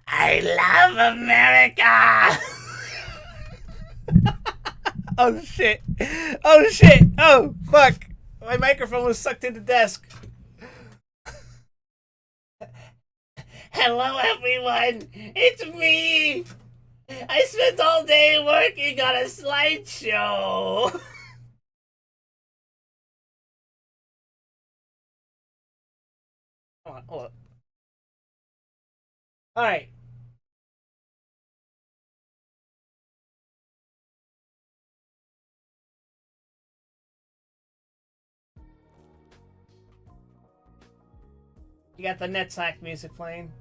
I love America! Oh shit. Oh shit. Oh fuck. My microphone was sucked in the desk. Hello everyone. It's me. I spent all day working on a slideshow. Hold on. All right. You got the NetSack music playing.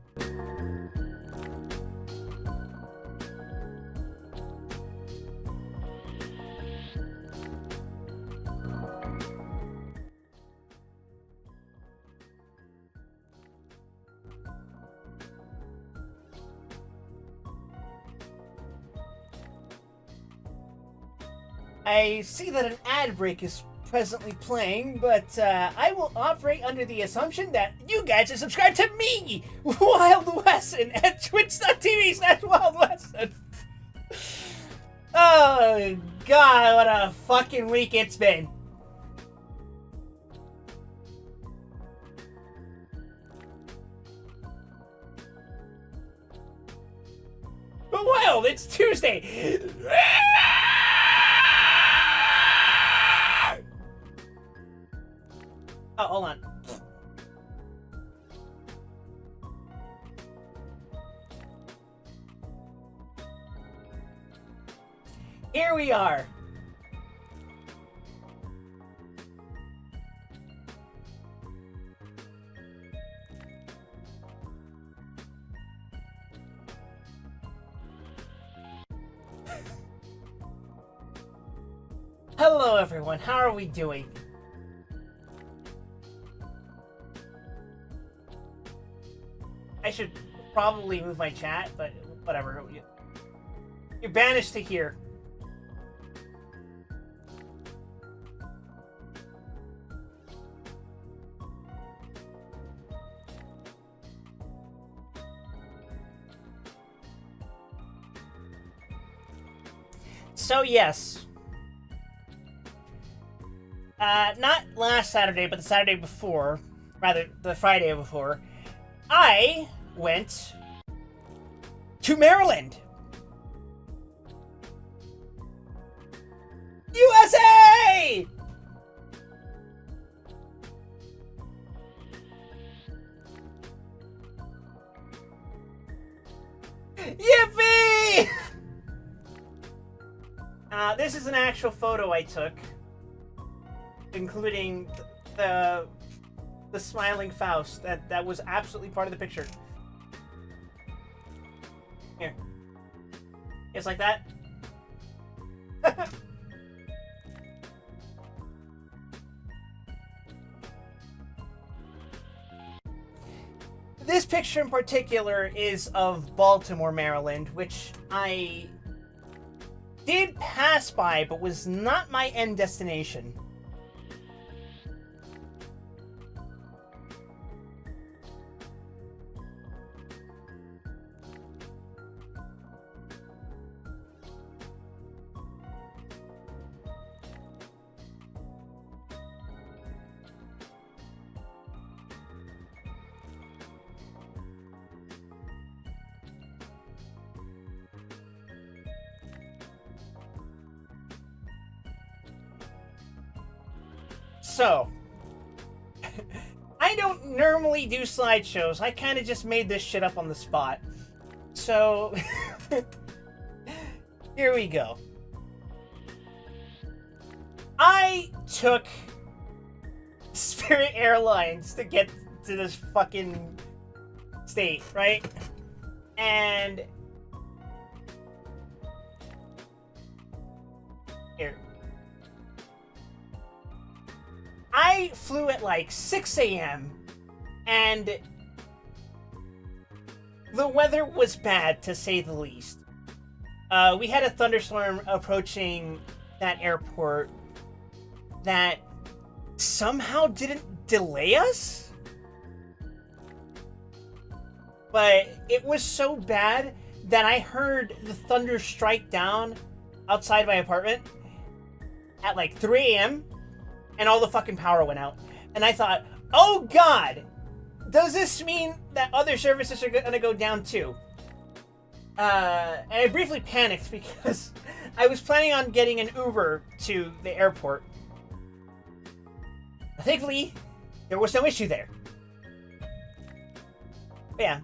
I see that an ad break is presently playing, but I will operate under the assumption that you guys are subscribed to me, Wild Wesson, at twitch.tv/Wild Wesson. Oh, God, what a fucking week it's been. But Wild, it's Tuesday. Oh, hold on. Here we are. Hello, everyone. How are we doing? I should probably move my chat, but whatever. You're banished to here. So yes, not last Saturday, but the Saturday before, rather the Friday before, I went to Maryland. USA! Yippee! This is an actual photo I took, including the smiling Faust. That was absolutely part of the picture. Here. It's like that. This picture in particular is of Baltimore, Maryland, which I did pass by, but was not my end destination. So, I don't normally do slideshows. I kind of just made this shit up on the spot. So, here we go. I took Spirit Airlines to get to this fucking state, right? And here. I flew at like 6 a.m. and the weather was bad, to say the least. We had a thunderstorm approaching that airport that somehow didn't delay us? But it was so bad that I heard the thunder strike down outside my apartment at like 3 a.m. and all the fucking power went out. And I thought, oh God, does this mean that other services are gonna go down too? And I briefly panicked because I was planning on getting an Uber to the airport. Thankfully, there was no issue there. But yeah,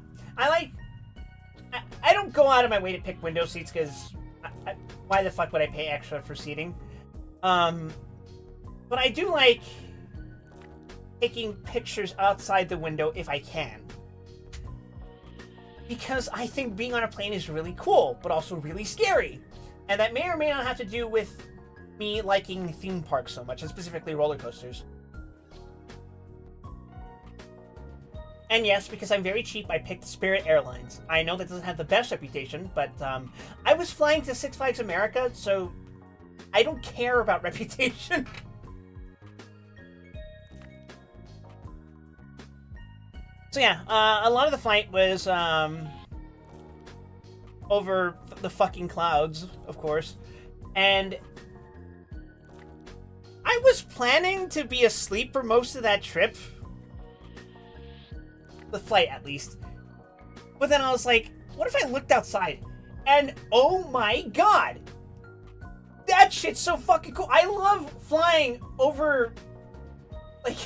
I don't go out of my way to pick window seats because why the fuck would I pay extra for seating? But I do like taking pictures outside the window if I can. Because I think being on a plane is really cool, but also really scary. And that may or may not have to do with me liking theme parks so much, and specifically roller coasters. And yes, because I'm very cheap, I picked Spirit Airlines. I know that doesn't have the best reputation, but I was flying to Six Flags America, so I don't care about reputation. So yeah, a lot of the flight was over the fucking clouds, of course. And I was planning to be asleep for most of that trip. The flight, at least. But then I was like, what if I looked outside? And oh my God! That shit's so fucking cool. I love flying over, like...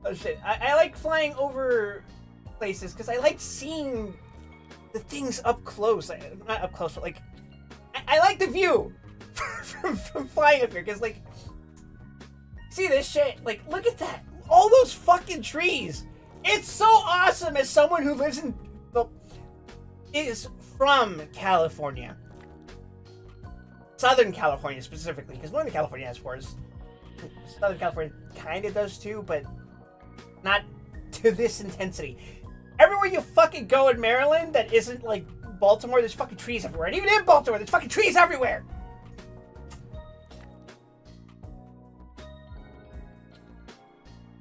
Oh shit, I like flying over places because I like seeing the things up close. Not up close, but like, I like the view from flying up here because, like, see this shit? Like, look at that. All those fucking trees. It's so awesome as someone who lives in, well, is from California. Southern California specifically, because Northern California has forests. Southern California kind of does too, but not to this intensity. Everywhere you fucking go in Maryland that isn't like Baltimore, there's fucking trees everywhere. And even in Baltimore, there's fucking trees everywhere.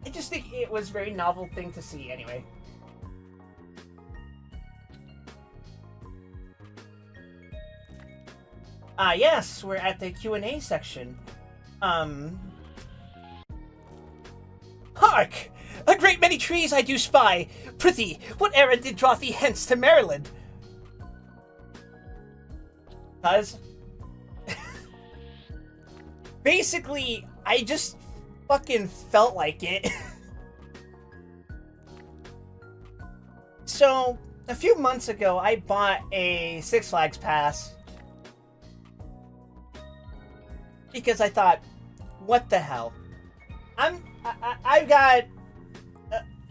I just think it was a very novel thing to see anyway. Yes, we're at the Q&A section. Hark! A great many trees I do spy. Prithee, what errand did draw thee hence to Maryland? Cuz? Basically, I just fucking felt like it. So, a few months ago, I bought a Six Flags pass. Because I thought, what the hell? I've got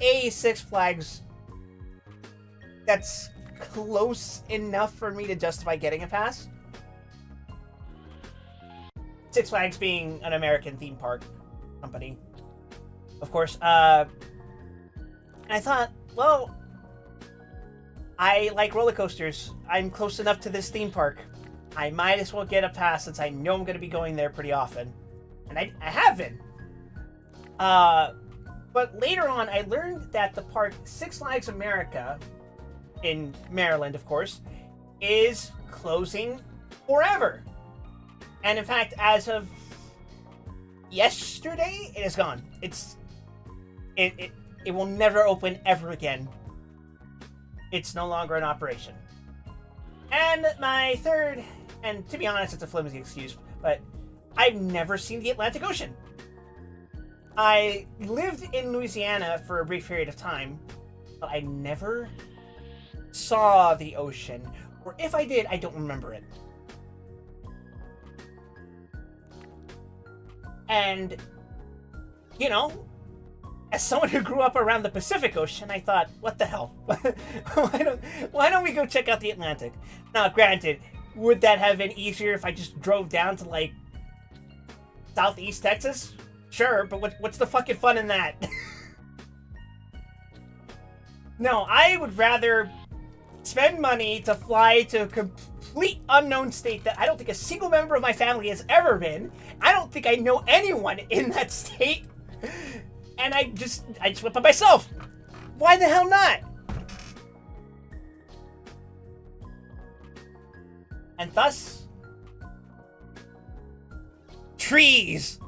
a Six Flags that's close enough for me to justify getting a pass. Six Flags being an American theme park company, of course. And I thought, well, I like roller coasters. I'm close enough to this theme park. I might as well get a pass since I know I'm going to be going there pretty often. And I have been. But later on, I learned that the park Six Flags America, in Maryland, of course, is closing forever. And in fact, as of yesterday, it is gone. It will never open ever again. It's no longer in operation. And my third, and to be honest, it's a flimsy excuse, but I've never seen the Atlantic Ocean. I lived in Louisiana for a brief period of time, but I never saw the ocean. Or if I did, I don't remember it. And, you know, as someone who grew up around the Pacific Ocean, I thought, what the hell? why don't we go check out the Atlantic? Now, granted, would that have been easier if I just drove down to, like, Southeast Texas? Sure, but what's the fucking fun in that? No, I would rather spend money to fly to a complete unknown state that I don't think a single member of my family has ever been. I don't think I know anyone in that state. And I just went by myself. Why the hell not? And thus, trees.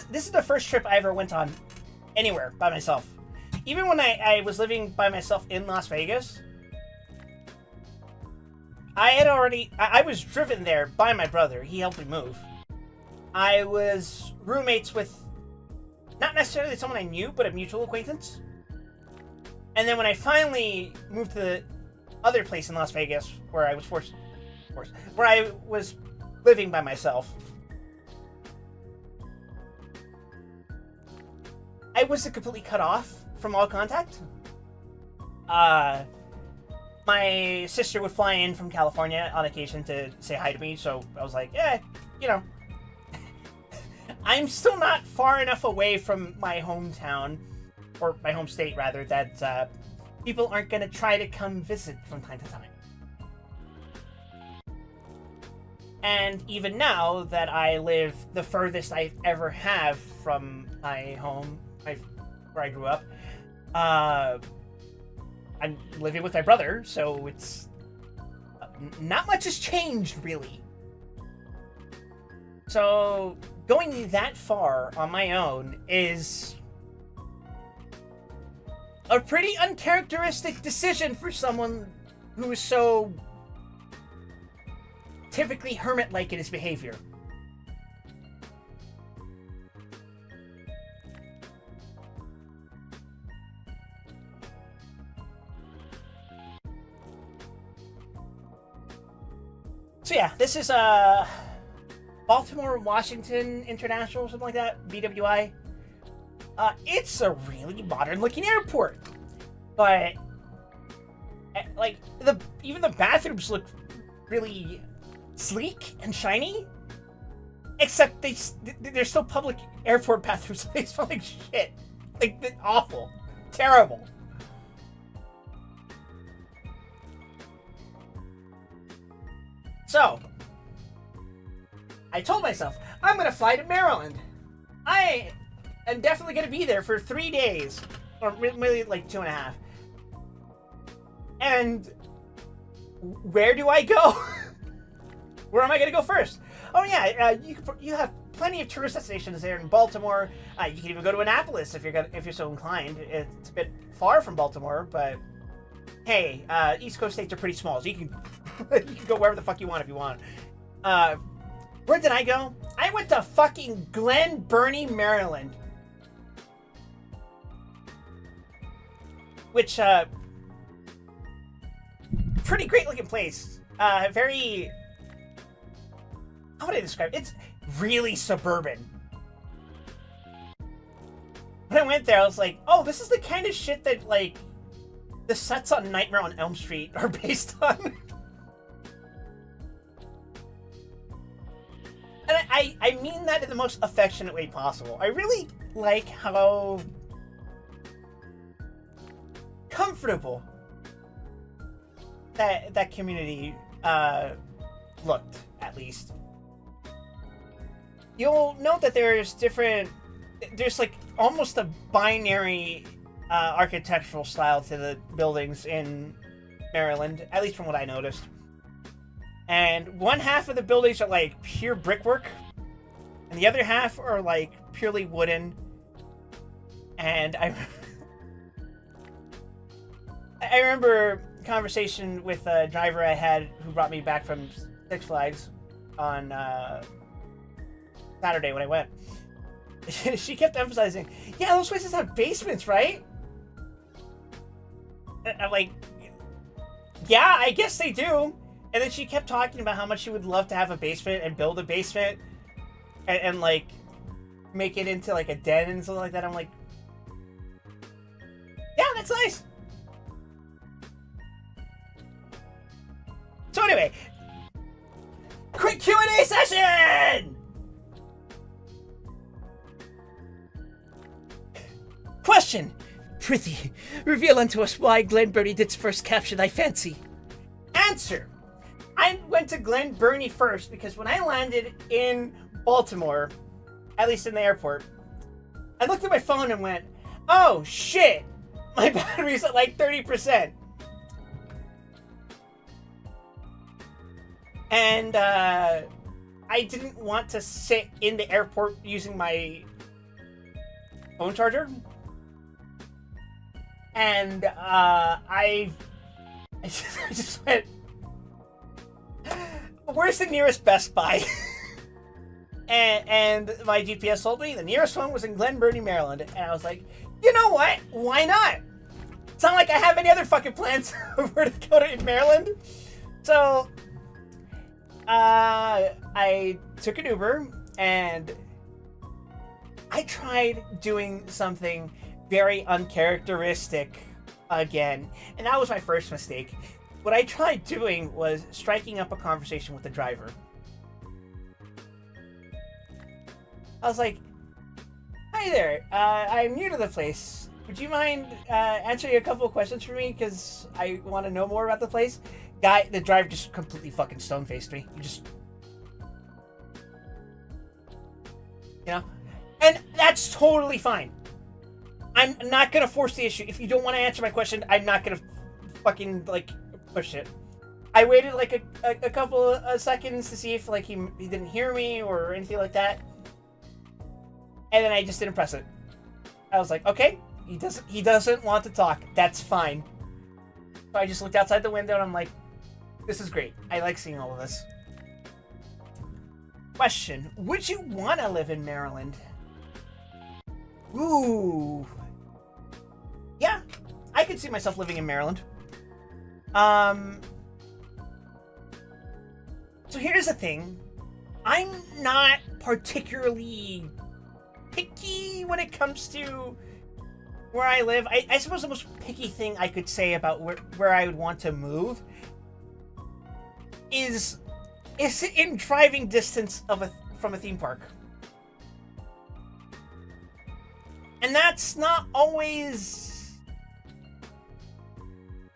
This is the first trip I ever went on anywhere by myself. Even when I was living by myself in Las Vegas, I was driven there by my brother. He helped me move. I was roommates with not necessarily someone I knew, but a mutual acquaintance. And then when I finally moved to the other place in Las Vegas, where I was where I was living by myself, I was completely cut off from all contact. My sister would fly in from California on occasion to say hi to me, so I was like, you know, I'm still not far enough away from my hometown, or my home state rather, that people aren't going to try to come visit from time to time. And even now that I live the furthest I ever have from my home, where I grew up, I'm living with my brother, so it's not much has changed, really. So going that far on my own is a pretty uncharacteristic decision for someone who is so typically hermit-like in his behavior. So yeah, this is Baltimore Washington International, something like that, BWI. It's a really modern-looking airport, but like even the bathrooms look really sleek and shiny. Except they're still public airport bathrooms. They smell like shit, like awful, terrible. So, I told myself, I'm going to fly to Maryland. I am definitely going to be there for 3 days. Or really like 2.5. And where do I go? Where am I going to go first? Oh yeah, you have plenty of tourist destinations there in Baltimore. You can even go to Annapolis if you're so inclined. It's a bit far from Baltimore, but hey, East Coast states are pretty small, so you can you can go wherever the fuck you want if you want. Where did I go? I went to fucking Glen Burnie, Maryland. Which, pretty great looking place. Very, how would I describe it? It's really suburban. When I went there, I was like, oh, this is the kind of shit that, like, the sets on Nightmare on Elm Street are based on. And I mean that in the most affectionate way possible. I really like how comfortable that community looked, at least. You'll note that there's like almost a binary architectural style to the buildings in Maryland, at least from what I noticed. And one half of the buildings are like pure brickwork, and the other half are like purely wooden. And I remember a conversation with a driver I had who brought me back from Six Flags on Saturday when I went. She kept emphasizing, yeah, those places have basements, right? And I'm like, yeah, I guess they do. And then she kept talking about how much she would love to have a basement and build a basement and like make it into like a den and something like that. I'm like, yeah, that's nice. So anyway, quick Q&A session! Question. Prithee, reveal unto us why Glen Burnie didst first capture thy fancy. Answer. I went to Glen Burnie first because when I landed in Baltimore, at least in the airport, I looked at my phone and went, oh shit, my battery's at like 30%. And I didn't want to sit in the airport using my phone charger. And I just went, where's the nearest Best Buy? and my GPS told me the nearest one was in Glen Burnie, Maryland. And I was like, you know what? Why not? It's not like I have any other fucking plans where to go to in Maryland. So I took an Uber and I tried doing something very uncharacteristic again. And that was my first mistake. What I tried doing was striking up a conversation with the driver. I was like, hi there, I'm new to the place. Would you mind answering a couple of questions for me? Because I want to know more about the place. The driver just completely fucking stone-faced me. He just... You know? And that's totally fine. I'm not going to force the issue. If you don't want to answer my question, I'm not going to fucking, like, push it. I waited, like, a couple of seconds to see if, like, he didn't hear me or anything like that. And then I just didn't press it. I was like, okay, he doesn't want to talk. That's fine. So I just looked outside the window and I'm like, this is great. I like seeing all of this. Question. Would you want to live in Maryland? Ooh. Yeah, I could see myself living in Maryland. So here's the thing. I'm not particularly picky when it comes to where I live. I suppose the most picky thing I could say about where I would want to move is in driving distance from a theme park. And that's not always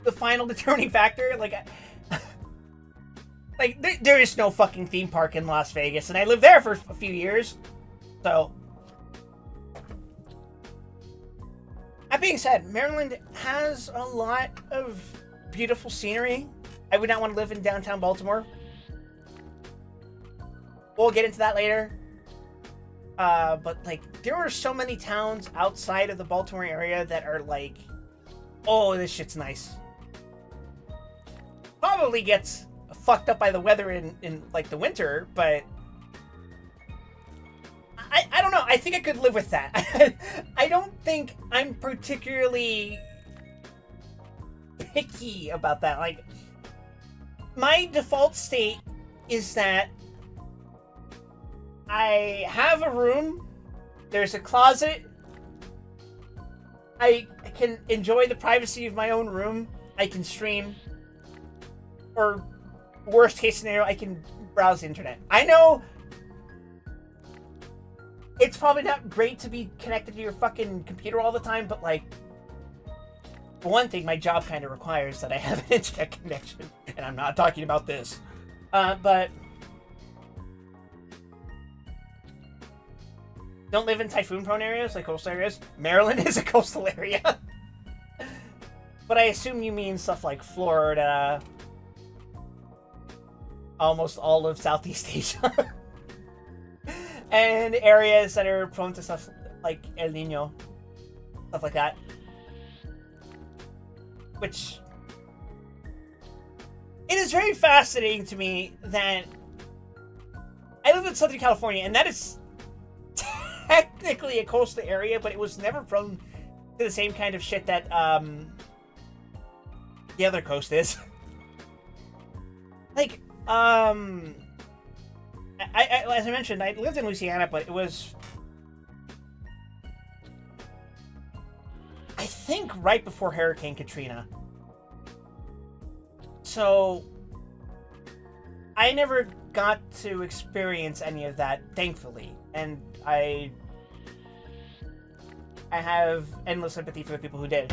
the final determining factor. There is no fucking theme park in Las Vegas, and I lived there for a few years. So, that being said, Maryland has a lot of beautiful scenery. I would not want to live in downtown Baltimore. We'll get into that later. But, like, there are so many towns outside of the Baltimore area that are like, oh, this shit's nice. Probably gets fucked up by the weather in like, the winter, but I don't know. I think I could live with that. I don't think I'm particularly picky about that. Like, my default state is that I have a room, there's a closet, I can enjoy the privacy of my own room, I can stream, or worst case scenario, I can browse the internet. I know it's probably not great to be connected to your fucking computer all the time, but, like, for one thing, my job kind of requires that I have an internet connection, and I'm not talking about this. But don't live in typhoon-prone areas, like coastal areas. Maryland is a coastal area. But I assume you mean stuff like Florida, almost all of Southeast Asia, and areas that are prone to stuff like El Nino, stuff like that. Which, it is very fascinating to me that I live in Southern California, and that is technically a coastal area, but it was never prone to the same kind of shit that the other coast is. Like, as I mentioned, I lived in Louisiana, but it was, I think, right before Hurricane Katrina. So I never got to experience any of that, thankfully. And I have endless sympathy for the people who did.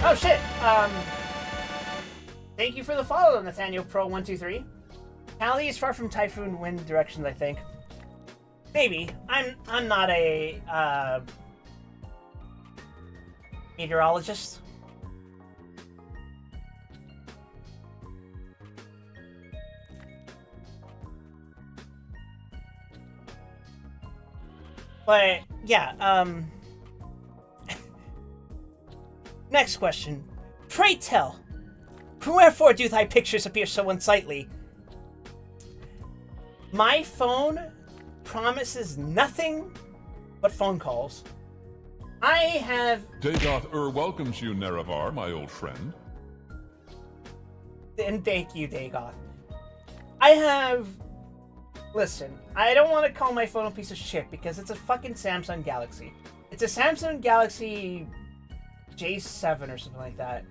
Oh shit! Thank you for the follow, Nathaniel Pro 123. Cali is far from typhoon wind directions, I think. Maybe. I'm not a meteorologist. But yeah, next question. Pray tell, wherefore do thy pictures appear so unsightly? My phone promises nothing but phone calls. I have... Dagoth welcomes you, Nerevar, my old friend. And thank you, Dagoth. I have... Listen, I don't want to call my phone a piece of shit because it's a fucking Samsung Galaxy. It's a Samsung Galaxy J7 or something like that.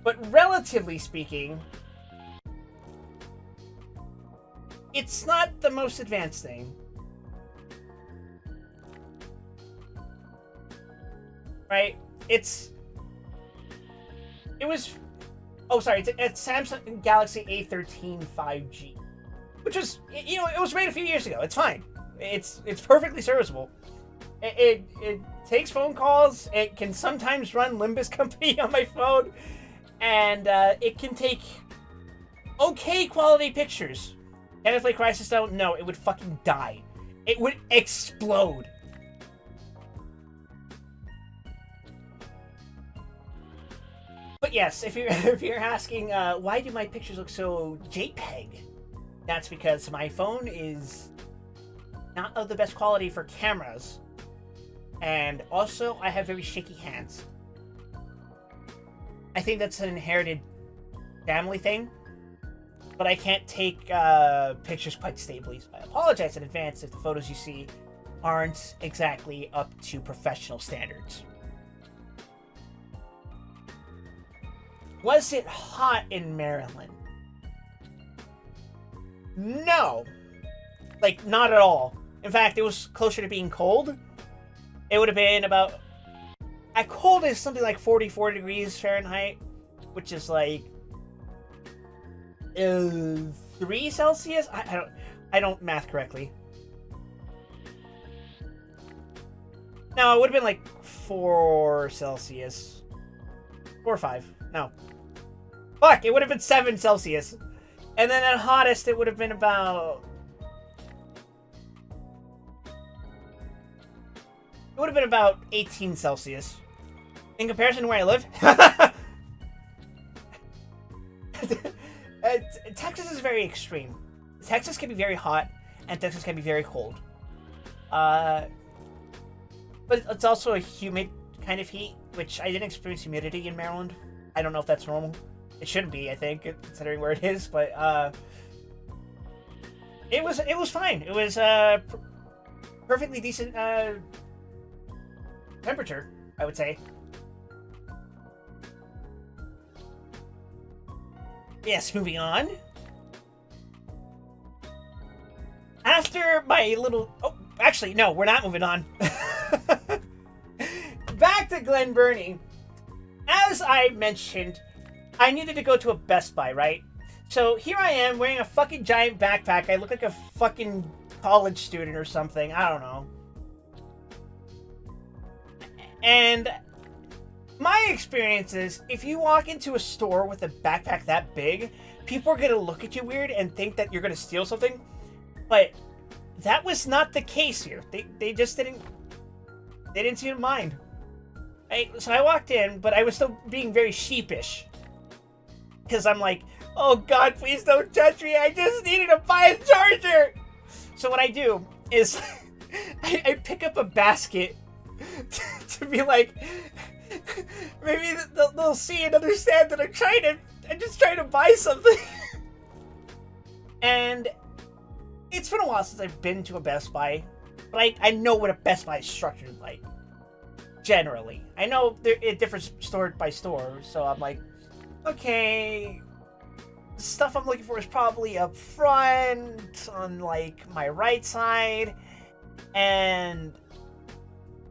But relatively speaking, it's not the most advanced thing. Right? It's Samsung Galaxy A13 5G, which was, you know, it was made a few years ago. It's fine. It's perfectly serviceable. It takes phone calls. It can sometimes run Limbus Company on my phone, and it can take okay quality pictures. Can it play Crysis though? No, it would fucking die. It would explode. But yes, if you're asking why do my pictures look so JPEG, that's because my phone is not of the best quality for cameras, and also I have very shaky hands. I think that's an inherited family thing, but I can't take pictures quite stably, so I apologize in advance if the photos you see aren't exactly up to professional standards. Was it hot in Maryland? No. Like, not at all. In fact, it was closer to being cold. It would have been about... At coldest, something like 44 degrees Fahrenheit, which is like... 3 Celsius? I don't math correctly. No, it would have been like 4 Celsius. 4 or 5. No. Fuck, it would have been 7 Celsius. And then at hottest, it would have been about... It would have been about 18 Celsius. In comparison to where I live. Texas is very extreme. Texas can be very hot, and Texas can be very cold. But it's also a humid kind of heat, which I didn't experience humidity in Maryland. I don't know if that's normal. It shouldn't be, I think, considering where it is, but it was fine. It was perfectly decent temperature, I would say. Yes, moving on. After my little... Oh, actually, no, we're not moving on. Back to Glen Burnie. As I mentioned, I needed to go to a Best Buy, right? So here I am wearing a fucking giant backpack. I look like a fucking college student or something. I don't know. And my experience is, if you walk into a store with a backpack that big, people are going to look at you weird and think that you're going to steal something. But that was not the case here. They just didn't... They didn't seem to mind. So I walked in, but I was still being very sheepish. Because I'm like, oh god, please don't judge me. I just needed to buy a charger. So what I do is I pick up a basket to be like, maybe they'll see and understand that I'm just trying to buy something. And it's been a while since I've been to a Best Buy, but I know what a Best Buy is structured like. Generally. I know it differs store by store, so I'm like, okay, stuff I'm looking for is probably up front on like my right side, and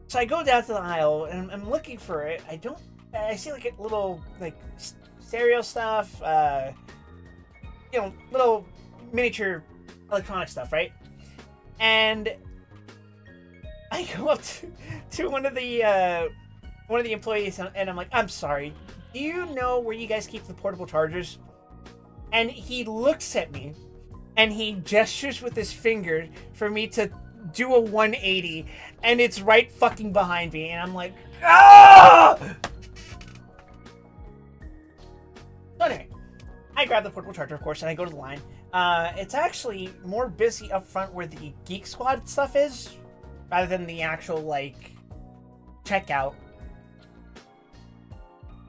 so I go down to the aisle and I'm looking for it. I see like a little like stereo stuff, little miniature electronic stuff, right? And I go up to one of the employees and I'm like, I'm sorry, do you know where you guys keep the portable chargers? And he looks at me and he gestures with his finger for me to do a 180, and it's right fucking behind me, and I'm like, ah! So anyway, I grab the portable charger, of course, and I go to the line. It's actually more busy up front where the Geek Squad stuff is, rather than the actual, like, checkout.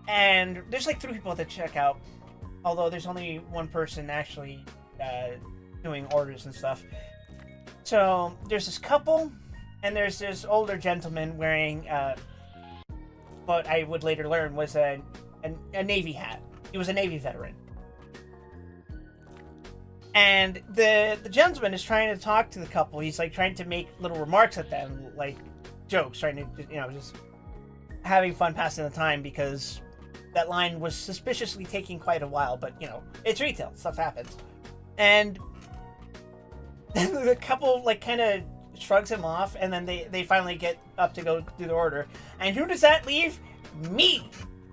And there's like 3 people at the checkout, although there's only one person actually doing orders and stuff. So there's this couple, and there's this older gentleman wearing what I would later learn was a Navy hat. He was a Navy veteran. And the gentleman is trying to talk to the couple. He's like trying to make little remarks at them, like jokes, trying to, just having fun passing the time, because that line was suspiciously taking quite a while, but it's retail, stuff happens. And then the couple like kind of shrugs him off, and then they finally get up to go do the order. And who does that leave? Me!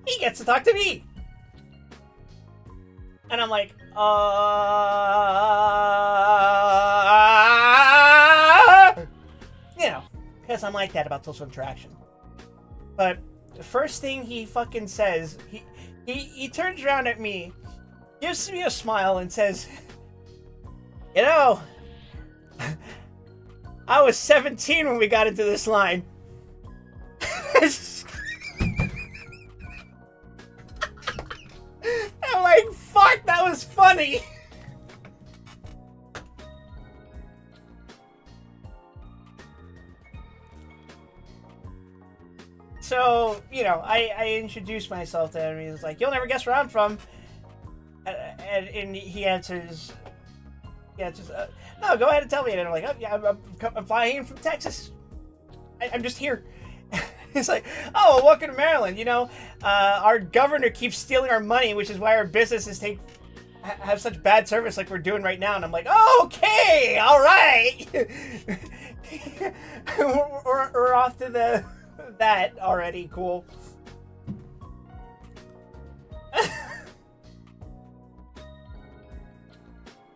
He gets to talk to me! And I'm like, because I'm like that about social interaction. But the first thing he fucking says, he turns around at me, gives me a smile, and says, I was 17 when we got into this line. I'm like, fuck, that was funny. So, I introduced myself to him. He was like, you'll never guess where I'm from. And he answers, no, go ahead and tell me. And I'm like, oh, yeah, I'm flying in from Texas. I'm just here. He's like, oh, well, welcome to Maryland. Our governor keeps stealing our money, which is why our businesses have such bad service like we're doing right now. And I'm like, oh, okay, all right. we're off to that already. Cool.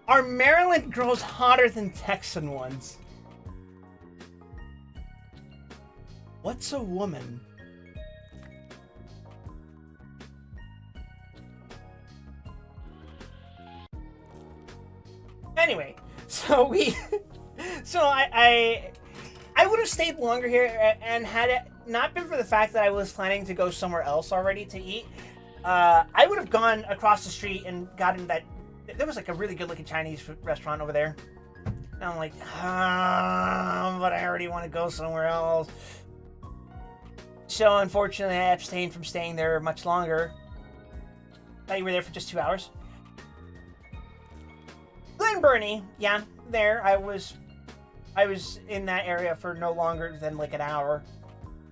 Are Maryland girls hotter than Texan ones? What's a woman? Anyway, so I would have stayed longer here, and had it not been for the fact that I was planning to go somewhere else already to eat, I would have gone across the street and gotten that. There was like a really good looking Chinese restaurant over there. And I'm like, but I already want to go somewhere else. So unfortunately, I abstained from staying there much longer. Thought you were there for just 2 hours. Glen Burnie, yeah, there. I was in that area for no longer than like an hour.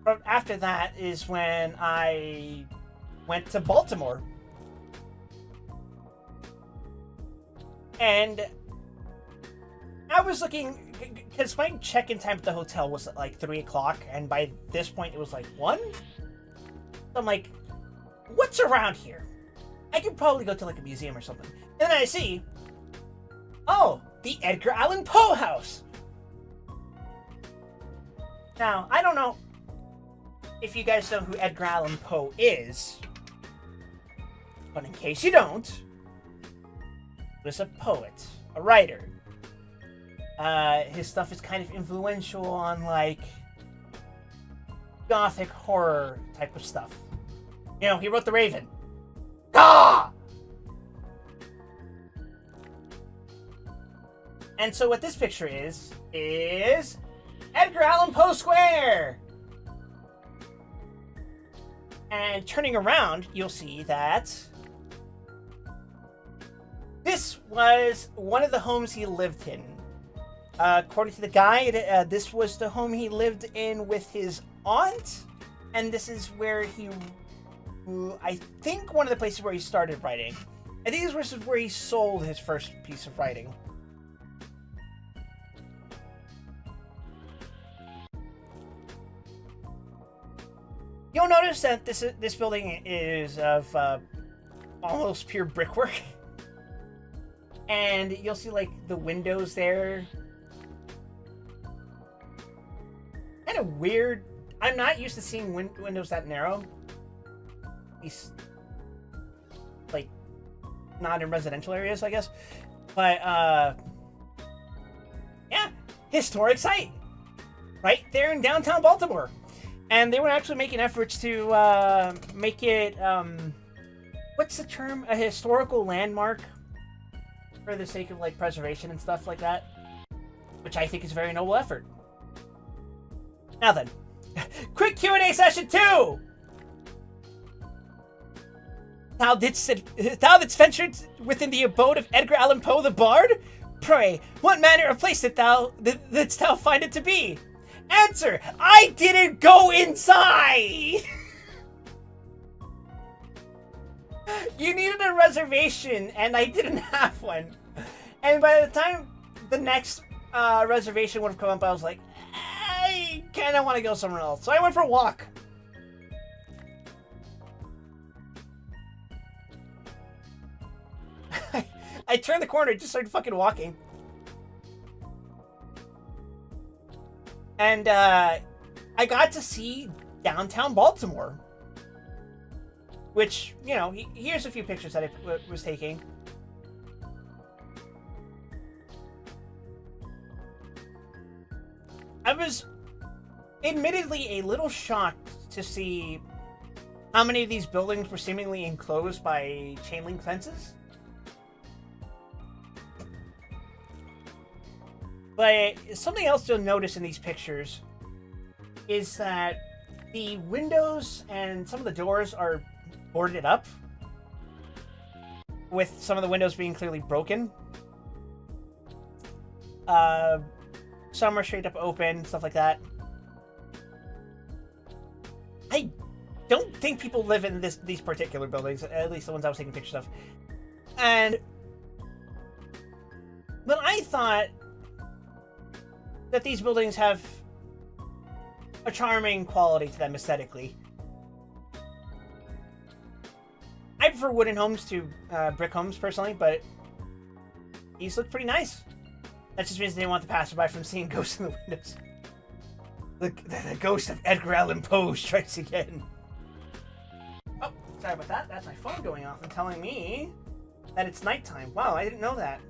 But after that is when I went to Baltimore. And I was looking, because my check-in time at the hotel was at like 3 o'clock, and by this point it was like 1? So I'm like, what's around here? I could probably go to like a museum or something. And then I see, oh, the Edgar Allan Poe house. Now, I don't know if you guys know who Edgar Allan Poe is, but in case you don't, he was a poet, a writer. His stuff is kind of influential on like gothic horror type of stuff. He wrote The Raven. Ah! And so what this picture is Edgar Allan Poe Square. And turning around, you'll see that this was one of the homes he lived in. According to the guide, this was the home he lived in with his aunt, and this is where I think one of the places where he started writing. I think this was where he sold his first piece of writing. You'll notice that this building is of almost pure brickwork, and you'll see like the windows there. Kind of weird. I'm not used to seeing windows that narrow. These, like, not in residential areas, I guess. But yeah, historic site, right there in downtown Baltimore. And they were actually making efforts to make it, what's the term? A historical landmark for the sake of, like, preservation and stuff like that. Which I think is a very noble effort. Now then, quick Q&A session 2! Thou didst venture within the abode of Edgar Allan Poe the Bard? Pray, what manner of place didst thou find it to be? Answer, I didn't go inside! You needed a reservation, and I didn't have one. And by the time the next reservation would have come up, I was like, I kind of want to go somewhere else. So I went for a walk. I turned the corner and just started fucking walking. And I got to see downtown Baltimore. Which, you know, here's a few pictures that I was taking. I was admittedly a little shocked to see how many of these buildings were seemingly enclosed by chain link fences. But something else you'll notice in these pictures is that the windows and some of the doors are boarded up, with some of the windows being clearly broken. Some are straight up open, stuff like that. I don't think people live in these particular buildings, at least the ones I was taking pictures of. But I thought that these buildings have a charming quality to them aesthetically. I prefer wooden homes to brick homes personally, but these look pretty nice. That just means they didn't want the passerby from seeing ghosts in the windows. The ghost of Edgar Allan Poe strikes again. Oh, sorry about that. That's my phone going off and telling me that it's nighttime. Wow, I didn't know that.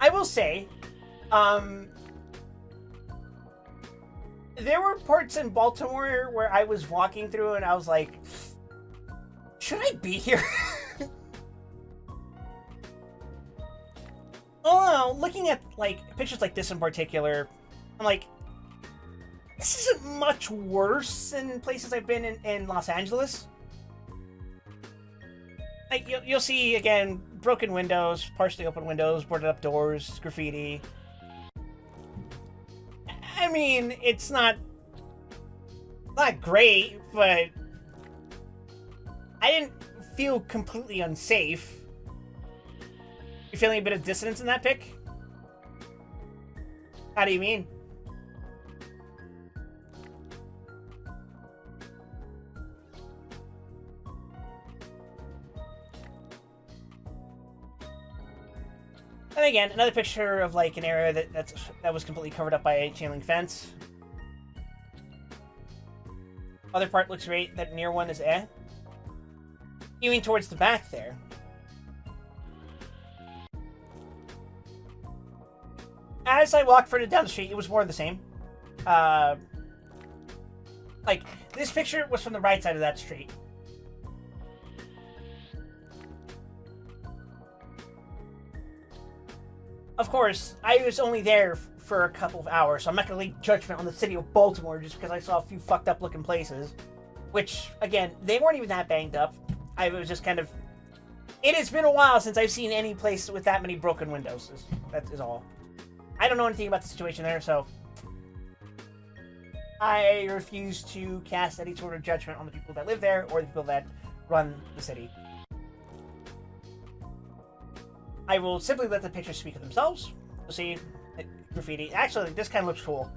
I will say, there were parts in Baltimore where I was walking through and I was like, should I be here? Oh, looking at like pictures like this in particular, I'm like, this isn't much worse than places I've been in Los Angeles. Like you'll see again broken windows, partially open windows, boarded up doors, graffiti. I mean, it's not great, but I didn't feel completely unsafe. You feeling a bit of dissonance in that pic? How do you mean? And again, another picture of like an area that was completely covered up by a chain link fence. Other part looks great. That near one is eh. You mean towards the back there? As I walked further down the street, it was more of the same. Like, this picture was from the right side of that street. Of course, I was only there for a couple of hours, so I'm not going to leave judgment on the city of Baltimore just because I saw a few fucked up looking places. Which, again, they weren't even that banged up. I was just kind of... It has been a while since I've seen any place with that many broken windows. That is all. I don't know anything about the situation there, so I refuse to cast any sort of judgment on the people that live there or the people that run the city. I will simply let the pictures speak for themselves. You'll see graffiti. Actually, this kind of looks cool.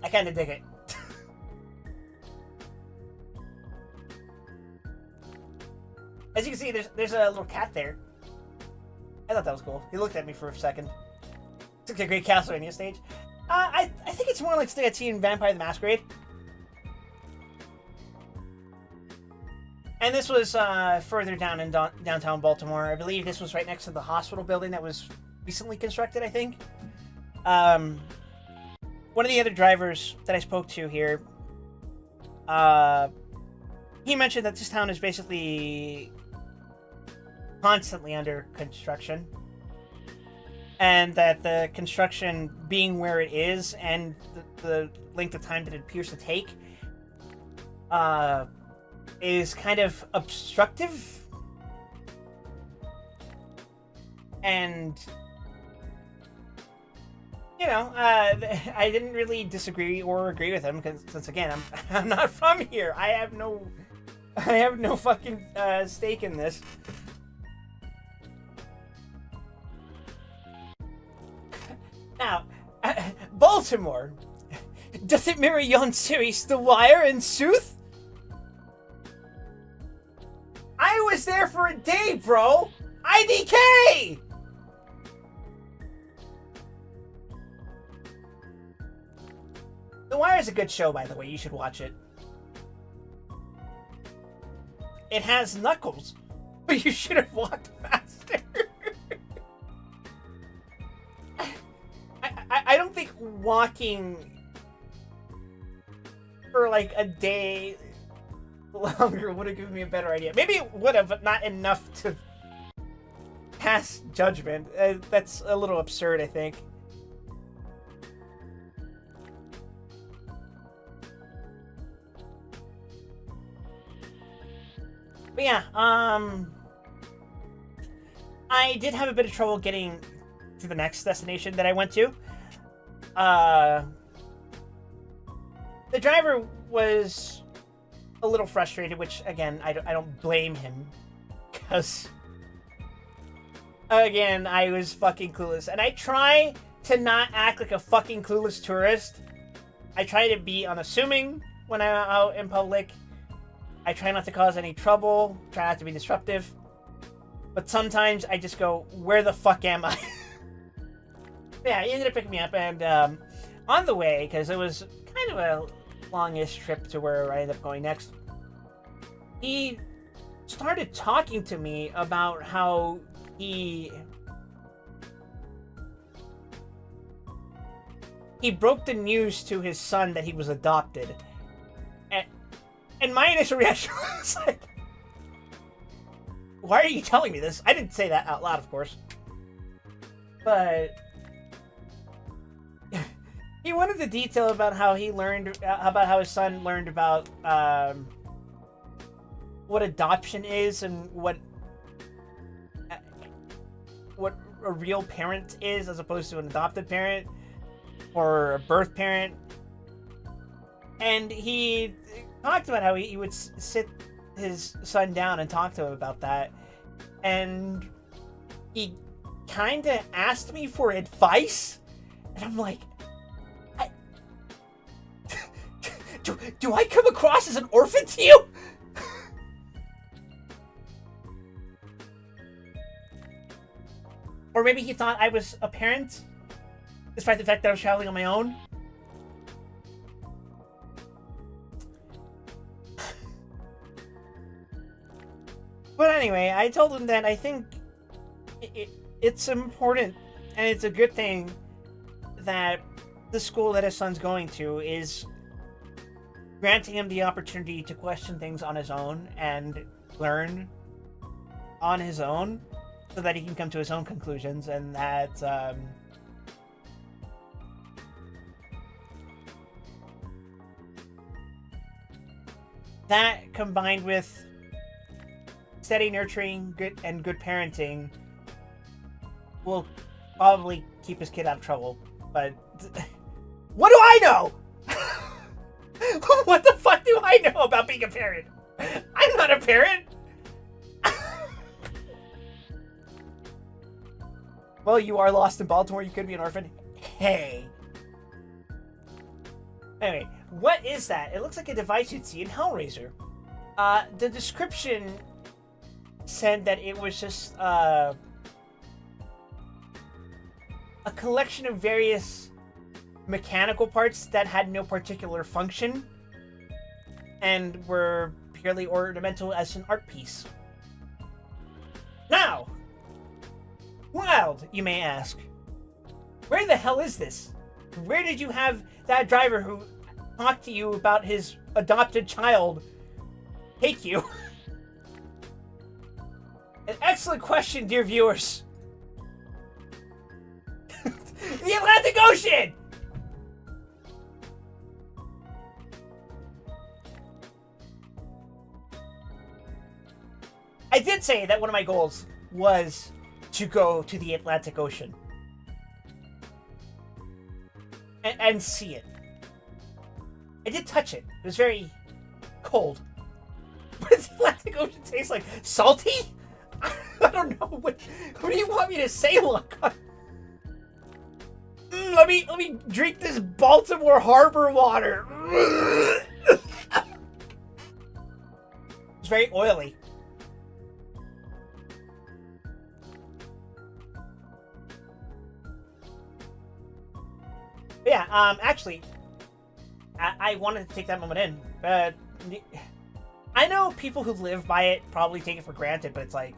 I kind of dig it. As you can see, there's a little cat there. I thought that was cool. He looked at me for a second. It's like a great Castlevania stage. I think it's more like Stay in Vampire the Masquerade. And this was further down in downtown Baltimore. I believe this was right next to the hospital building that was recently constructed, I think. One of the other drivers that I spoke to here, he mentioned that this town is basically constantly under construction. And that the construction being where it is and the length of time that it appears to take is kind of obstructive. And, you know, I didn't really disagree or agree with him because, since again, I'm not from here. I have no fucking stake in this. Now, Baltimore, does it mirror yon series The Wire and Sooth? I was there for a day, bro! IDK! The Wire is a good show, by the way. You should watch it. It has Knuckles, but you should have walked faster. I don't think walking for like a day longer would have given me a better idea. Maybe it would have, but not enough to pass judgment. That's a little absurd, I think. But yeah, I did have a bit of trouble getting to the next destination that I went to. The driver was a little frustrated, which, again, I don't blame him. Because, again, I was fucking clueless. And I try to not act like a fucking clueless tourist. I try to be unassuming when I'm out in public. I try not to cause any trouble. Try not to be disruptive. But sometimes I just go, where the fuck am I? Yeah, he ended up picking me up, and on the way, because it was kind of a longish trip to where I ended up going next, he started talking to me about how he broke the news to his son that he was adopted. And my initial reaction was like, why are you telling me this? I didn't say that out loud, of course. But he wanted to detail about how he learned, about how his son learned about what adoption is and what a real parent is as opposed to an adopted parent or a birth parent. And he talked about how he would sit his son down and talk to him about that. And he kind of asked me for advice. And I'm like, do I come across as an orphan to you? Or maybe he thought I was a parent, despite the fact that I was traveling on my own. But anyway, I told him that I think it's important and it's a good thing that the school that his son's going to is granting him the opportunity to question things on his own and learn on his own so that he can come to his own conclusions, and that that combined with steady nurturing good parenting will probably keep his kid out of trouble. But what do I know? What the fuck do I know about being a parent? I'm not a parent. Well, you are lost in Baltimore. You could be an orphan. Hey. Anyway, what is that? It looks like a device you'd see in Hellraiser. The description said that it was just a collection of various mechanical parts that had no particular function and were purely ornamental as an art piece. Now, Wild, you may ask, where the hell is this? Where did you have that driver who talked to you about his adopted child take you? An excellent question, dear viewers. The Atlantic Ocean! I did say that one of my goals was to go to the Atlantic Ocean. And see it. I did touch it. It was very cold. What does the Atlantic Ocean taste like? Salty? I don't know. What do you want me to say, Lockhart? Let me drink this Baltimore Harbor water. It's very oily. But yeah, actually, I wanted to take that moment in. I know people who live by it probably take it for granted, but it's like,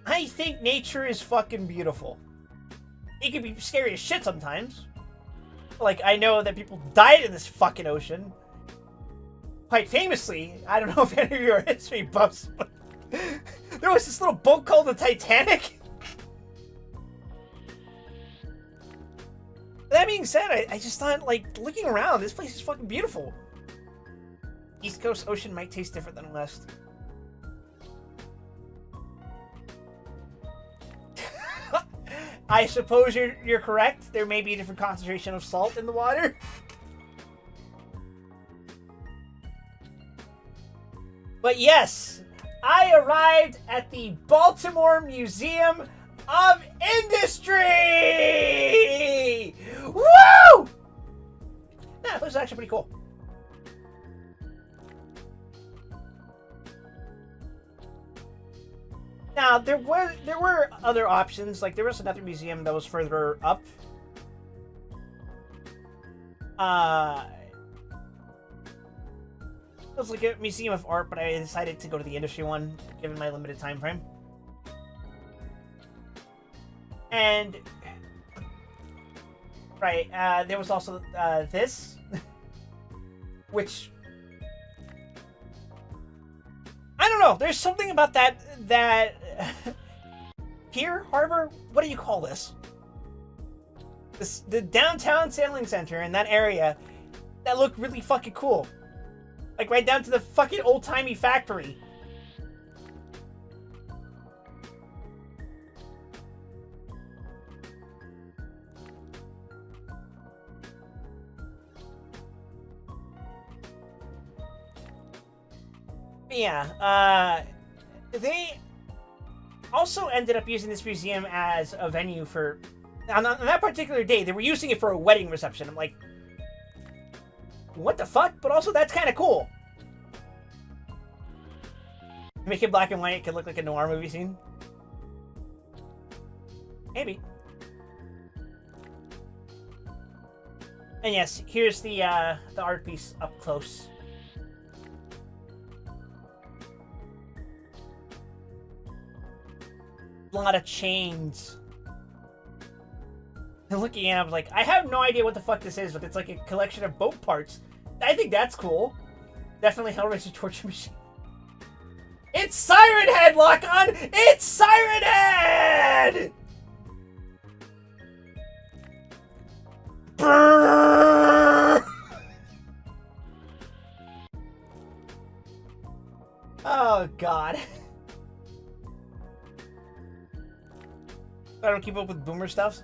I think nature is fucking beautiful. It can be scary as shit sometimes. Like, I know that people died in this fucking ocean. Quite famously, I don't know if any of you are history buffs, but there was this little boat called the Titanic. That being said, I just thought, like, looking around, this place is fucking beautiful. East Coast Ocean might taste different than West. I suppose you're correct. There may be a different concentration of salt in the water. But yes, I arrived at the Baltimore Museum of Industry! Woo! Yeah, it was actually pretty cool. Now, there were other options. Like, there was another museum that was further up. It was like a museum of art, but I decided to go to the industry one, given my limited time frame. And right, there was also this, which I don't know. There's something about that pier, harbor. What do you call this? The downtown sailing center in that area that looked really fucking cool. Like right down to the fucking old-timey factory. Yeah, they also ended up using this museum as a venue for... On that particular day, they were using it for a wedding reception. I'm like, what the fuck? But also, that's kind of cool. Make it black and white, it could look like a noir movie scene. Maybe. And yes, here's the art piece up close. A lot of chains. And looking at it, I'm like, I have no idea what the fuck this is, but it's like a collection of boat parts. I think that's cool. Definitely Hellraiser Torture Machine. It's Siren Head, Lock-On! It's Siren Head! Brrr! Oh, God. I don't keep up with boomer stuff.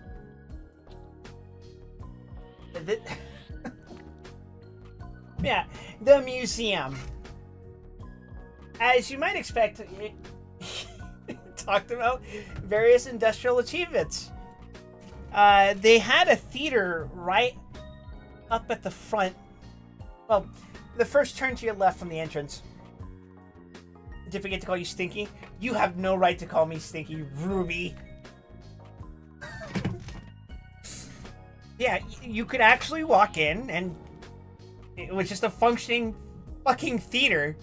Yeah, the museum. As you might expect, talked about various industrial achievements. They had a theater right up at the front. Well, the first turn to your left from the entrance. Did I forget to call you Stinky? You have no right to call me Stinky, Ruby. Yeah, you could actually walk in and it was just a functioning fucking theater.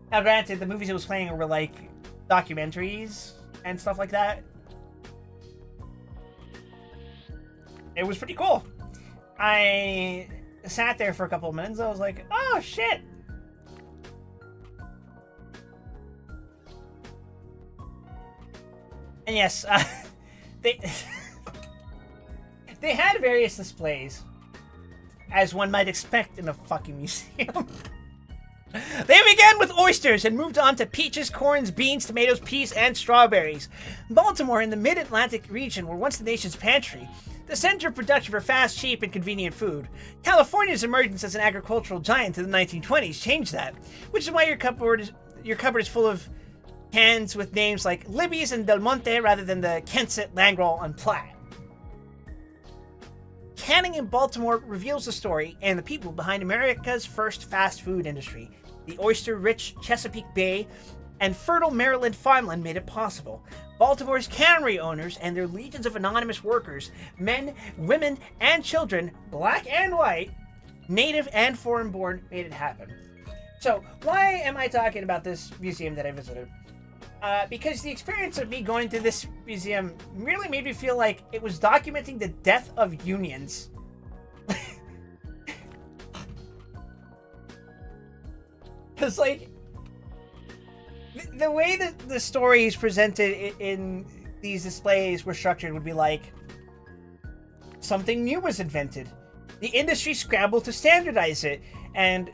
Now granted, the movies it was playing were like documentaries and stuff like that. It was pretty cool. I sat there for a couple of minutes. I was like, oh shit. And yes, they they had various displays, as one might expect in a fucking museum. They began with oysters and moved on to peaches, corns, beans, tomatoes, peas, and strawberries. Baltimore, in the mid-Atlantic region, were once the nation's pantry, the center of production for fast, cheap, and convenient food. California's emergence as an agricultural giant in the 1920s changed that, which is why your cupboard is full of cans with names like Libby's and Del Monte rather than the Kensett, Langrel, and Platt. Canning in Baltimore reveals the story and the people behind America's first fast food industry. The oyster-rich Chesapeake Bay and fertile Maryland farmland made it possible. Baltimore's cannery owners and their legions of anonymous workers, men, women, and children, black and white, native and foreign-born, made it happen. So, why am I talking about this museum that I visited? Because the experience of me going to this museum really made me feel like it was documenting the death of unions. Because, like, the way that the stories presented in these displays were structured would be like, something new was invented. The industry scrambled to standardize it, and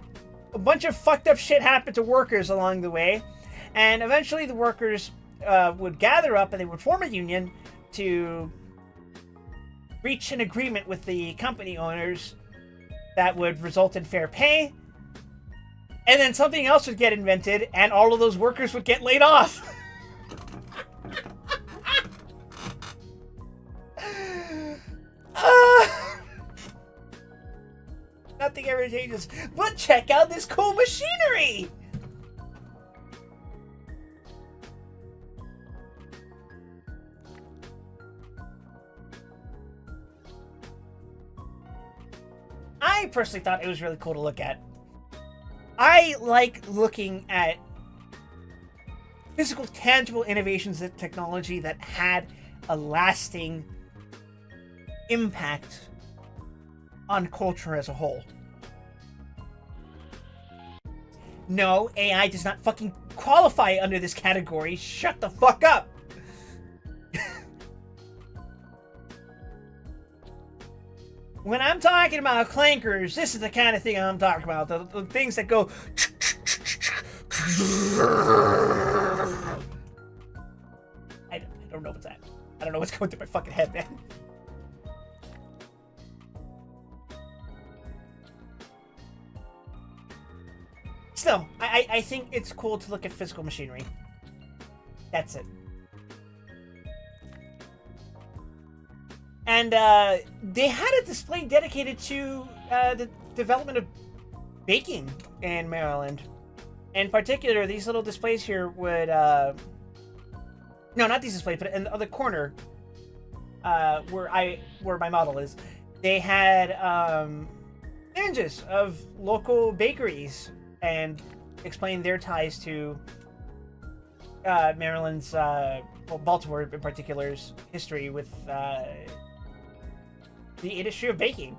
a bunch of fucked up shit happened to workers along the way. And eventually the workers would gather up and they would form a union to reach an agreement with the company owners that would result in fair pay. And then something else would get invented and all of those workers would get laid off. Nothing ever changes. But check out this cool machinery! I personally thought it was really cool to look at. I like looking at physical, tangible innovations in technology that had a lasting impact on culture as a whole. No, AI does not fucking qualify under this category. Shut the fuck up! When I'm talking about clankers, this is the kind of thing I'm talking about. The things that go... I don't know what's that. I don't know what's going through my fucking head, man. Still, I think it's cool to look at physical machinery. That's it. And they had a display dedicated to the development of baking in Maryland. In particular, these little displays here would... no, not these displays, but in the other corner, where my model is, they had images of local bakeries and explained their ties to Maryland's, well, Baltimore in particular's history with the industry of baking.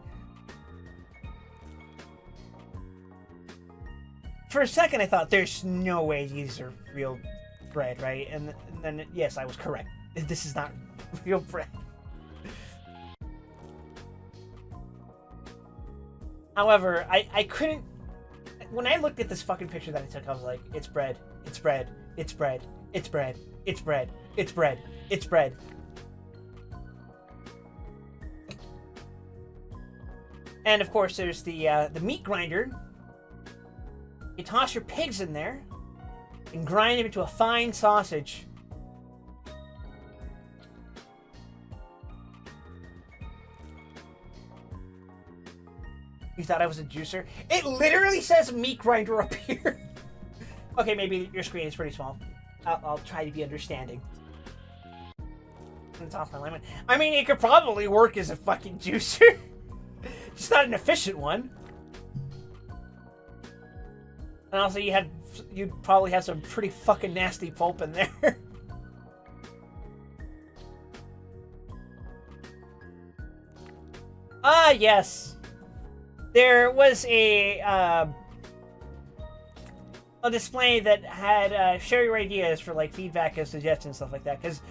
For a second, I thought, there's no way these are real bread, right? And then, yes, I was correct. This is not real bread. However, I couldn't... When I looked at this fucking picture that I took, I was like, it's bread. It's bread. It's bread. It's bread. It's bread. It's bread. It's bread. And of course, there's the meat grinder. You toss your pigs in there and grind them into a fine sausage. thought I was a juicer. It literally says meat grinder up here. Okay, maybe your screen is pretty small. I'll try to be understanding. It's off my lemon. I mean, it could probably work as a fucking juicer. Just not an efficient one. And also, you'd probably have some pretty fucking nasty pulp in there. Ah, yes. There was a display that had share your ideas for like feedback and suggestions, stuff like that. Because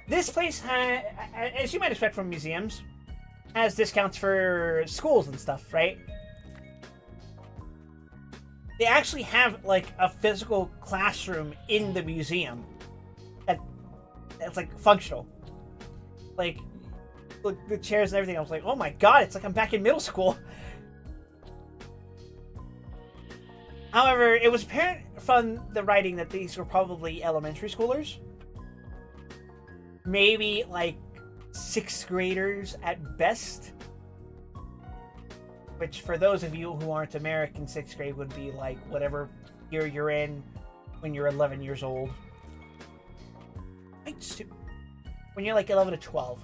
this place, as you might expect from museums, has discounts for schools and stuff, right? They actually have like a physical classroom in the museum that's like functional. Like, look, the chairs and everything. I was like, oh my god, it's like I'm back in middle school. However, it was apparent from the writing that these were probably elementary schoolers. Maybe like 6th graders at best. Which, for those of you who aren't American, 6th grade would be like whatever year you're in when you're 11 years old. When you're like 11 to 12.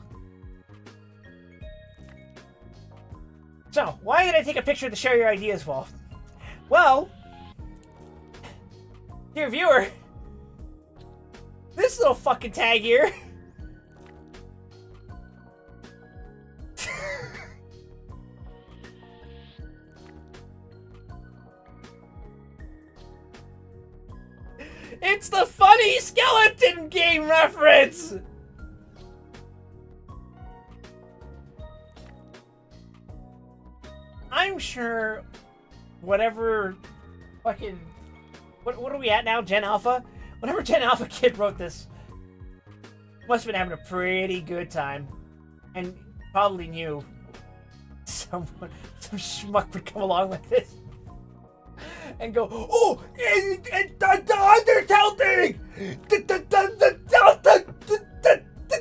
So, why did I take a picture to share your ideas, Wolf? Well, dear viewer, this little fucking tag here. It's the funny skeleton game reference! I'm sure whatever fucking... What are we at now? Gen Alpha? Whatever Gen Alpha kid wrote this must have been having a pretty good time. And probably knew some schmuck would come along like this. And go, oh, the Undertale thing! The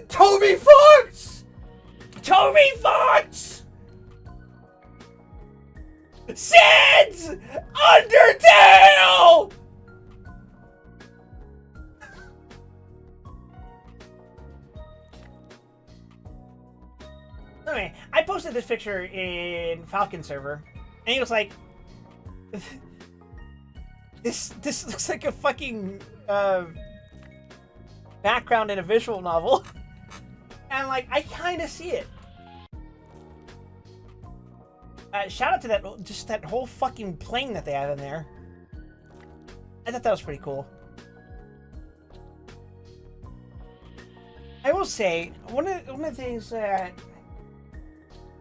Toby Fox! Toby Fox! Sid's Undertale! Anyway, I posted this picture in Falcon server, and he was like, This looks like a fucking background in a visual novel. And like, I kind of see it. Shout out to that whole fucking plane that they have in there. I thought that was pretty cool. I will say, one of the things that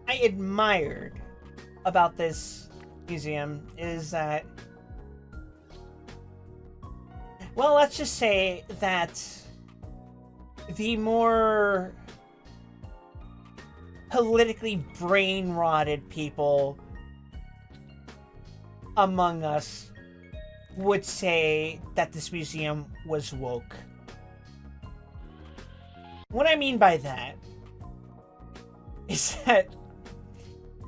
I admired about this museum is that, well, let's just say that the more politically brain-rotted people among us would say that this museum was woke. What I mean by that is that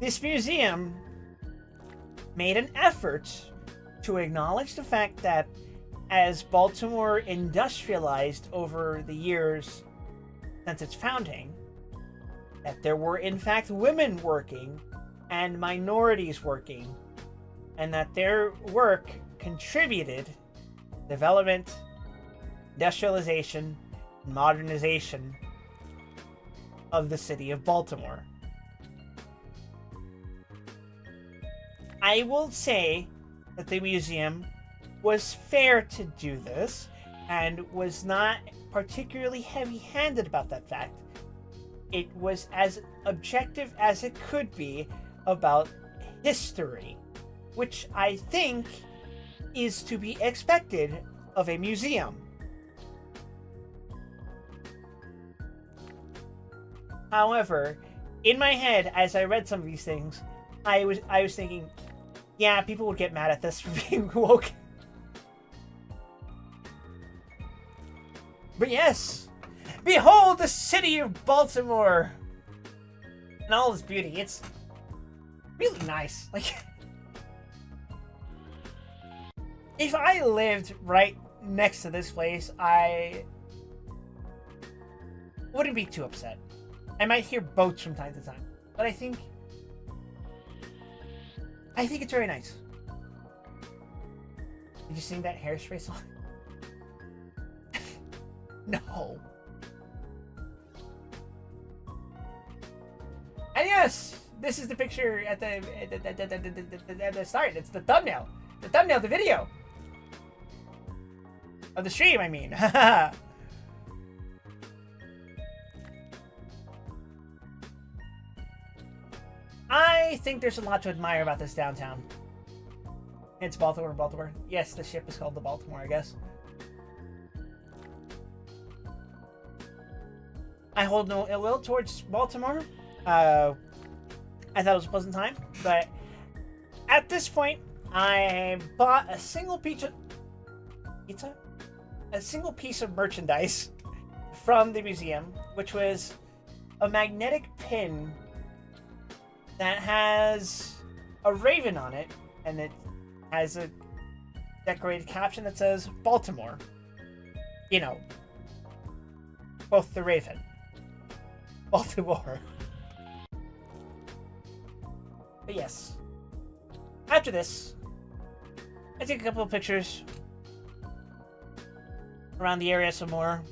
this museum made an effort to acknowledge the fact that as Baltimore industrialized over the years since its founding, that there were in fact women working and minorities working, and that their work contributed to development, industrialization, and modernization of the city of Baltimore. I will say that the museum was fair to do this and was not particularly heavy-handed about that fact. It was as objective as it could be about history, which I think is to be expected of a museum. However, in my head, as I read some of these things, I was thinking, yeah, people would get mad at this for being woke. But yes, behold the city of Baltimore and all its beauty. It's really nice. Like, If I lived right next to this place, I wouldn't be too upset. I might hear boats from time to time, but I think it's very nice. Did you sing that Hairspray song? No. And yes, this is the picture at the start. It's the thumbnail. The thumbnail of the video. Of the stream, I mean. I think there's a lot to admire about this downtown. It's Baltimore. Yes, the ship is called the Baltimore, I guess. I hold no ill will towards Baltimore. I thought it was a pleasant time, but at this point, I bought a single piece of merchandise from the museum, which was a magnetic pin that has a raven on it, and it has a decorated caption that says Baltimore. You know, both the raven. Baltimore. But yes. After this, I took a couple of pictures around the area some more.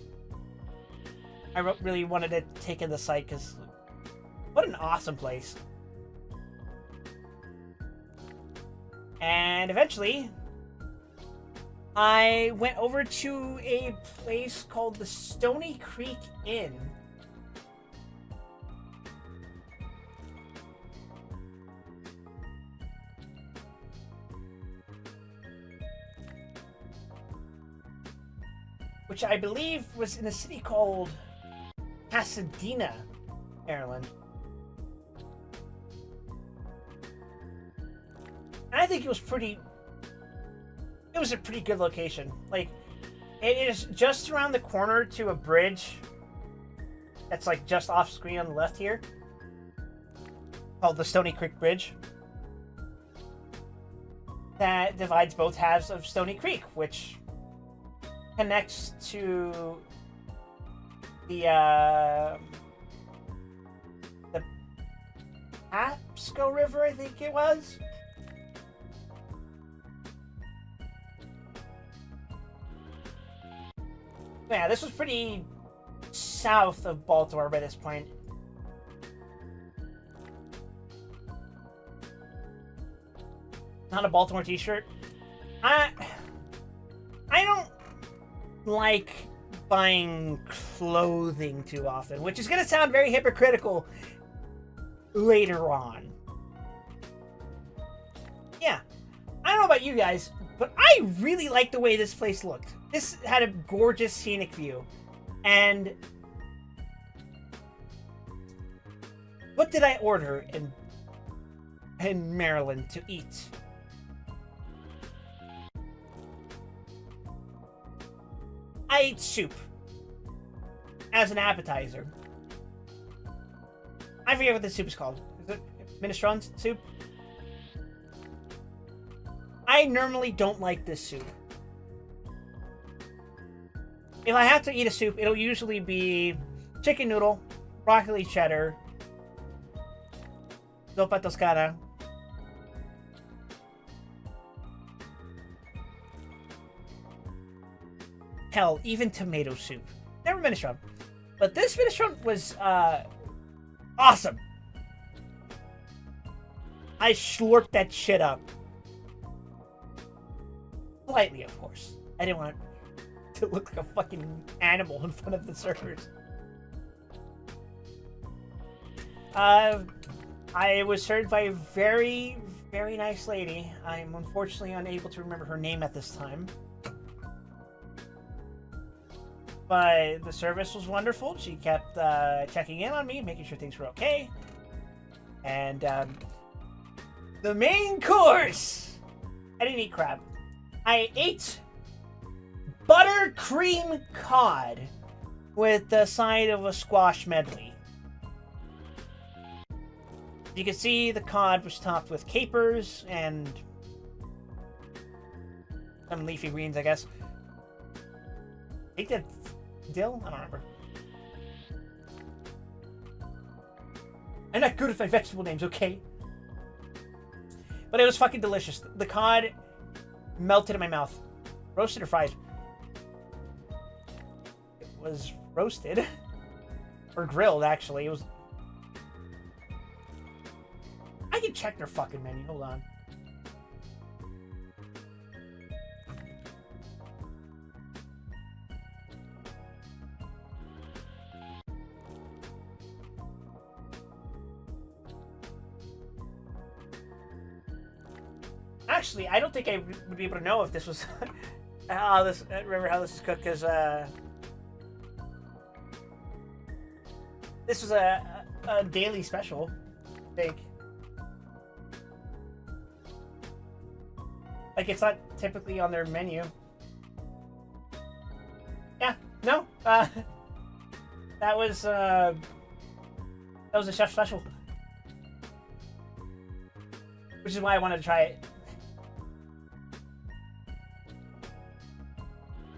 I really wanted to take in the site because what an awesome place. And eventually, I went over to a place called the Stony Creek Inn. Which I believe was in a city called Pasadena, Maryland. And I think it was a pretty good location. Like, it is just around the corner to a bridge that's like just off screen on the left here, called the Stony Creek Bridge, that divides both halves of Stony Creek, which connects to the Pasco River, I think it was. Yeah, this was pretty south of Baltimore by this point. Not a Baltimore t-shirt. I don't like buying clothing too often, which is going to sound very hypocritical later on. Yeah, I don't know about you guys, but I really like the way this place looked. This had a gorgeous scenic view. And what did I order in Maryland to eat? I ate soup as an appetizer. I forget what the soup is called. Is it minestrone soup? I normally don't like this soup. If I have to eat a soup, it'll usually be chicken noodle, broccoli cheddar, zuppa toscana, hell, even tomato soup. Never minestrone. But this minestrone was awesome. I slurped that shit up. Politely, of course. I didn't want to look like a fucking animal in front of the servers. I was served by a very, very nice lady. I'm unfortunately unable to remember her name at this time. But the service was wonderful. She kept checking in on me, making sure things were okay. And the main course! I didn't eat crab. I ate buttercream cod with the side of a squash medley. You can see the cod was topped with capers and Some leafy greens, I guess. I think that's dill? I don't remember. I'm not good with my vegetable names, okay? But it was fucking delicious. The cod melted in my mouth. Roasted or fried? It was roasted. Or grilled, actually. It was... I can check their fucking menu. Hold on. Actually, I don't think I would be able to know if this was remember how this is cooked, because this was a daily special, I think. Like, it's not typically on their menu. Yeah, no. That was a chef special, which is why I wanted to try it.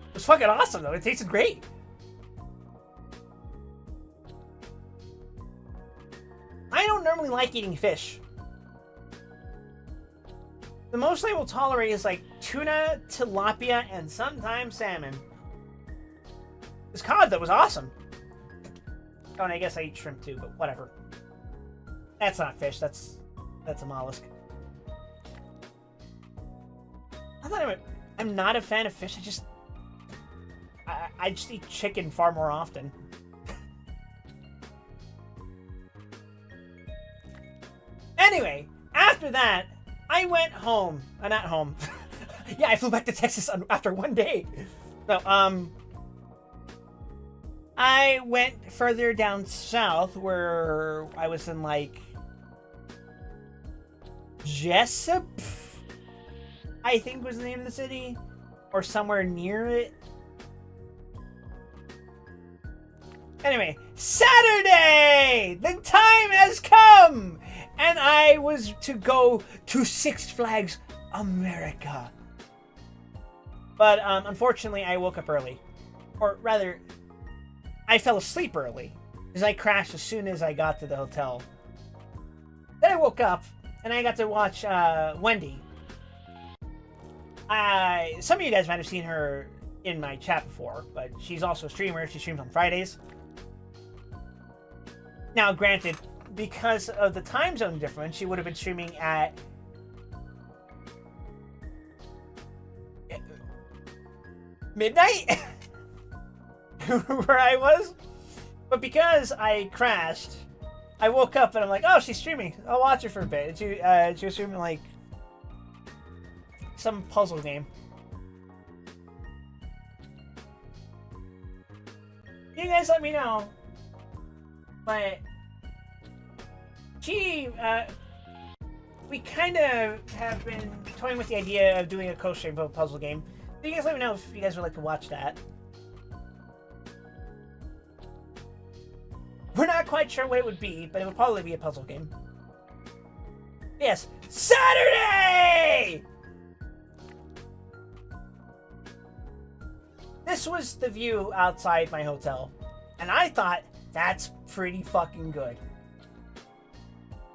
It was fucking awesome, though. It tasted great. I don't normally like eating fish. The most I will tolerate is like tuna, tilapia, and sometimes salmon. This cod, though, was awesome. Oh, and I guess I eat shrimp too, but whatever. That's not fish. That's a mollusk. I'm not a fan of fish. I just eat chicken far more often. Anyway, after that, I went home. Not home. Yeah, I flew back to Texas after one day. No, I went further down south where I was in, like, Jessup, I think was the name of the city, or somewhere near it. Anyway, Saturday! The time has come! And I was to go to Six Flags America. But unfortunately, I woke up early. Or rather, I fell asleep early, because I crashed as soon as I got to the hotel. Then I woke up, and I got to watch Wendy. Some of you guys might have seen her in my chat before, but she's also a streamer. She streams on Fridays. Now, granted, because of the time zone difference, she would have been streaming at midnight, where I was. But because I crashed, I woke up and I'm like, oh, she's streaming. I'll watch her for a bit. And she was streaming, like, some puzzle game. You guys let me know. But we kind of have been toying with the idea of doing a co-stream of a puzzle game. So you guys let me know if you guys would like to watch that. We're not quite sure what it would be, but it would probably be a puzzle game. Yes, Saturday! This was the view outside my hotel, and I thought, that's pretty fucking good.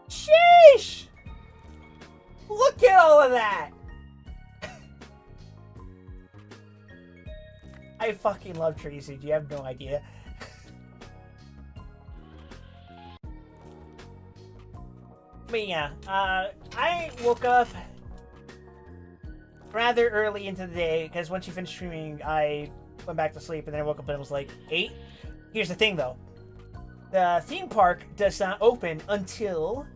Sheesh! Look at all of that! I fucking love trees, dude. You have no idea. But yeah, I woke up rather early into the day, because once you finished streaming, I went back to sleep, and then I woke up and it was like 8. Here's the thing, though. The theme park does not open until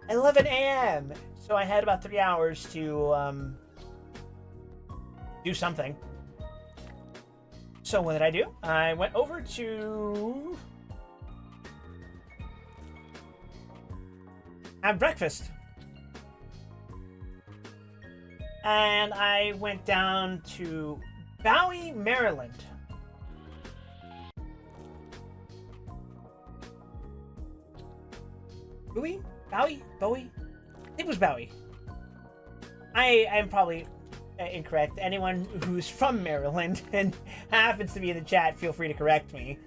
11 a.m. So I had about 3 hours to do something. So what did I do? I went over to have breakfast. And I went down to Bowie, Maryland. Bowie? I think it was Bowie. I'm probably incorrect. Anyone who's from Maryland and happens to be in the chat, feel free to correct me.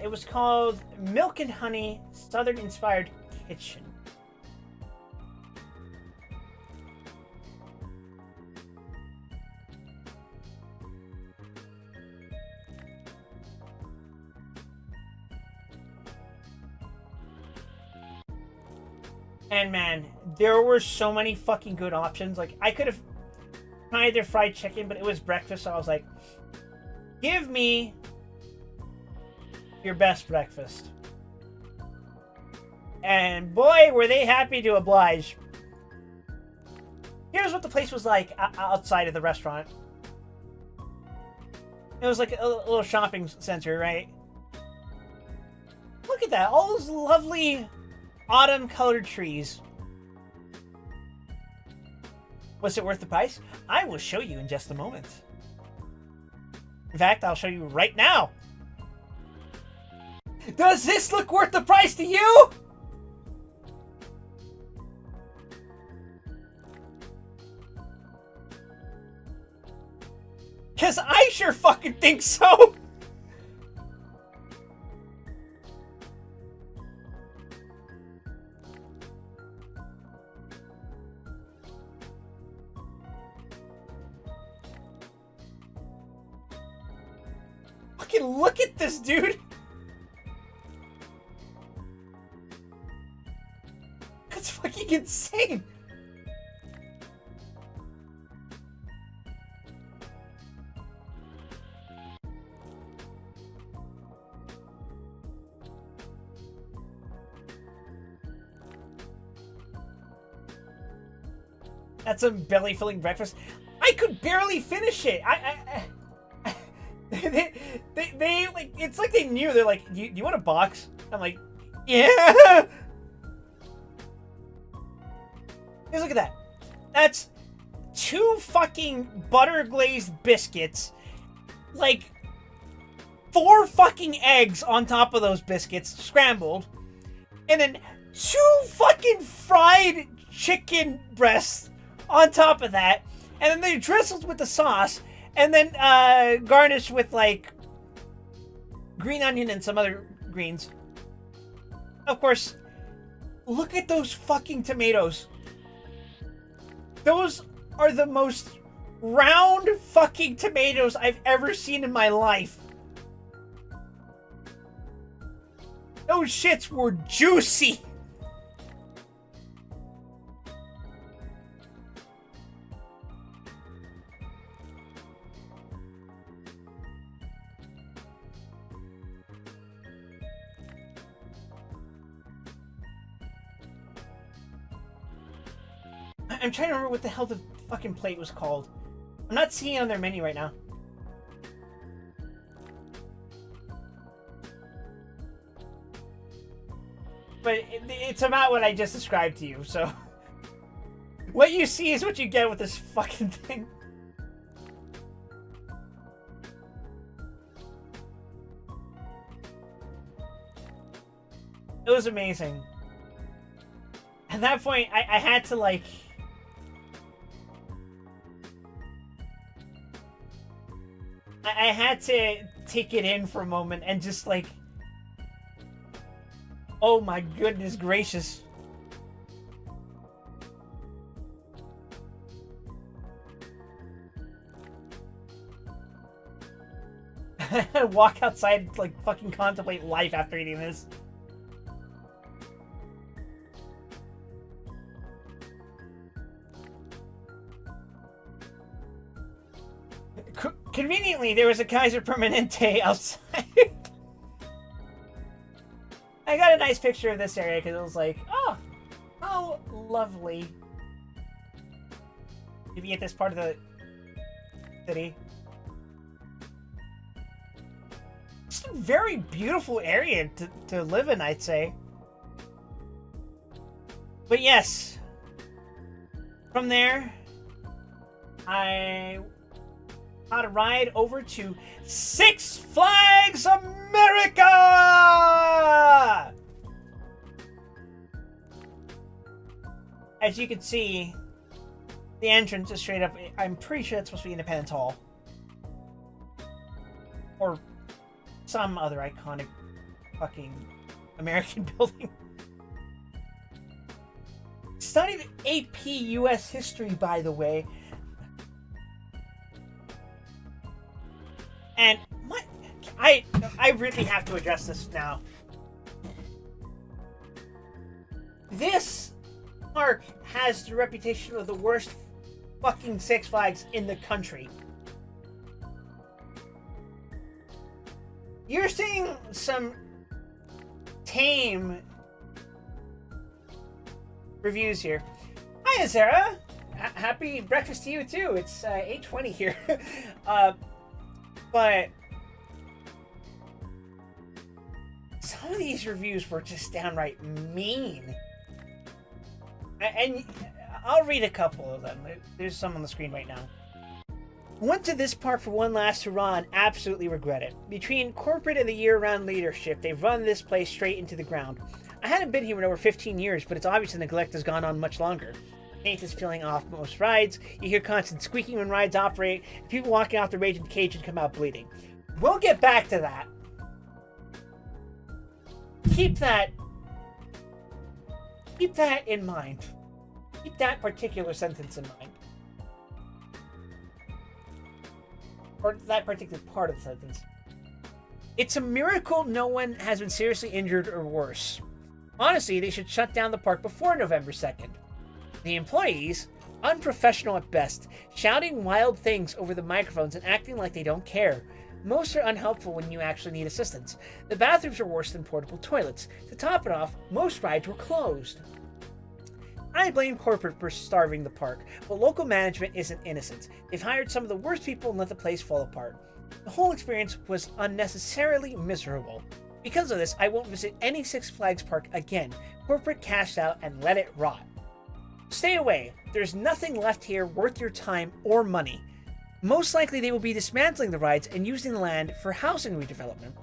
It was called Milk and Honey Southern Inspired Kitchen. And man, there were so many fucking good options. Like, I could have tried their fried chicken, but it was breakfast, so I was like, give me your best breakfast. And boy, were they happy to oblige. Here's what the place was like outside of the restaurant. It was like a little shopping center, right? Look at that. All those lovely autumn-colored trees. Was it worth the price? I will show you in just a moment. In fact, I'll show you right now. Does this look worth the price to you? Because I sure fucking think so. Fucking look at this, dude. That's fucking insane. That's a belly-filling breakfast. I could barely finish it. They like, it's like they knew. They're like, do you want a box? I'm like, yeah. Just look at that. That's 2 fucking butter glazed biscuits, like 4 fucking eggs on top of those biscuits, scrambled, and then 2 fucking fried chicken breasts on top of that, and then they drizzled with the sauce, and then garnished with like green onion and some other greens. Of course, look at those fucking tomatoes. Those are the most round fucking tomatoes I've ever seen in my life. Those shits were juicy. I'm trying to remember what the hell the fucking plate was called. I'm not seeing it on their menu right now. But it's about what I just described to you, so... What you see is what you get with this fucking thing. It was amazing. At that point, I had to, like... I had to take it in for a moment and just like, oh my goodness gracious. Walk outside and like fucking contemplate life after eating this. Conveniently, there was a Kaiser Permanente outside. I got a nice picture of this area because it was like, oh, how lovely to be at this part of the city. It's a very beautiful area to live in, I'd say. But yes, from there, I got a ride over to Six Flags America! as you can see, the entrance is straight up. I'm pretty sure it's supposed to be Independence Hall. Or some other iconic fucking American building. It's not even AP US history, by the way. And I really have to address this now. This park has the reputation of the worst fucking Six Flags in the country. You're seeing some tame reviews here. Hiya, Sarah. Happy breakfast to you too. It's 8:20 here. But some of these reviews were just downright mean. And I'll read a couple of them. There's some on the screen right now. Went to this park for one last hurrah and absolutely regret it. Between corporate and the year-round leadership, they've run this place straight into the ground. I hadn't been here in over 15 years, but it's obvious the neglect has gone on much longer. Paint is peeling off most rides, you hear constant squeaking when rides operate, and people walking off the raging cage and come out bleeding. We'll get back to that. Keep that in mind. Keep that particular sentence in mind. Or that particular part of the sentence. It's a miracle no one has been seriously injured or worse. Honestly, they should shut down the park before November 2nd. The employees, unprofessional at best, shouting wild things over the microphones and acting like they don't care. Most are unhelpful when you actually need assistance. The bathrooms are worse than portable toilets. To top it off, most rides were closed. I blame corporate for starving the park, but local management isn't innocent. They've hired some of the worst people and let the place fall apart. The whole experience was unnecessarily miserable. Because of this, I won't visit any Six Flags park again. Corporate cashed out and let it rot. Stay away. There's nothing left here worth your time or money. Most likely they will be dismantling the rides and using the land for housing redevelopment.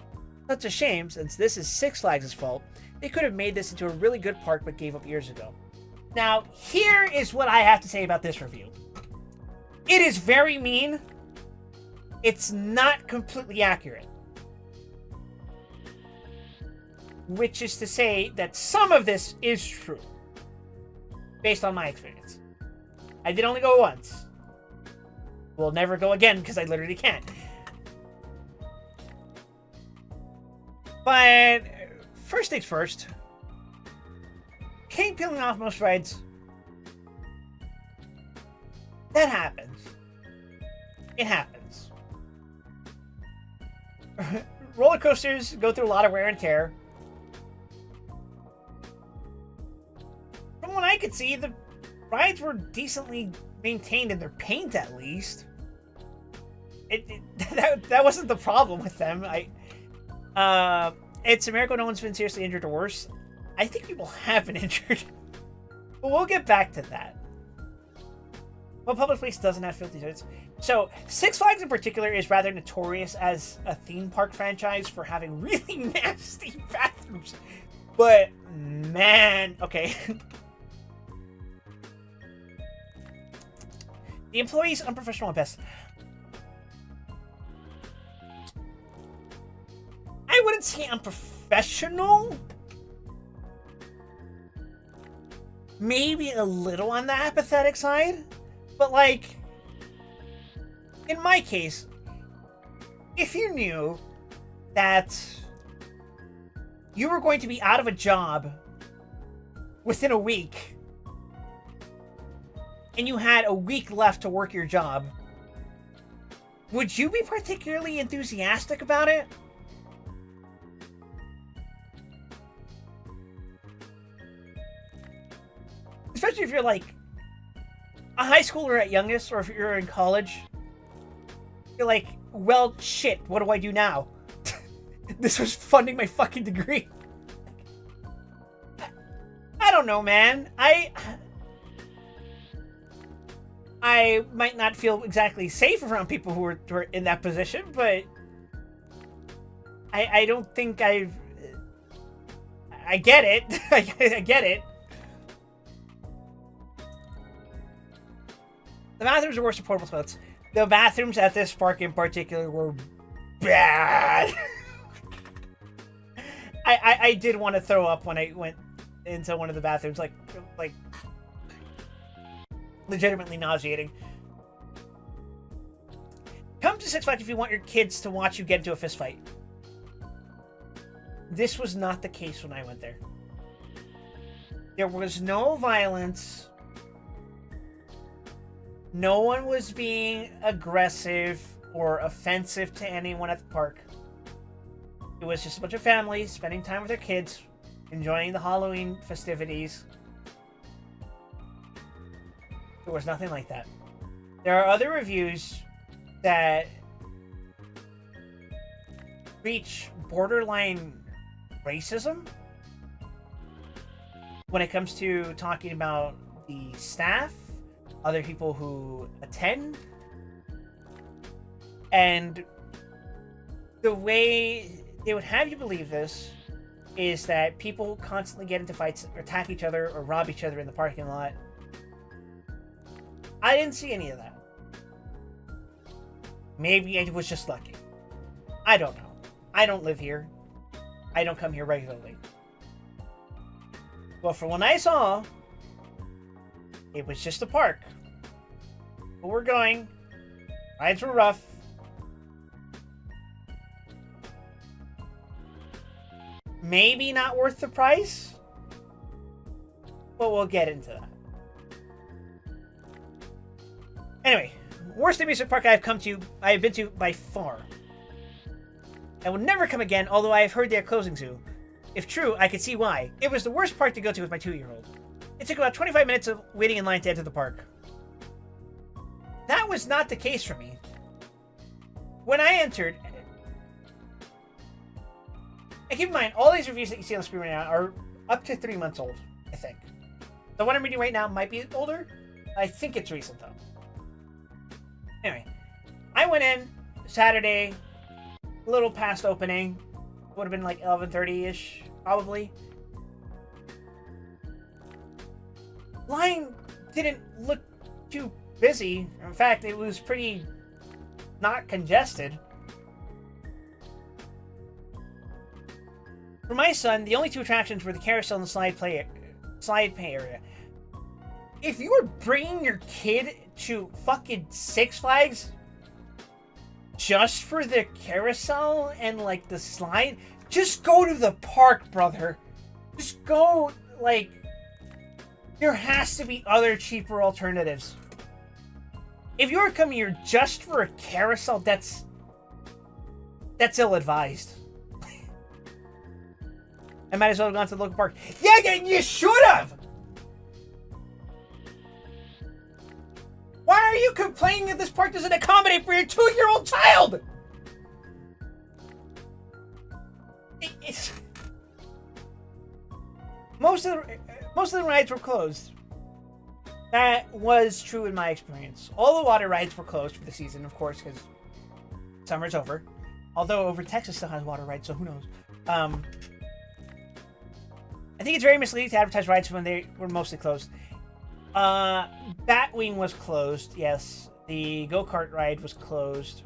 That's a shame, since this is Six Flags' fault. They could have made this into a really good park but gave up years ago. Now, here is what I have to say about this review. It is very mean. It's not completely accurate. Which is to say that some of this is true. Based on my experience. I did only go once. Will never go again because I literally can't. But first things first. Paint peeling off most rides. That happens. It happens. Roller coasters go through a lot of wear and tear. From what I could see, the rides were decently maintained in their paint, at least. That wasn't the problem with them. It's a miracle no one's been seriously injured or worse. I think people have been injured. But we'll get back to that. Well, public place doesn't have filthy toilets. So, Six Flags in particular is rather notorious as a theme park franchise for having really nasty bathrooms. But, man, okay. The employees unprofessional at best. I wouldn't say unprofessional. Maybe a little on the apathetic side. But like, in my case, if you knew that you were going to be out of a job within a week, and you had a week left to work your job, would you be particularly enthusiastic about it? Especially if you're like a high schooler at youngest, or if you're in college. You're like, well, shit, what do I do now? This was funding my fucking degree. I don't know, man. I might not feel exactly safe around people who are in that position, but I don't think I get it. I get it. bathrooms are worse than portable toilets. The bathrooms at this park in particular were bad. I did want to throw up when I went into one of the bathrooms, like legitimately nauseating. Come to Six Flags if you want your kids to watch you get into a fist fight. This was not the case when I went there. There was no violence. No one was being aggressive or offensive to anyone at the park. It was just a bunch of families spending time with their kids, enjoying the Halloween festivities. There was nothing like that. There are other reviews that reach borderline racism when it comes to talking about the staff, other people who attend, and the way they would have you believe this is that people constantly get into fights or attack each other or rob each other in the parking lot. I didn't see any of that. Maybe I was just lucky. I don't know. I don't live here. I don't come here regularly. Well, from what I saw, it was just a park. But we're going. Rides were rough. Maybe not worth the price, but we'll get into that. Anyway, worst amusement park I have been to by far. I will never come again, although I have heard they are closing soon. If true, I could see why. It was the worst park to go to with my 2-year-old. It took about 25 minutes of waiting in line to enter the park. That was not the case for me. When I entered, and keep in mind, all these reviews that you see on the screen right now are up to 3 months old, I think. The one I'm reading right now might be older. I think it's recent, though. Anyway, I went in Saturday, a little past opening. Would have been like 11:30-ish, probably. Line didn't look too busy. In fact, it was pretty not congested. For my son, the only 2 attractions were the carousel and the slide play area. If you were bringing your kid to fucking Six Flags just for the carousel and like the slide, just go to the park, brother. Just go. Like, there has to be other cheaper alternatives. If you're coming here just for a carousel, that's ill-advised. I might as well have gone to the local park. Yeah, you should have! Why are you complaining that this park doesn't accommodate for your 2-year-old child? Most of the rides were closed. That was true in my experience. All the water rides were closed for the season, of course, because summer's over. Although over Texas still has water rides, so who knows? I think it's very misleading to advertise rides when they were mostly closed. Batwing was closed, yes. The go-kart ride was closed.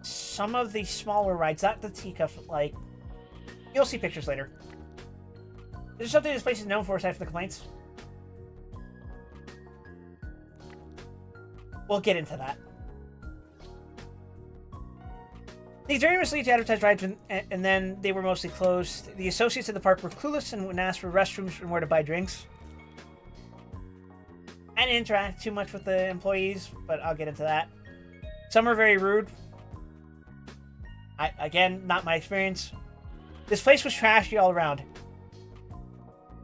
Some of the smaller rides, not the teacup, like... You'll see pictures later. Is there something this place is known for aside from the complaints? We'll get into that. It's very misleading to advertise rides, and then they were mostly closed. The associates at the park were clueless and wouldn't ask for restrooms and where to buy drinks. I didn't interact too much with the employees, but I'll get into that. Some are very rude. Again, not my experience. This place was trashy all around.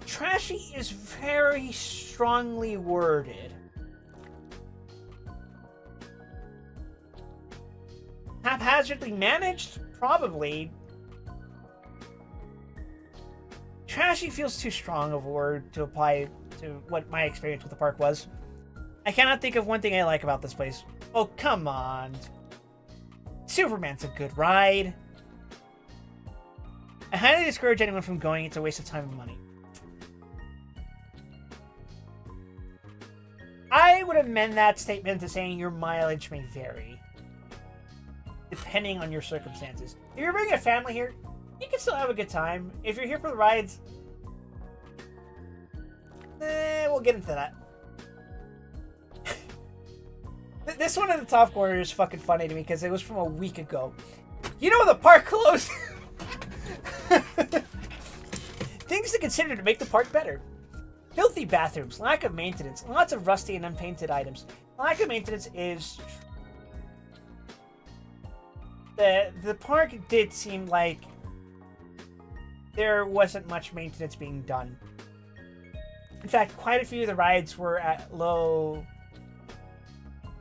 Trashy is very strongly worded. Haphazardly managed? Probably. Trashy feels too strong of a word to apply to what my experience with the park was. I cannot think of one thing I like about this place. Oh, come on. Superman's a good ride. I highly discourage anyone from going. It's a waste of time and money. would amend that statement to saying your mileage may vary, depending on your circumstances. If you're bringing a family here, you can still have a good time. If you're here for the rides, we'll get into that. This one in the top corner is fucking funny to me because it was from a week ago. You know the park closed? Things to consider to make the park better. Filthy bathrooms, lack of maintenance, lots of rusty and unpainted items. Lack of maintenance is... The park did seem like there wasn't much maintenance being done. In fact, quite a few of the rides were at low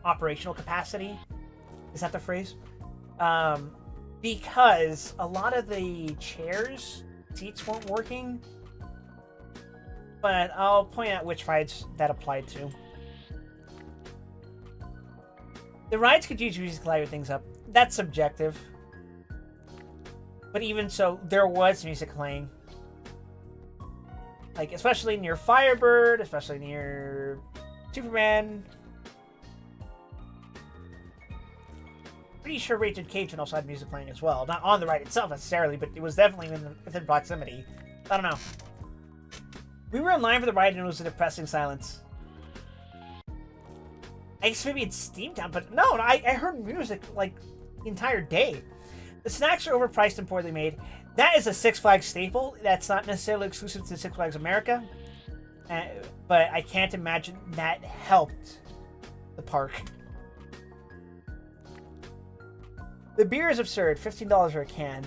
operational capacity. Is that the phrase? Because a lot of the seats weren't working. But I'll point out which rides that applied to. The rides could use music to liven things up. That's subjective. But even so, there was music playing. Like, especially near Firebird, especially near Superman. Pretty sure Raging Cajun also had music playing as well. Not on the ride itself necessarily, but it was definitely within proximity. I don't know. We were in line for the ride and it was a depressing silence. I guess maybe it's Steamtown, but no, I heard music like the entire day. The snacks are overpriced and poorly made. That is a Six Flags staple. That's not necessarily exclusive to Six Flags America. But I can't imagine that helped the park. The beer is absurd. $15 for a can.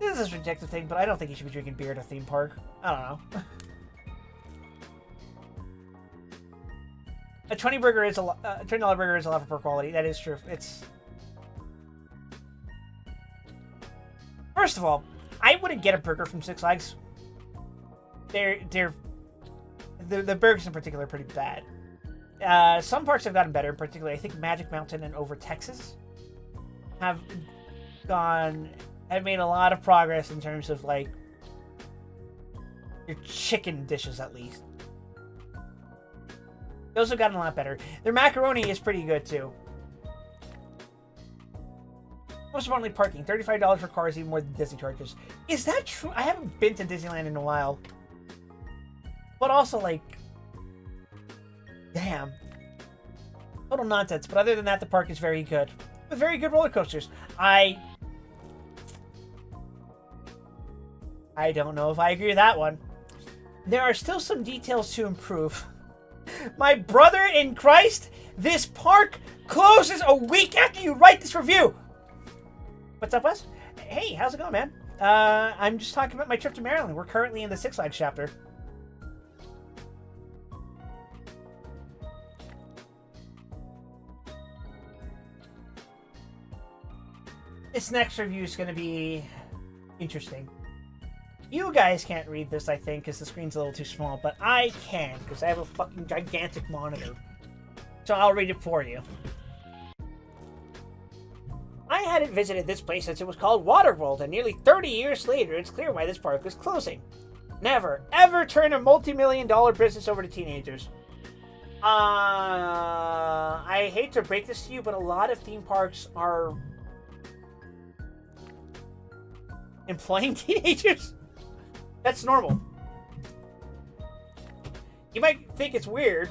This is a subjective thing, but I don't think you should be drinking beer at a theme park. I don't know. A $20 burger is $20 burger is a lot for poor quality. That is true. First of all, I wouldn't get a burger from Six Flags. The burgers in particular are pretty bad. Some parks have gotten better. In particular, I think Magic Mountain and Over Texas have made a lot of progress in terms of like your chicken dishes, at least. Those have gotten a lot better. Their macaroni is pretty good too. Most importantly, parking. $35 for cars, even more than Disney charges. Is that true? I haven't been to Disneyland in a while. But also, like, damn. Total nonsense. But other than that, the park is very good. With very good roller coasters. I don't know if I agree with that one. There are still some details to improve. My brother in Christ, this park closes a week after you write this review. What's up, Wes? Hey, how's it going, man? I'm just talking about my trip to Maryland. We're currently in the Six Flags chapter. This next review is going to be interesting. You guys can't read this, I think, because the screen's a little too small, but I can, because I have a fucking gigantic monitor. So I'll read it for you. I hadn't visited this place since it was called Waterworld, and nearly 30 years later, it's clear why this park is closing. Never, ever turn a multi-million-dollar business over to teenagers. I hate to break this to you, but a lot of theme parks are employing teenagers. That's normal. You might think it's weird.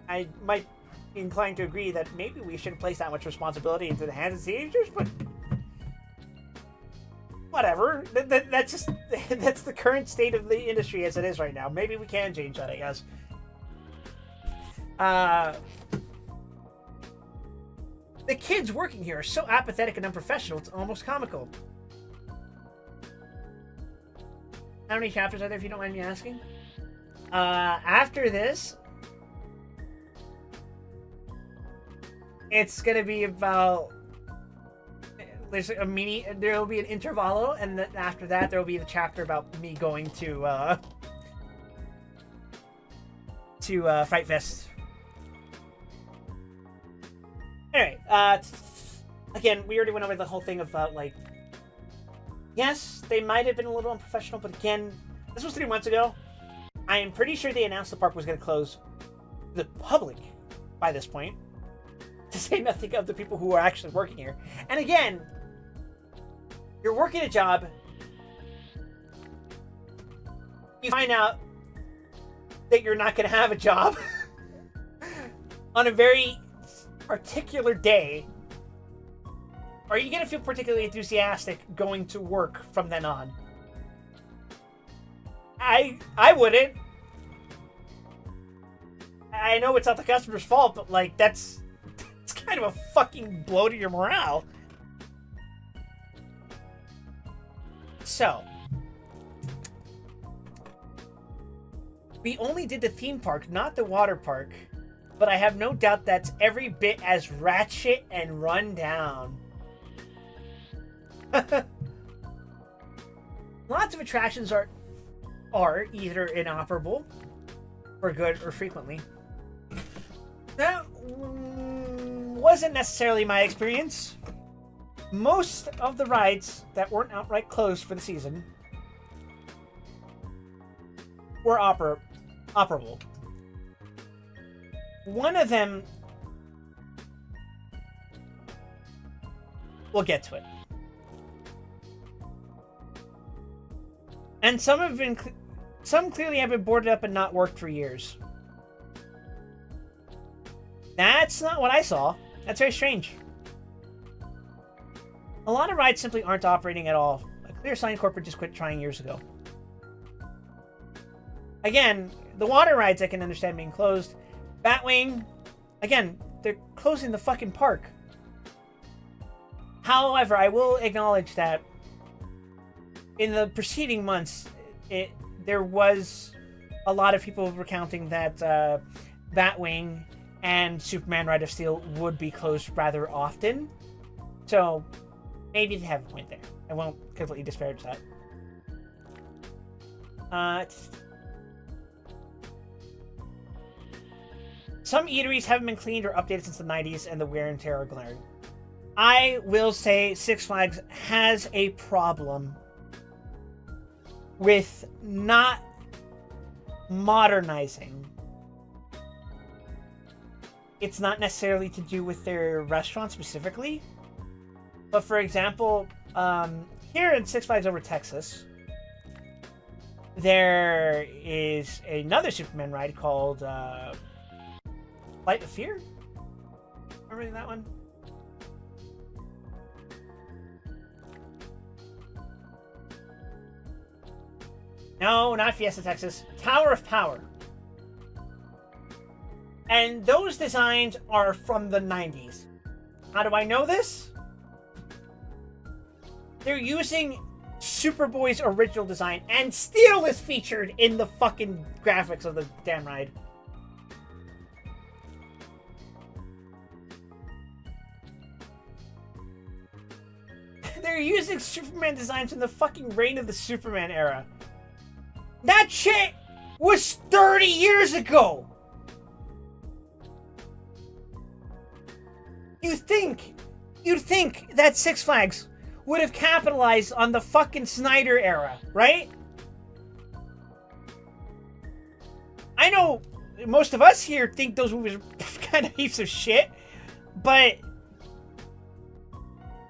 I might be inclined to agree that maybe we shouldn't place that much responsibility into the hands of teenagers, but whatever. That's the current state of the industry as it is right now. Maybe we can change that, I guess. The kids working here are so apathetic and unprofessional, it's almost comical. How many chapters are there, if you don't mind me asking? After this, it's gonna be about... There's a mini... There will be an intervallo, and then after that, there will be the chapter about me going to Fright Fest. Anyway, again, we already went over the whole thing about, like... Yes, they might have been a little unprofessional, but again, this was 3 months ago. I am pretty sure they announced the park was going to close to the public by this point, to say nothing of the people who are actually working here. And again, you're working a job, you find out that you're not going to have a job on a very particular day. Are you going to feel particularly enthusiastic going to work from then on? I wouldn't. I know it's not the customer's fault, but like it's kind of a fucking blow to your morale. So, we only did the theme park, not the water park, but I have no doubt that's every bit as ratchet and run down. Lots of attractions are either inoperable, for good or frequently. That wasn't necessarily my experience. Most of the rides that weren't outright closed for the season were operable. One of them, we'll get to it. And some clearly have been boarded up and not worked for years. That's not what I saw. That's very strange. A lot of rides simply aren't operating at all. A clear sign corporate just quit trying years ago. Again, the water rides I can understand being closed. Batwing, again, they're closing the fucking park. However, I will acknowledge that in the preceding months, there was a lot of people recounting that Batwing and Superman Ride of Steel would be closed rather often. So, maybe they have a point there. I won't completely disparage that. Some eateries haven't been cleaned or updated since the 90s, and the wear and tear are glaring. I will say Six Flags has a problem with not modernizing. It's not necessarily to do with their restaurant specifically, but for example, here in Six Flags Over Texas, there is another Superman ride called Light of Fear? Remember that one? No, not Fiesta, Texas. Tower of Power. And those designs are from the 90s. How do I know this? They're using Superboy's original design, and steel is featured in the fucking graphics of the damn ride. They're using Superman designs from the fucking Reign of the Superman era. That shit was 30 years ago! You'd think that Six Flags would have capitalized on the fucking Snyder era, right? I know most of us here think those movies are kind of heaps of shit, but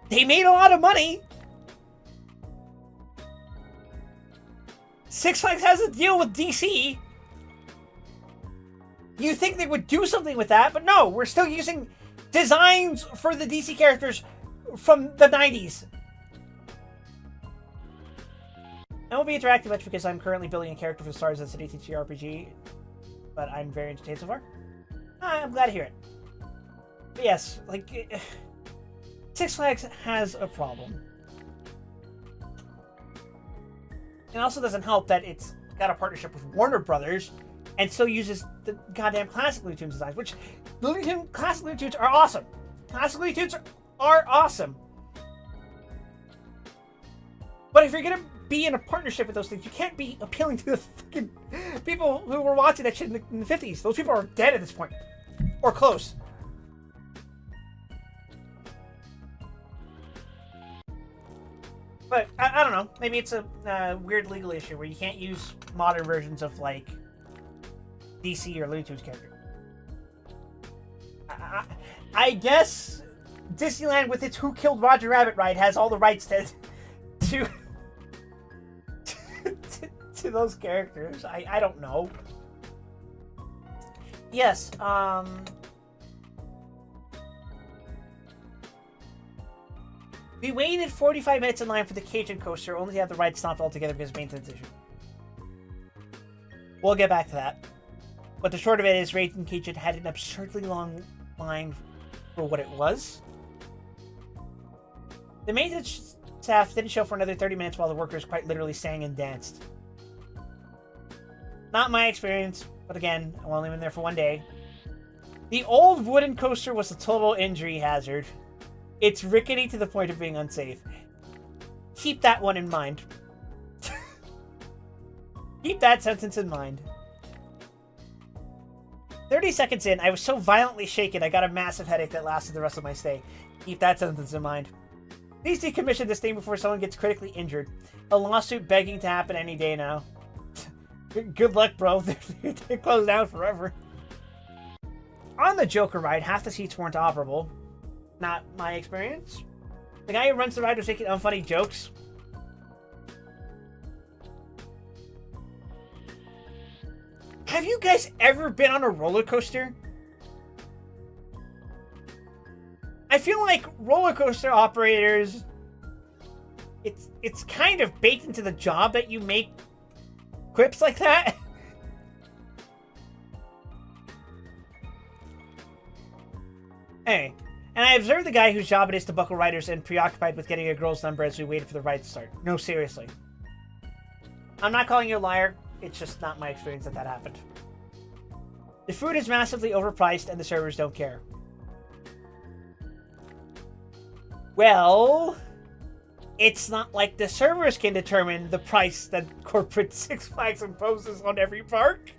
they made a lot of money. Six Flags has a deal with DC. You think they would do something with that, but no, we're still using designs for the DC characters from the 90s. I won't be interacting much because I'm currently building a character for the Stars City TTRPG, but I'm very entertained so far. I'm glad to hear it. But yes, like, Six Flags has a problem. It also doesn't help that it's got a partnership with Warner Brothers and still uses the goddamn classic Looney Tunes designs, which classic Looney Tunes are awesome. Classic Looney Tunes are awesome. But if you're gonna be in a partnership with those things, you can't be appealing to the fucking people who were watching that shit in the 50s. Those people are dead at this point. Or close. But I don't know. Maybe it's a weird legal issue where you can't use modern versions of like DC or Looney Tunes character. I guess Disneyland with its Who Killed Roger Rabbit ride has all the rights to to those characters. I don't know. Yes, we waited 45 minutes in line for the Cajun coaster, only to have the ride stopped altogether because of maintenance issue. We'll get back to that. But the short of it is, Raging Cajun had an absurdly long line for what it was. The maintenance staff didn't show for another 30 minutes while the workers quite literally sang and danced. Not my experience, but again, I've only been there for one day. The old wooden coaster was a total injury hazard. It's rickety to the point of being unsafe. Keep that one in mind. Keep that sentence in mind. 30 seconds in, I was so violently shaken I got a massive headache that lasted the rest of my stay. Keep that sentence in mind. Please decommission this thing before someone gets critically injured. A lawsuit begging to happen any day now. Good luck, bro. They're closed down forever. On the Joker ride, half the seats weren't operable. Not my experience. The guy who runs the ride was making unfunny jokes. Have you guys ever been on a roller coaster? I feel like roller coaster operators, it's kind of baked into the job that you make quips like that. Anyway, and I observed the guy whose job it is to buckle riders and preoccupied with getting a girl's number as we waited for the ride to start. No, seriously. I'm not calling you a liar. It's just not my experience that happened. The food is massively overpriced and the servers don't care. Well, it's not like the servers can determine the price that corporate Six Flags imposes on every park.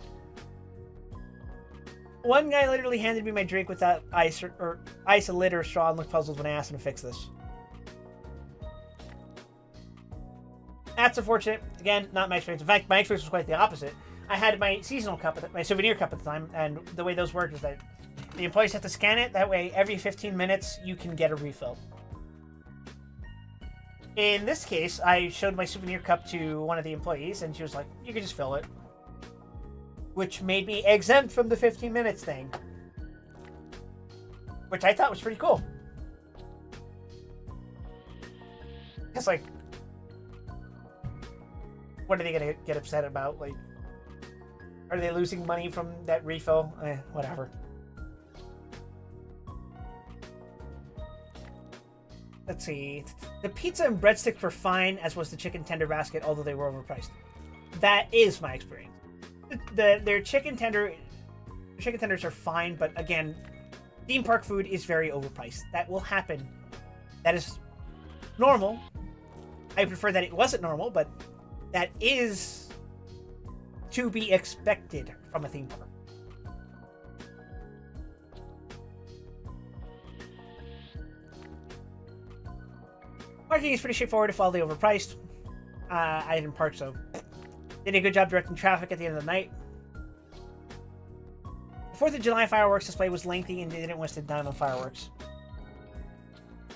One guy literally handed me my drink without ice, a lid, or a straw, and looked puzzled when I asked him to fix this. That's unfortunate. Again, not my experience. In fact, my experience was quite the opposite. I had my seasonal cup, my souvenir cup at the time, and the way those work is that the employees have to scan it. That way, every 15 minutes, you can get a refill. In this case, I showed my souvenir cup to one of the employees, and she was like, you can just fill it. Which made me exempt from the 15 minutes thing. Which I thought was pretty cool. Because, like, what are they going to get upset about? Like, are they losing money from that refill? Whatever. Let's see. The pizza and breadsticks were fine, as was the chicken tender basket, although they were overpriced. That is my experience. Their chicken tenders are fine, but again, theme park food is very overpriced. That will happen. That is normal. I prefer that it wasn't normal, but that is to be expected from a theme park. Parking is pretty straightforward if all they overpriced. I didn't park, so did a good job directing traffic at the end of the night. The 4th of July fireworks display was lengthy and they didn't waste time on fireworks.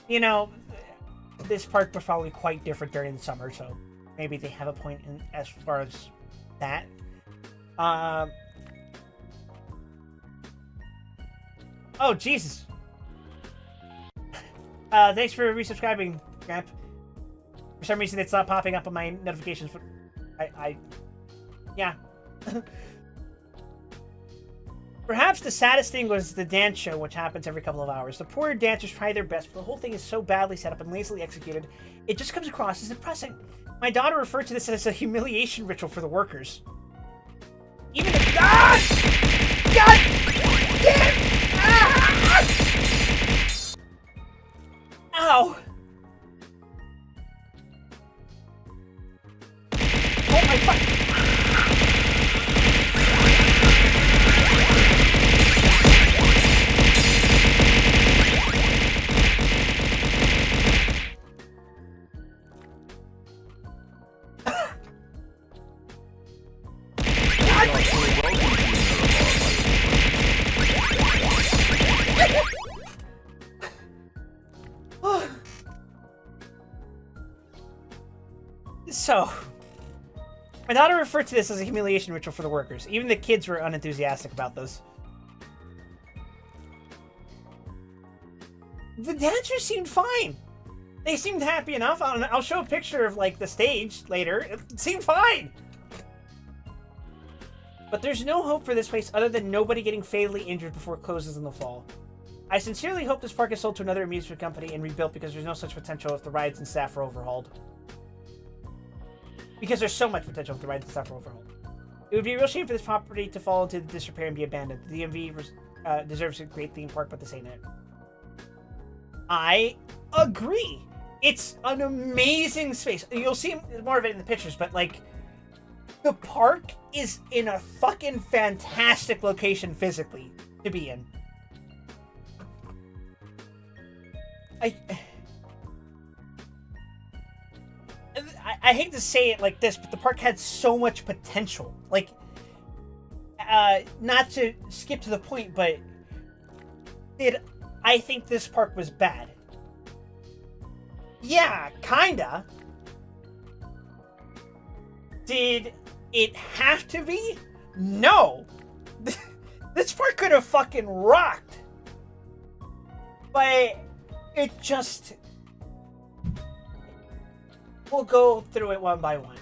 You know, this park was probably quite different during the summer, so maybe they have a point in as far as that. Oh, Jesus. Thanks for resubscribing, Gramp. For some reason, it's not popping up on my notifications, but yeah. Perhaps the saddest thing was the dance show, which happens every couple of hours. The poor dancers try their best, but the whole thing is so badly set up and lazily executed, it just comes across as depressing. My daughter referred to this as a humiliation ritual for the workers. Even the... God damn! Ow! Oh my fuck! So, my daughter referred to this as a humiliation ritual for the workers. Even the kids were unenthusiastic about this. The dancers seemed fine. They seemed happy enough. I'll show a picture of, like, the stage later. It seemed fine. But there's no hope for this place other than nobody getting fatally injured before it closes in the fall. I sincerely hope this park is sold to another amusement company and rebuilt because there's no such potential if the rides and staff are overhauled. Because there's so much potential if the rides and staff are overhauled. It would be a real shame for this property to fall into disrepair and be abandoned. The DMV deserves a great theme park, but this ain't it. I agree. It's an amazing space. You'll see more of it in the pictures, but like, the park is in a fucking fantastic location physically to be in. I hate to say it like this, but the park had so much potential. Like, not to skip to the point, but I think this park was bad? Yeah, kinda. Did it have to be? No. This park could have fucking rocked. But it just... We'll go through it one by one.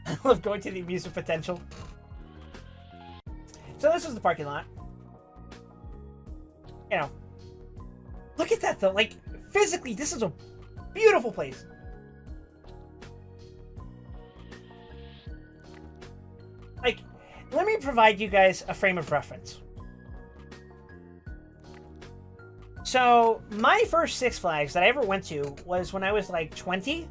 I love going to the amusement potential. So this is the parking lot. You know, look at that though. Like, physically, this is a beautiful place. Like, let me provide you guys a frame of reference. So, my first Six Flags that I ever went to was when I was like 20.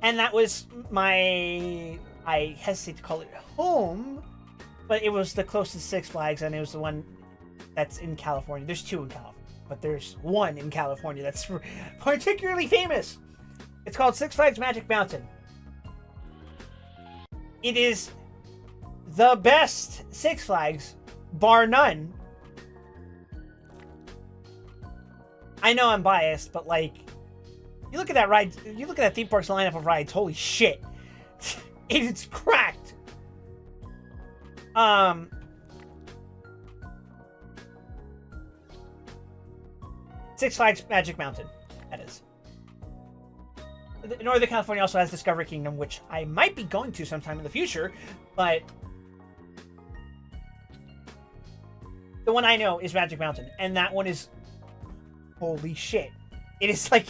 And that was my, I hesitate to call it home, but it was the closest Six Flags, and it was the one that's in California. There's two in California, but there's one in California that's particularly famous. It's called Six Flags Magic Mountain. It is the best Six Flags, bar none. I know I'm biased, but like, you look at that ride, you look at that theme park's lineup of rides, holy shit. It's cracked. Six Flags Magic Mountain, that is. Northern California also has Discovery Kingdom, which I might be going to sometime in the future, but the one I know is Magic Mountain, and that one is, holy shit. It is like,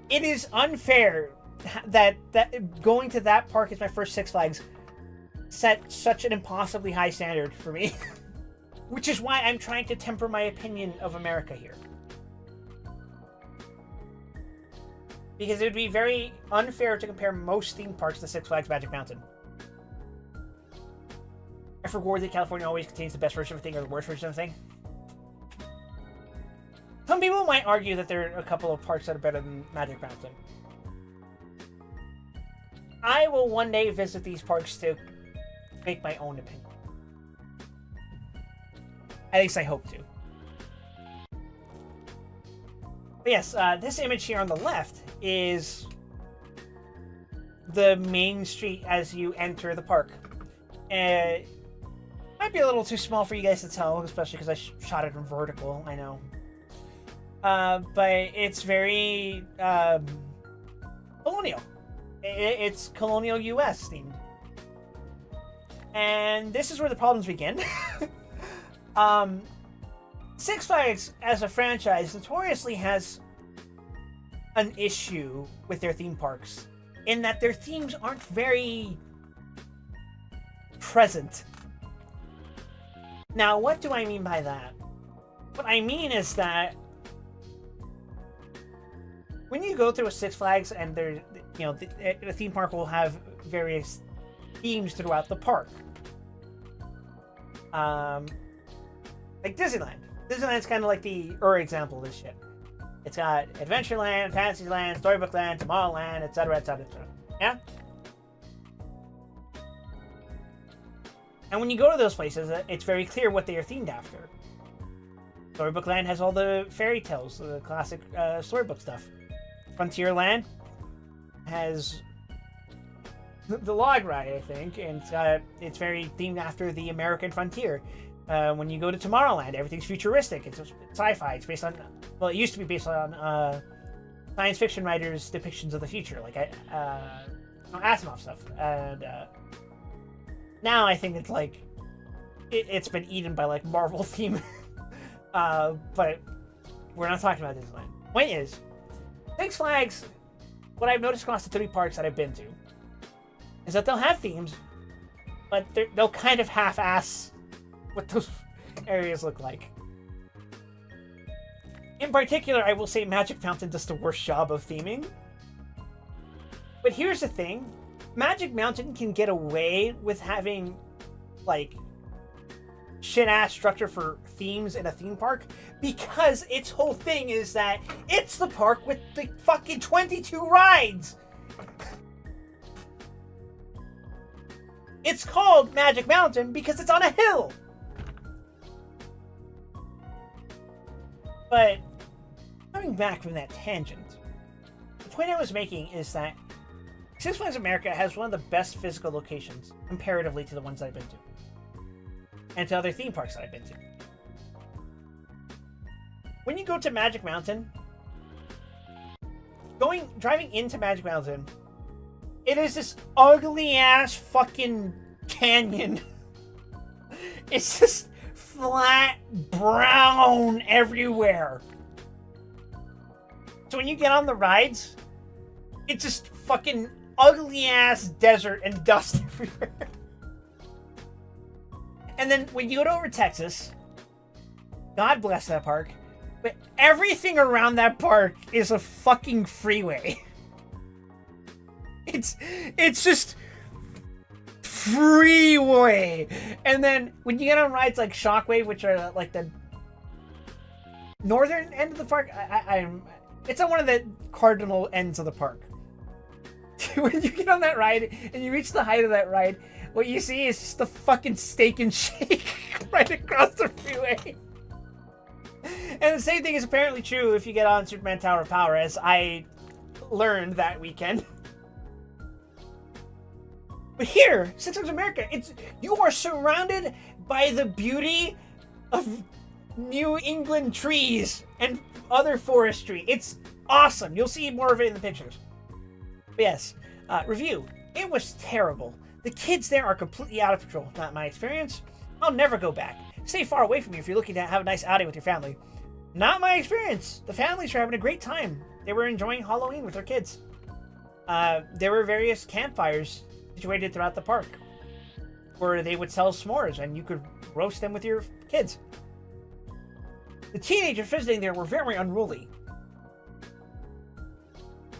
it is unfair that going to that park as my first Six Flags set such an impossibly high standard for me. Which is why I'm trying to temper my opinion of America here. Because it would be very unfair to compare most theme parks to Six Flags Magic Mountain. I forgot that California always contains the best version of a thing or the worst version of a thing. Some people might argue that there are a couple of parks that are better than Magic Mountain. I will one day visit these parks to make my own opinion. At least I hope to. But yes, this image here on the left is the main street as you enter the park. It might be a little too small for you guys to tell, especially because I shot it in vertical, I know. But it's very colonial. It's colonial US themed. And this is where the problems begin. Six Flags as a franchise notoriously has an issue with their theme parks in that their themes aren't very present. Now, what do I mean by that? What I mean is that when you go through a Six Flags and there, you know, the theme park will have various themes throughout the park. Like Disneyland. Disneyland's kind of like the example of this shit. It's got Adventureland, Fantasyland, Storybook Land, Tomorrowland, etc., etc., etc. Yeah? And when you go to those places, it's very clear what they are themed after. Storybook Land has all the fairy tales, the classic storybook stuff. Frontierland has the log ride, I think, and it's very themed after the American frontier. When you go to Tomorrowland, everything's futuristic. It's sci-fi. It's based on, well, it used to be based on science fiction writers' depictions of the future, like Asimov stuff. And now I think it's like it's been eaten by like Marvel theme. But we're not talking about Disneyland. Point is, Six Flags, what I've noticed across the 3 parks that I've been to, is that they'll have themes, but they'll kind of half-ass what those areas look like. In particular, I will say Magic Mountain does the worst job of theming. But here's the thing. Magic Mountain can get away with having, like, shit-ass structure for themes in a theme park because its whole thing is that it's the park with the fucking 22 rides. It's called Magic Mountain because it's on a hill. But coming back from that tangent, the point I was making is that Six Flags America has one of the best physical locations comparatively to the ones that I've been to. And to other theme parks that I've been to. When you go to Magic Mountain, driving into Magic Mountain, it is this ugly ass fucking canyon. It's just flat brown everywhere. So when you get on the rides, it's just fucking ugly ass desert and dust everywhere. And then when you go over Texas, God bless that park, but everything around that park is a fucking freeway. It's just freeway. And then when you get on rides like Shockwave, which are like the northern end of the park, it's on one of the cardinal ends of the park. When you get on that ride and you reach the height of that ride, what you see is just the fucking Steak and Shake right across the freeway. And the same thing is apparently true if you get on Superman Tower of Power, as I learned that weekend. But here, Six Flags America, you are surrounded by the beauty of New England trees and other forestry. It's awesome. You'll see more of it in the pictures. But yes, review. It was terrible. The kids there are completely out of control. Not my experience. I'll never go back. Stay far away from me if you're looking to have a nice outing with your family. Not my experience. The families were having a great time. They were enjoying Halloween with their kids. There were various campfires situated throughout the park where they would sell s'mores and you could roast them with your kids. The teenagers visiting there were very unruly,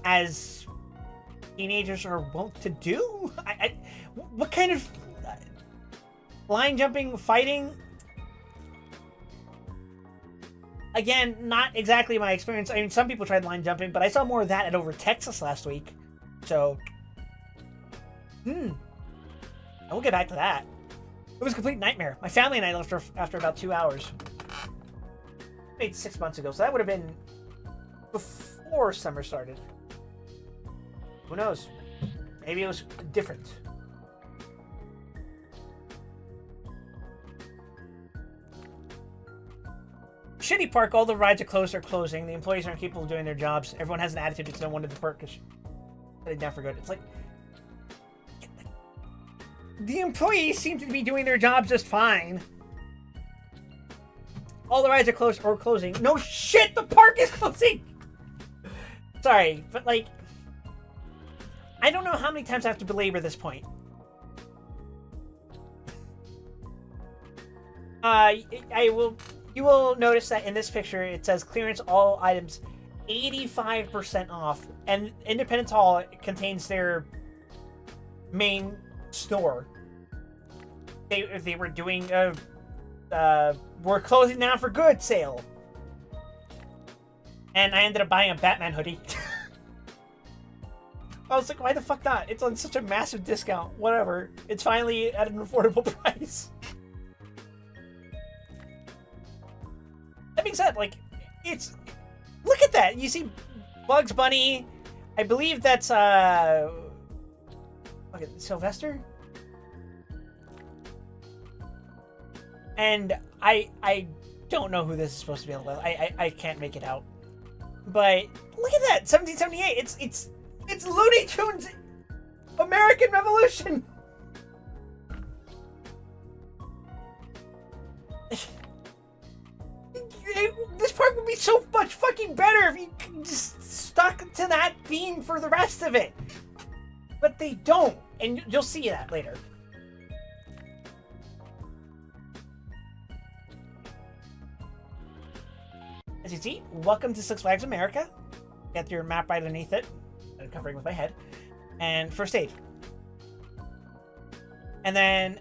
as teenagers are wont to do. What kind of line jumping, fighting? Again, not exactly my experience. I mean, some people tried line jumping, but I saw more of that at Over Texas last week. So, I will get back to that. It was a complete nightmare. My family and I left after about 2 hours. Maybe 6 months ago, so that would have been before summer started. Who knows? Maybe it was different. Shitty park, all the rides are closed or closing. The employees aren't capable of doing their jobs. Everyone has an attitude because no one did the park because they down for good. It's like, the employees seem to be doing their jobs just fine. All the rides are closed or closing. No shit, the park is closing! Sorry, but like, I don't know how many times I have to belabor this point. You will notice that in this picture it says clearance all items 85% off, and Independence Hall contains their main store. They were doing a we're closing down for good sale, and I ended up buying a Batman hoodie. I was like, why the fuck not? It's on such a massive discount. Whatever. It's finally at an affordable price. That being said, like, it's... Look at that! You see Bugs Bunny. I believe that's, okay, Sylvester? And I don't know who this is supposed to be on the list. I can't make it out. But look at that, 1778. It's Looney Tunes American Revolution. This part would be so much fucking better if you just stuck to that theme for the rest of it. But they don't, and you'll see that later. As you see, welcome to Six Flags America. Got your map right underneath it. I'm covering with my head. And first aid. And then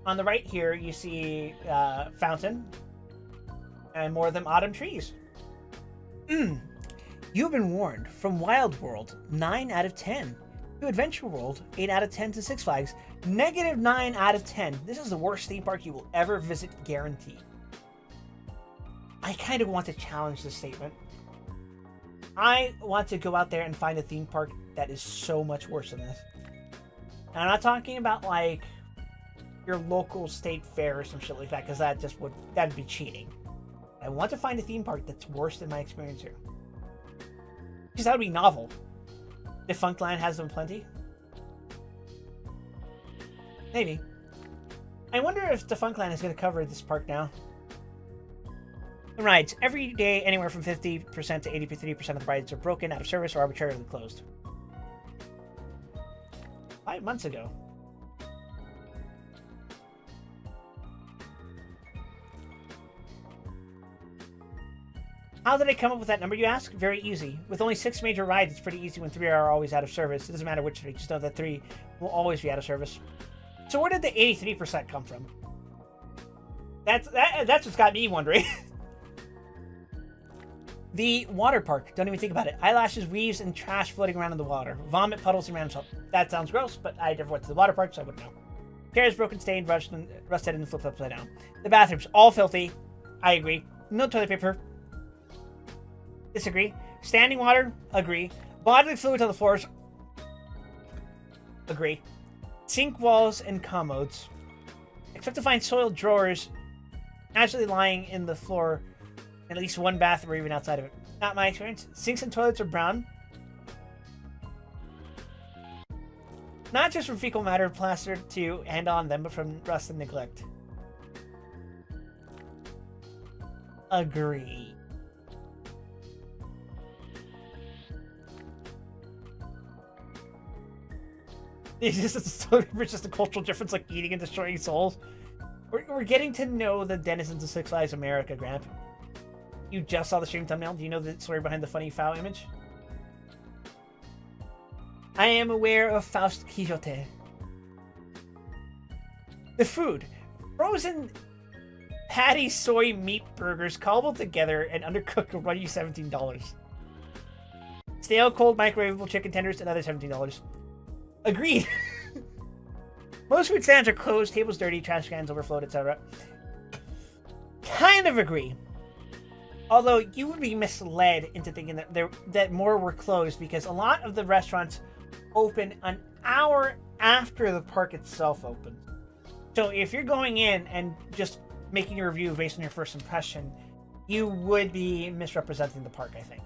on the right here, you see fountain. And more of them autumn trees. You've been warned. From Wild World, 9 out of 10. To Adventure World, 8 out of 10 to Six Flags. -9 out of 10. This is the worst theme park you will ever visit, guaranteed. I kind of want to challenge this statement. I want to go out there and find a theme park that is so much worse than this. And I'm not talking about like your local state fair or some shit like that, because that'd be cheating. I want to find a theme park that's worse than my experience here. Because that would be novel. Defunctland has them plenty. Maybe. I wonder if Defunctland is going to cover this park now. Rides. Every day, anywhere from 50% to 83% of the rides are broken, out of service, or arbitrarily closed. 5 months ago. How did I come up with that number, you ask? Very easy. With only 6 major rides, it's pretty easy when 3 are always out of service. It doesn't matter which 3, just know that 3 will always be out of service. So where did the 83% come from? That's what's got me wondering. The water park. Don't even think about it. Eyelashes, weaves, and trash floating around in the water. Vomit, puddles, and random salt. That sounds gross, but I never went to the water park, so I wouldn't know. Chairs broken, stained, rusted, and flipped upside down. The bathrooms, all filthy. I agree. No toilet paper. Disagree. Standing water. Agree. Bodily fluids on the floors. Agree. Sink walls and commodes. Expect to find soiled drawers naturally lying in the floor in at least one bathroom or even outside of it. Not my experience. Sinks and toilets are brown. Not just from fecal matter plastered to and on them, but from rust and neglect. Agree. It's just a cultural difference, like eating and destroying souls. We're getting to know the denizens of Six Flags America, Gramp. You just saw the stream thumbnail. Do you know the story behind the funny foul image? I am aware of Faust Quixote. The food. Frozen patty soy meat burgers cobbled together and undercooked will run you $17. Stale, cold, microwavable chicken tenders, another $17. Agreed. Most food stands are closed, tables dirty, trash cans overflowed, etc. Kind of agree. Although you would be misled into thinking that more were closed, because a lot of the restaurants open an hour after the park itself opens. So if you're going in and just making a review based on your first impression, you would be misrepresenting the park, I think.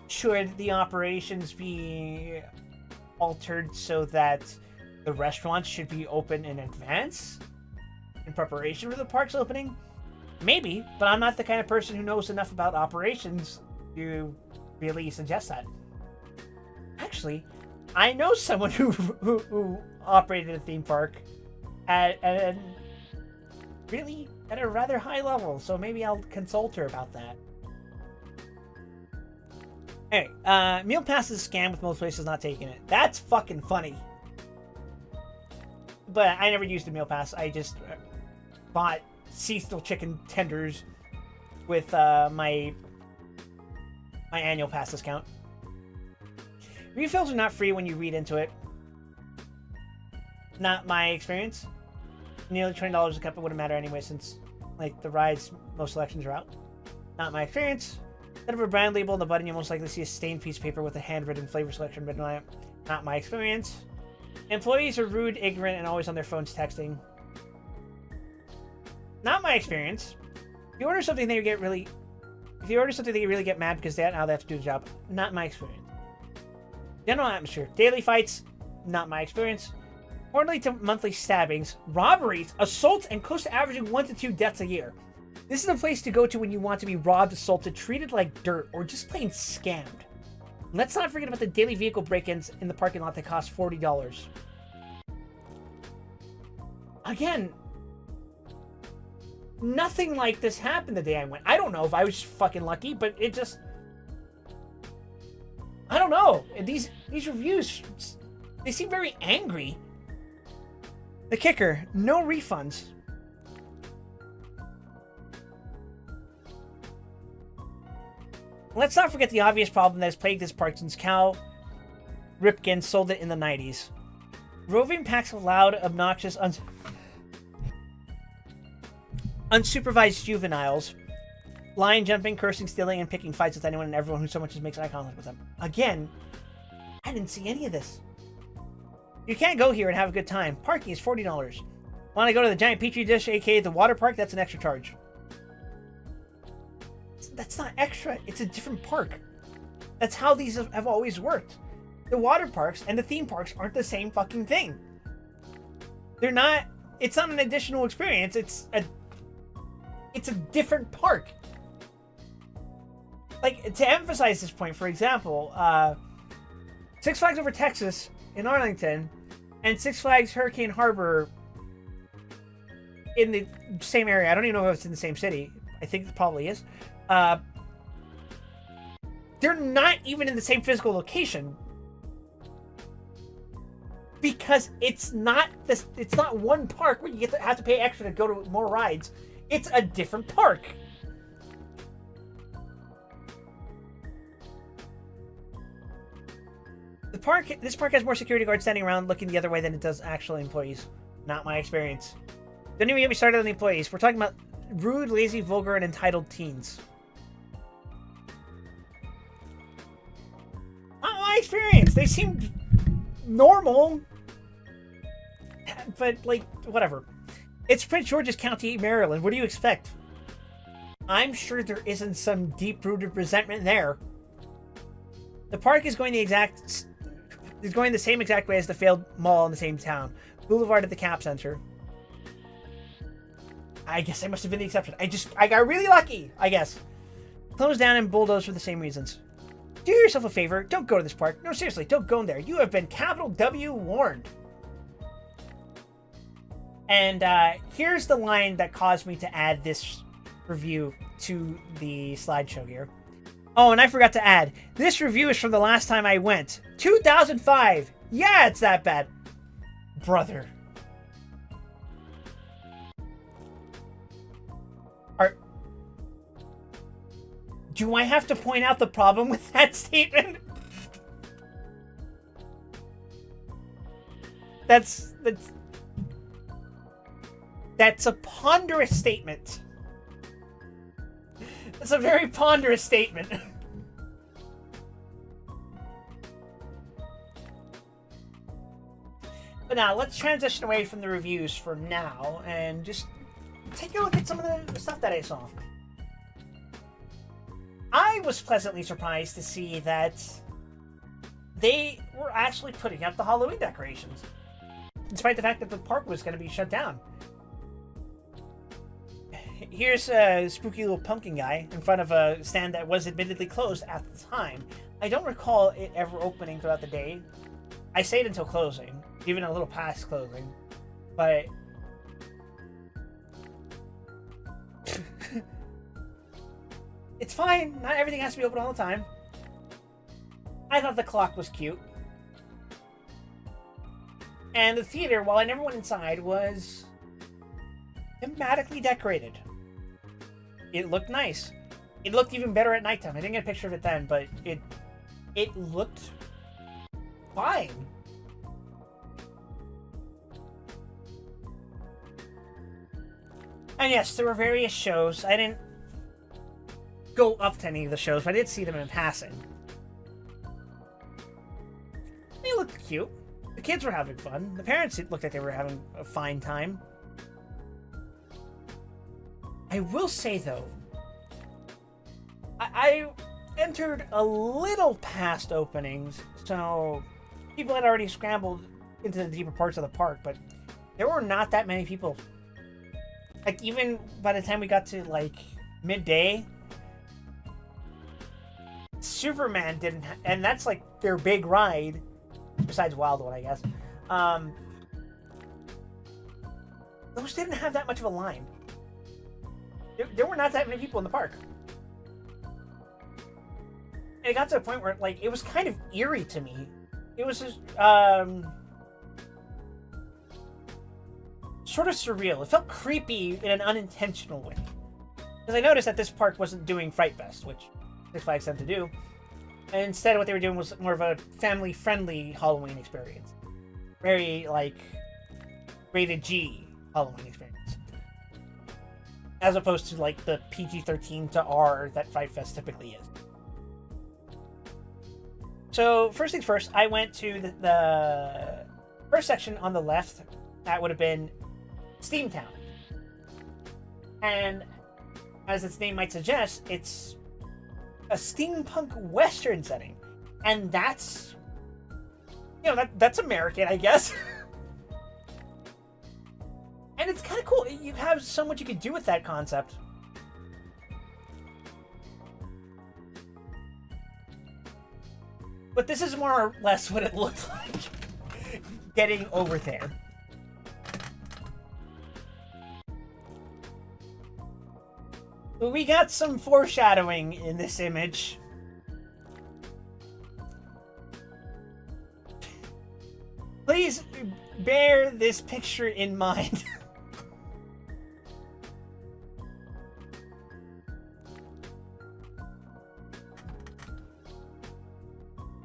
Should the operations be altered so that the restaurants should be open in advance in preparation for the park's opening? Maybe, but I'm not the kind of person who knows enough about operations to really suggest that. Actually, I know someone who operated a theme park at a rather high level, so maybe I'll consult her about that. Anyway, Meal Pass is a scam with most places not taking it. That's fucking funny. But I never used a Meal Pass. I just bought seasonal chicken tenders with my annual pass discount. Refills are not free when you read into it. Not my experience. Nearly $20 a cup, it wouldn't matter anyway since, like, the rides, most selections are out. Not my experience. Instead of a brand label on the button, you'll most likely see a stained piece of paper with a handwritten flavor selection written on it. Not my experience. Employees are rude, ignorant, and always on their phones texting. Not my experience. If you order something that you get really... If you order something that you really get mad because now they have to do the job. Not my experience. General atmosphere. Daily fights. Not my experience. Quarterly to monthly stabbings. Robberies. Assaults, and close to averaging 1 to 2 deaths a year. This is a place to go to when you want to be robbed, assaulted, treated like dirt, or just plain scammed. Let's not forget about the daily vehicle break-ins in the parking lot that cost $40. Again, nothing like this happened the day I went. I don't know if I was fucking lucky, but it just... I don't know. These reviews, they seem very angry. The kicker, no refunds. Let's not forget the obvious problem that has plagued this park since Cal Ripken sold it in the 90s. Roving packs of loud, obnoxious, unsupervised juveniles, lying, jumping, cursing, stealing, and picking fights with anyone and everyone who so much as makes eye contact with them. Again, I didn't see any of this. You can't go here and have a good time. Parking is $40. Want to go to the giant petri dish, aka the water park? That's an extra charge. That's not extra. It's a different park. That's how these have always worked. The water parks and the theme parks aren't the same fucking thing. They're not. It's not an additional experience. It's a different park. Like, to emphasize this point, for example, Six Flags Over Texas in Arlington and Six Flags Hurricane Harbor in the same area. I don't even know if it's in the same city. I think it probably is. They're not even in the same physical location because it's not one park where you have to pay extra to go to more rides. It's a different park. This park has more security guards standing around looking the other way than it does actual employees. Not my experience. Don't even get me started on the employees. We're talking about rude, lazy, vulgar, and entitled teens. Not my experience. They seemed normal. But, like, whatever. It's Prince George's County, Maryland. What do you expect? I'm sure there isn't some deep-rooted resentment there. The park is going the same exact way as the failed mall in the same town. Boulevard at the Cap Center. I guess I must have been the exception. I got really lucky, I guess. Closed down and bulldozed for the same reasons. Do yourself a favor. Don't go to this park. No, seriously, don't go in there. You have been capital W warned. And here's the line that caused me to add this review to the slideshow here. Oh, and I forgot to add, this review is from the last time I went. 2005. Yeah, it's that bad. Brother. Do I have to point out the problem with that statement? That's a ponderous statement. That's a very ponderous statement. But now, let's transition away from the reviews for now and just take a look at some of the stuff that I saw. I was pleasantly surprised to see that they were actually putting up the Halloween decorations, despite the fact that the park was going to be shut down. Here's a spooky little pumpkin guy in front of a stand that was admittedly closed at the time. I don't recall it ever opening throughout the day. I stayed until closing, even a little past closing, but it's fine. Not everything has to be open all the time. I thought the clock was cute. And the theater, while I never went inside, was thematically decorated. It looked nice. It looked even better at nighttime. I didn't get a picture of it then, but it looked fine. And yes, there were various shows. I didn't go up to any of the shows, but I did see them in passing. They looked cute. The kids were having fun. The parents looked like they were having a fine time. I will say, though, I entered a little past openings, so people had already scrambled into the deeper parts of the park, but there were not that many people. Like, even by the time we got to, like, midday, Superman didn't and that's, like, their big ride, besides Wild One, I guess. Those didn't have that much of a line. There were not that many people in the park. And it got to a point where, like, it was kind of eerie to me. It was just, sort of surreal. It felt creepy in an unintentional way. Because I noticed that this park wasn't doing Fright Fest, which Six Flags tend to do. And instead, what they were doing was more of a family-friendly Halloween experience. Very, like, rated G Halloween experience. As opposed to, like, the PG-13 to R that Fright Fest typically is. So, first things first, I went to the first section on the left. That would have been Steamtown. And as its name might suggest, it's a steampunk western setting. And that's, you know, that's American, I guess. And it's kind of cool. You have so much you could do with that concept. But this is more or less what it looked like getting over there. We got some foreshadowing in this image. Please bear this picture in mind.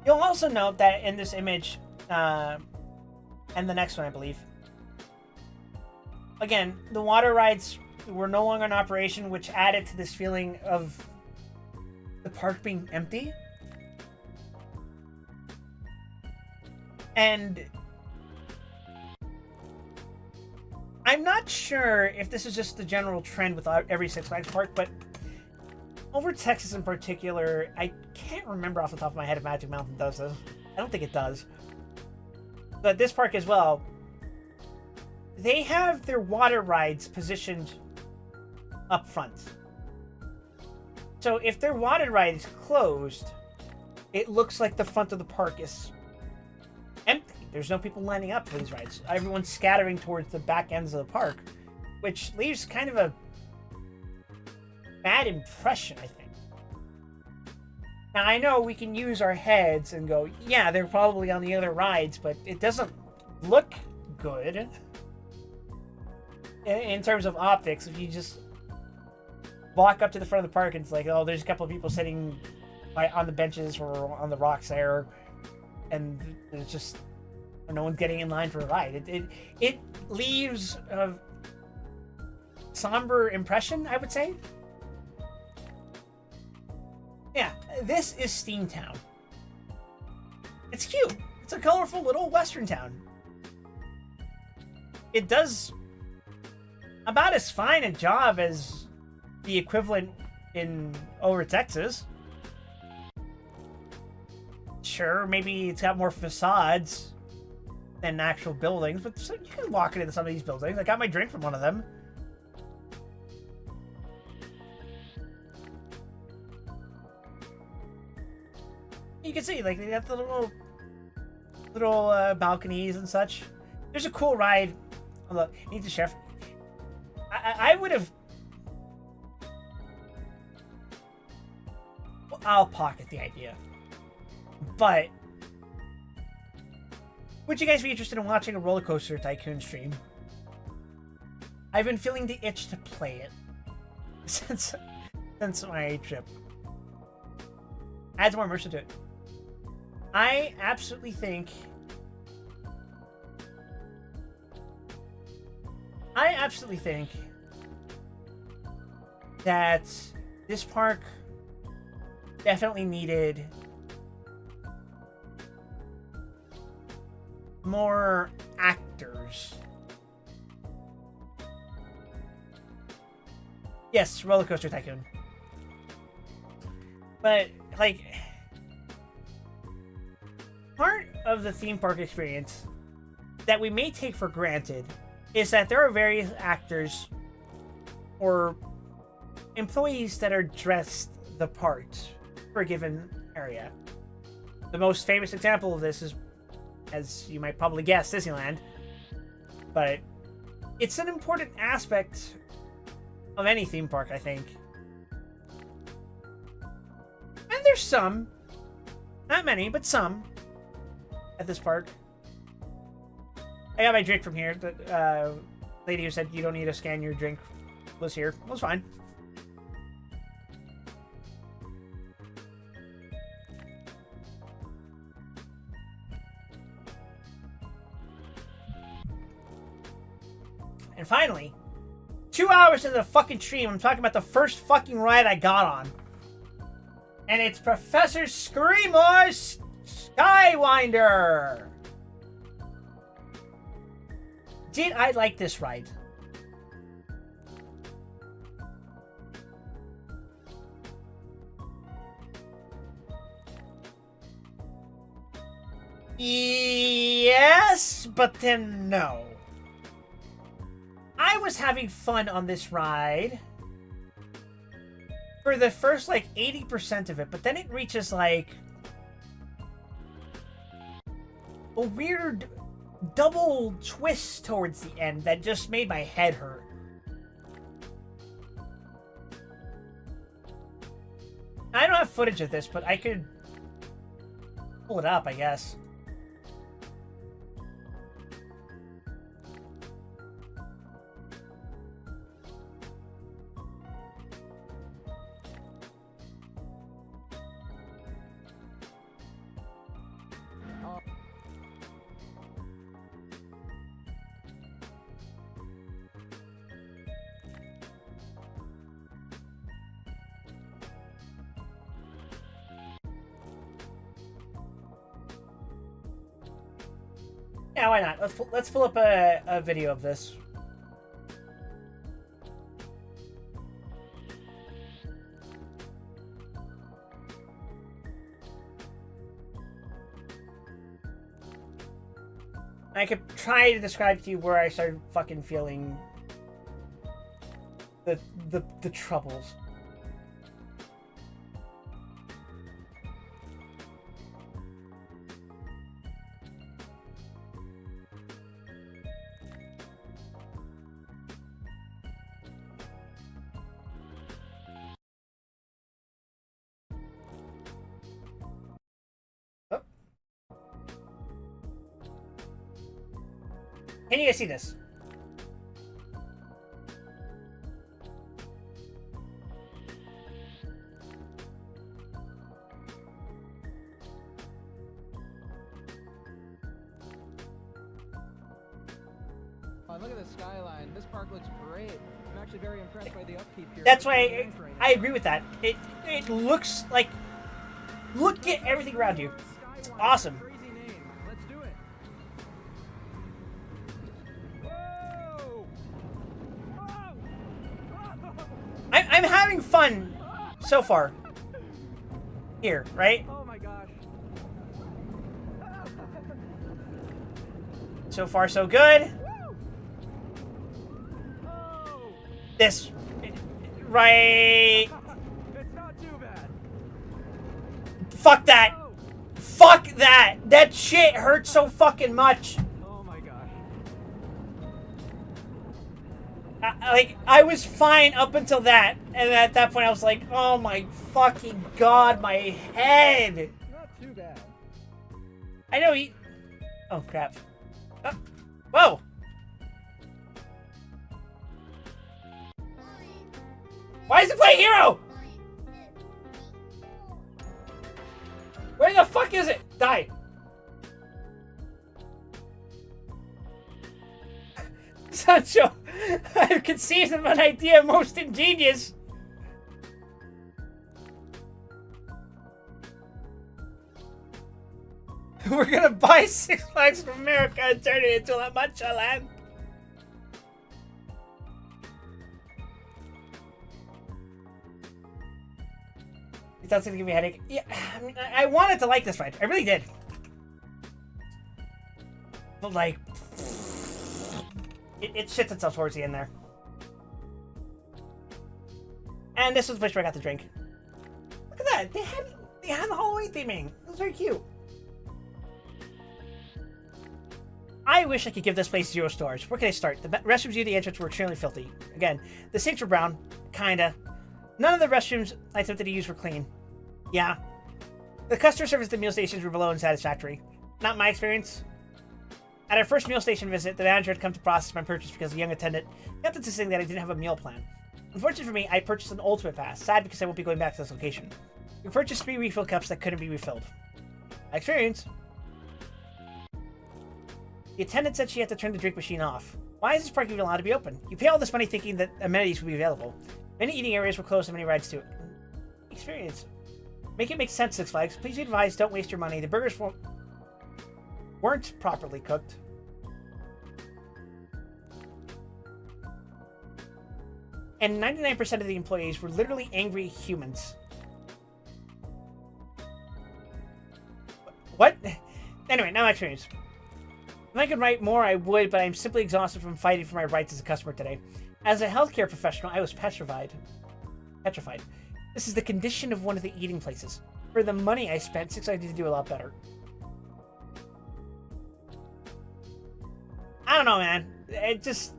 You'll also note that in this image, and the next one, I believe, again, the water rides were no longer in operation, which added to this feeling of the park being empty. And I'm not sure if this is just the general trend with every Six Flags park, but over Texas in particular, I can't remember off the top of my head if Magic Mountain does this. I don't think it does. But this park as well, they have their water rides positioned up front. So if their water ride is closed, it looks like the front of the park is empty. There's no people lining up for these rides. Everyone's scattering towards the back ends of the park, which leaves kind of a bad impression, I think. Now, I know we can use our heads and go, yeah, they're probably on the other rides, but it doesn't look good in terms of optics. If you just walk up to the front of the park and it's like, oh, there's a couple of people sitting on the benches or on the rocks there, and there's just no one's getting in line for a ride. It leaves a somber impression, I would say. Yeah, this is Steamtown. It's cute. It's a colorful little western town. It does about as fine a job as the equivalent in over Texas. Sure, maybe it's got more facades than actual buildings, but you can walk into some of these buildings. I got my drink from one of them. You can see, like, they got the little balconies and such. There's a cool ride. Look, need the chef. I would have. Well, I'll pocket the idea. But would you guys be interested in watching a Roller Coaster Tycoon stream? I've been feeling the itch to play it since my trip. Adds more immersion to it. I absolutely think that this park definitely needed more actors. Yes, Roller Coaster Tycoon. But, like, part of the theme park experience that we may take for granted is that there are various actors or employees that are dressed the part for a given area. The most famous example of this is, as you might probably guess, Disneyland. But it's an important aspect of any theme park, I think. And there's some, not many, but some, at this park. I got my drink from here. The lady who said you don't need to scan your drink was here. It was fine. And finally, 2 hours into the fucking stream, I'm talking about the first fucking ride I got on. And it's Professor Screamer's Skywinder. Did I like this ride? Yes, but then no. I was having fun on this ride for the first, like, 80% of it, but then it reaches, like, a weird double twist towards the end that just made my head hurt. I don't have footage of this, but I could pull it up, I guess. Yeah, why not? Let's pull up a video of this. I could try to describe to you where I started fucking feeling the troubles. Can you guys see this? Oh, look at the skyline. This park looks great. I'm actually very impressed by the upkeep here. That's why I agree with that. It looks like, look at everything around you. It's awesome. Let's do it. I'm having fun so far. Here, right? Oh my gosh. So far, so good. Oh. This, right? It's not too bad. Fuck that. Fuck that. That shit hurts so fucking much. Oh my gosh. I was fine up until that, and at that point I was like, oh my fucking god, my head. Not too bad. I know he... Oh, crap. Whoa! Why is it playing Hero? Where the fuck is it? Die. Sancho, I've conceived of an idea most ingenious. We're gonna buy Six Flags from America and turn it into La Mancha Land. It sounds gonna give me a headache. Yeah, I mean, I wanted to like this ride. I really did. But like, it shits itself towards the end there. And this was the place where I got the drink. Look at that. They had the Halloween theming. It was very cute. I wish I could give this place 0 stars. Where can I start? The restrooms near the entrance were extremely filthy. Again, the sinks were brown. Kinda. None of the restrooms I attempted to use were clean. Yeah. The customer service at the meal stations were below unsatisfactory. Not my experience. At our first meal station visit, the manager had come to process my purchase because a young attendant kept insisting that I didn't have a meal plan. Unfortunately for me, I purchased an ultimate pass. Sad because I won't be going back to this location. We purchased 3 refill cups that couldn't be refilled. My experience. The attendant said she had to turn the drink machine off. Why is this park even allowed to be open? You pay all this money thinking that amenities will be available. Many eating areas were closed and many rides too. Experience. Make it make sense, Six Flags. Please be advised, don't waste your money. The burgers weren't properly cooked. And 99% of the employees were literally angry humans. What? Anyway, now my experience. If I could write more, I would, but I'm simply exhausted from fighting for my rights as a customer today. As a healthcare professional, I was petrified. This is the condition of one of the eating places. For the money I spent, Six Flags need to do a lot better. I don't know, man. It just...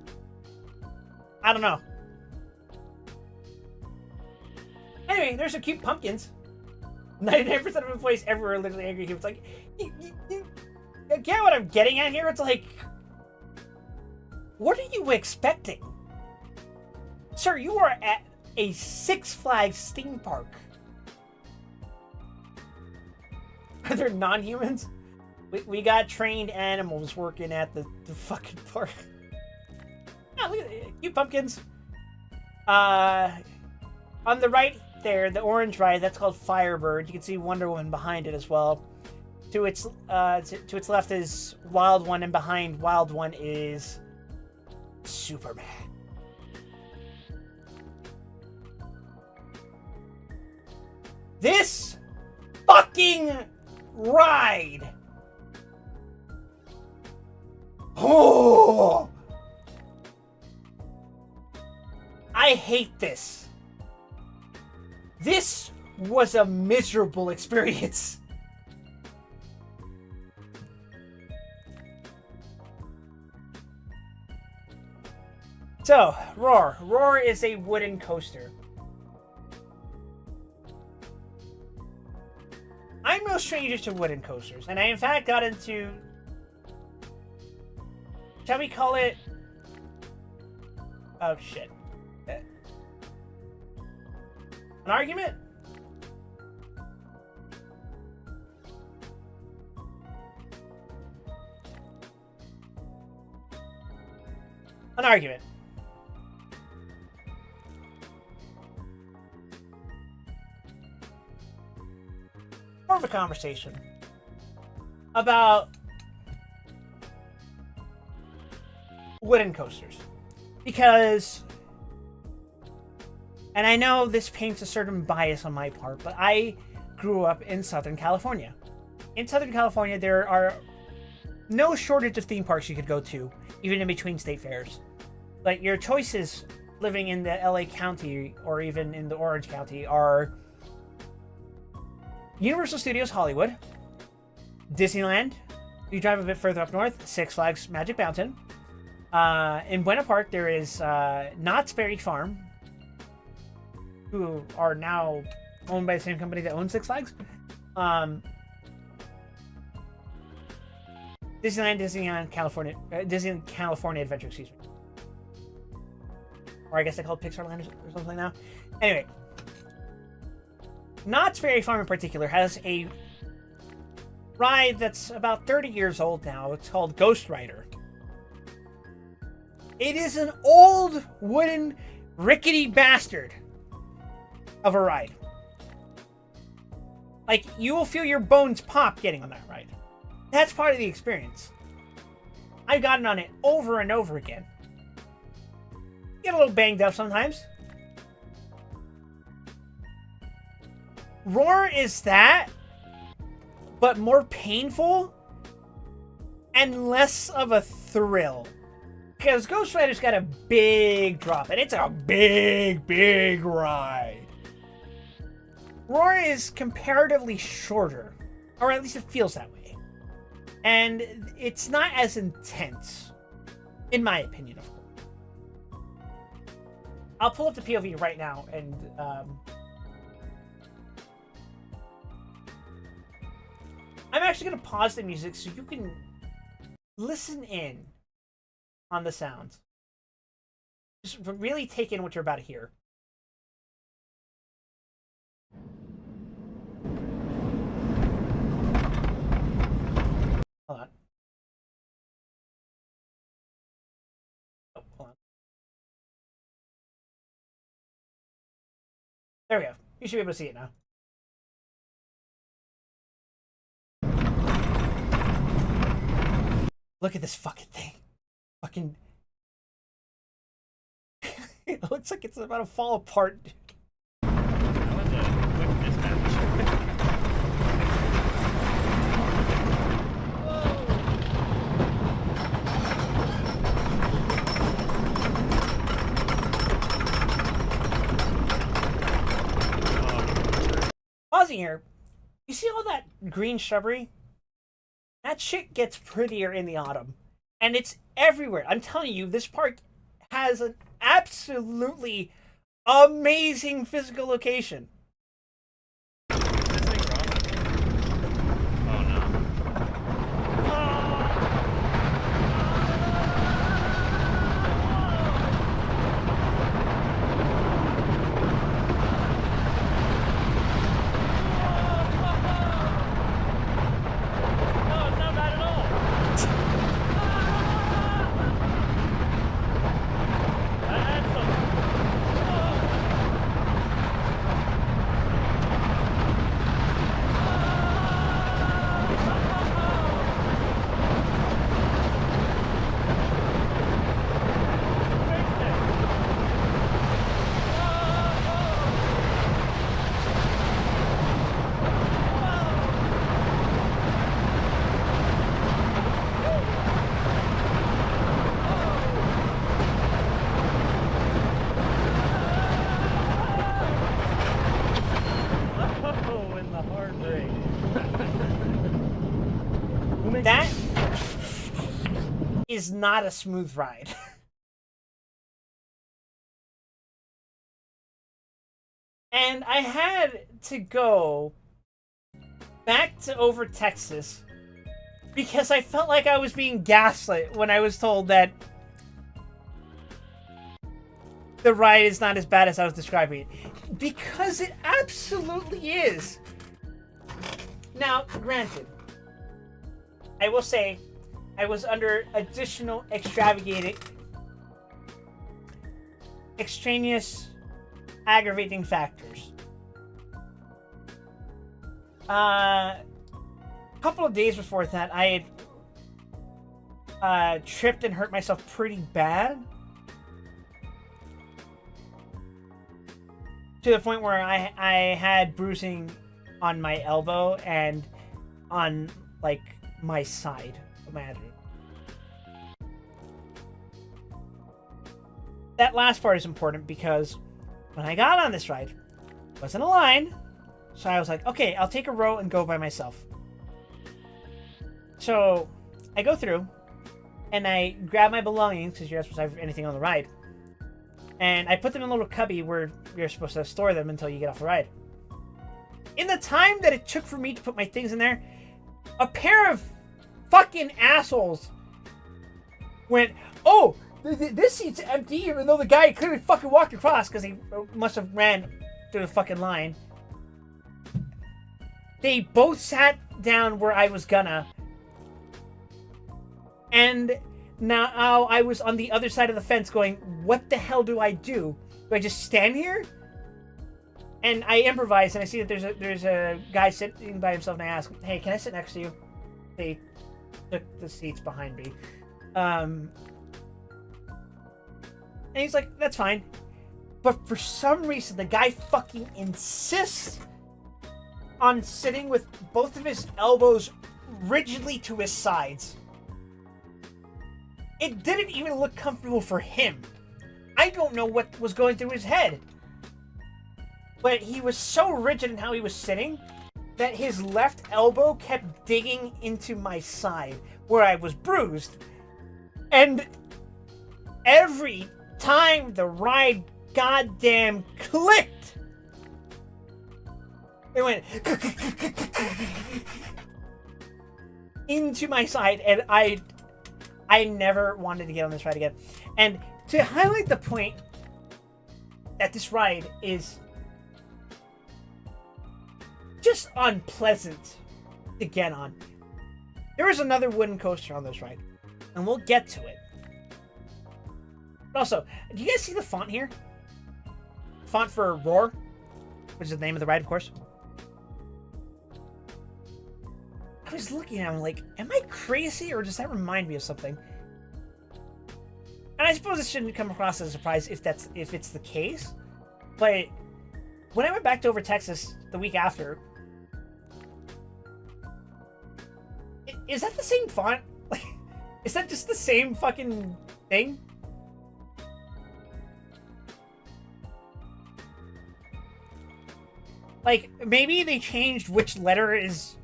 I don't know. Anyway, there's some cute pumpkins. 99% of employees everywhere are literally angry humans. Like, you get what I'm getting at here? It's like, what are you expecting? Sir, you are at a Six Flags theme park. Are there non-humans? We got trained animals working at the fucking park. Oh, look at it. Cute pumpkins. On the right there, the orange ride, that's called Firebird. You can see Wonder Woman behind it as well. To its left is Wild One, and behind Wild One is Superman. This fucking ride. Oh! I hate this. This was a miserable experience. So, Roar. Roar is a wooden coaster. I'm no stranger to wooden coasters, and I in fact got into, shall we call it, oh shit, an argument? An argument. More of a conversation about wooden coasters, because, and I know this paints a certain bias on my part, but I grew up in Southern California. In Southern California, there are no shortage of theme parks you could go to, even in between state fairs. Like, your choices living in the LA County or even in the Orange County are Universal Studios Hollywood, Disneyland. You drive a bit further up north, Six Flags Magic Mountain. In Buena Park, there is Knott's Berry Farm, who are now owned by the same company that owns Six Flags. Disneyland California Adventure, excuse me. Or I guess they call it Pixar Land or something now. Anyway, Knott's Berry Farm in particular has a ride that's about 30 years old now. It's called Ghost Rider. It is an old wooden rickety bastard of a ride. Like, you will feel your bones pop getting on that ride. That's part of the experience. I've gotten on it over and over again. Get a little banged up sometimes. Roar is that, but more painful and less of a thrill. Because Ghost Rider's got a big drop, and it's a big, big ride. Roar is comparatively shorter, or at least it feels that way. And it's not as intense, in my opinion, of course. I'll pull up the POV right now, and I'm actually going to pause the music so you can listen in on the sounds. Just really take in what you're about to hear. Hold on. Oh, hold on. There we go. You should be able to see it now. Look at this fucking thing. Fucking... It looks like it's about to fall apart. That was a quick dispatch. Pausing here. You see all that green shrubbery? That shit gets prettier in the autumn. And it's everywhere. I'm telling you, this park has an absolutely amazing physical location. Is this thing wrong? Oh no. No, it's not bad at all. I had some. Oh, in the hard way. That is not a smooth ride. And I had to go back to over Texas because I felt like I was being gaslit when I was told that the ride is not as bad as I was describing it. Because it absolutely is. Now, granted, I will say I was under additional extraneous aggravating factors. A couple of days before that, I had tripped and hurt myself pretty bad. To the point where I had bruising on my elbow and on, like, my side of my head. That last part is important because when I got on this ride, it wasn't a line, so I was like, okay, I'll take a row and go by myself. So I go through and I grab my belongings because you're not supposed to have anything on the ride. And I put them in a little cubby where you're supposed to store them until you get off the ride. In the time that it took for me to put my things in there, a pair of fucking assholes went, oh, this seat's empty, even though the guy clearly fucking walked across because he must have ran through the fucking line. They both sat down where I was gonna. And now I was on the other side of the fence going, what the hell do I do? Do I just stand here? And I improvise, and I see that there's a guy sitting by himself, and I ask, hey, can I sit next to you? They took the seats behind me. And he's like, that's fine. But for some reason, the guy fucking insists on sitting with both of his elbows rigidly to his sides. It didn't even look comfortable for him. I don't know what was going through his head. But he was so rigid in how he was sitting that his left elbow kept digging into my side where I was bruised. And every time the ride goddamn clicked, it went into my side, and I never wanted to get on this ride again. And to highlight the point that this ride is just unpleasant to get on, there is another wooden coaster on this ride, and we'll get to it. But also, do you guys see the font here? Font for Roar, which is the name of the ride, of course. I was looking at him like, am I crazy, or does that remind me of something? And I suppose it shouldn't come across as a surprise if it's the case. But when I went back to Over Texas the week after, is that the same font? Like, is that just the same fucking thing? Like, maybe they changed which letter is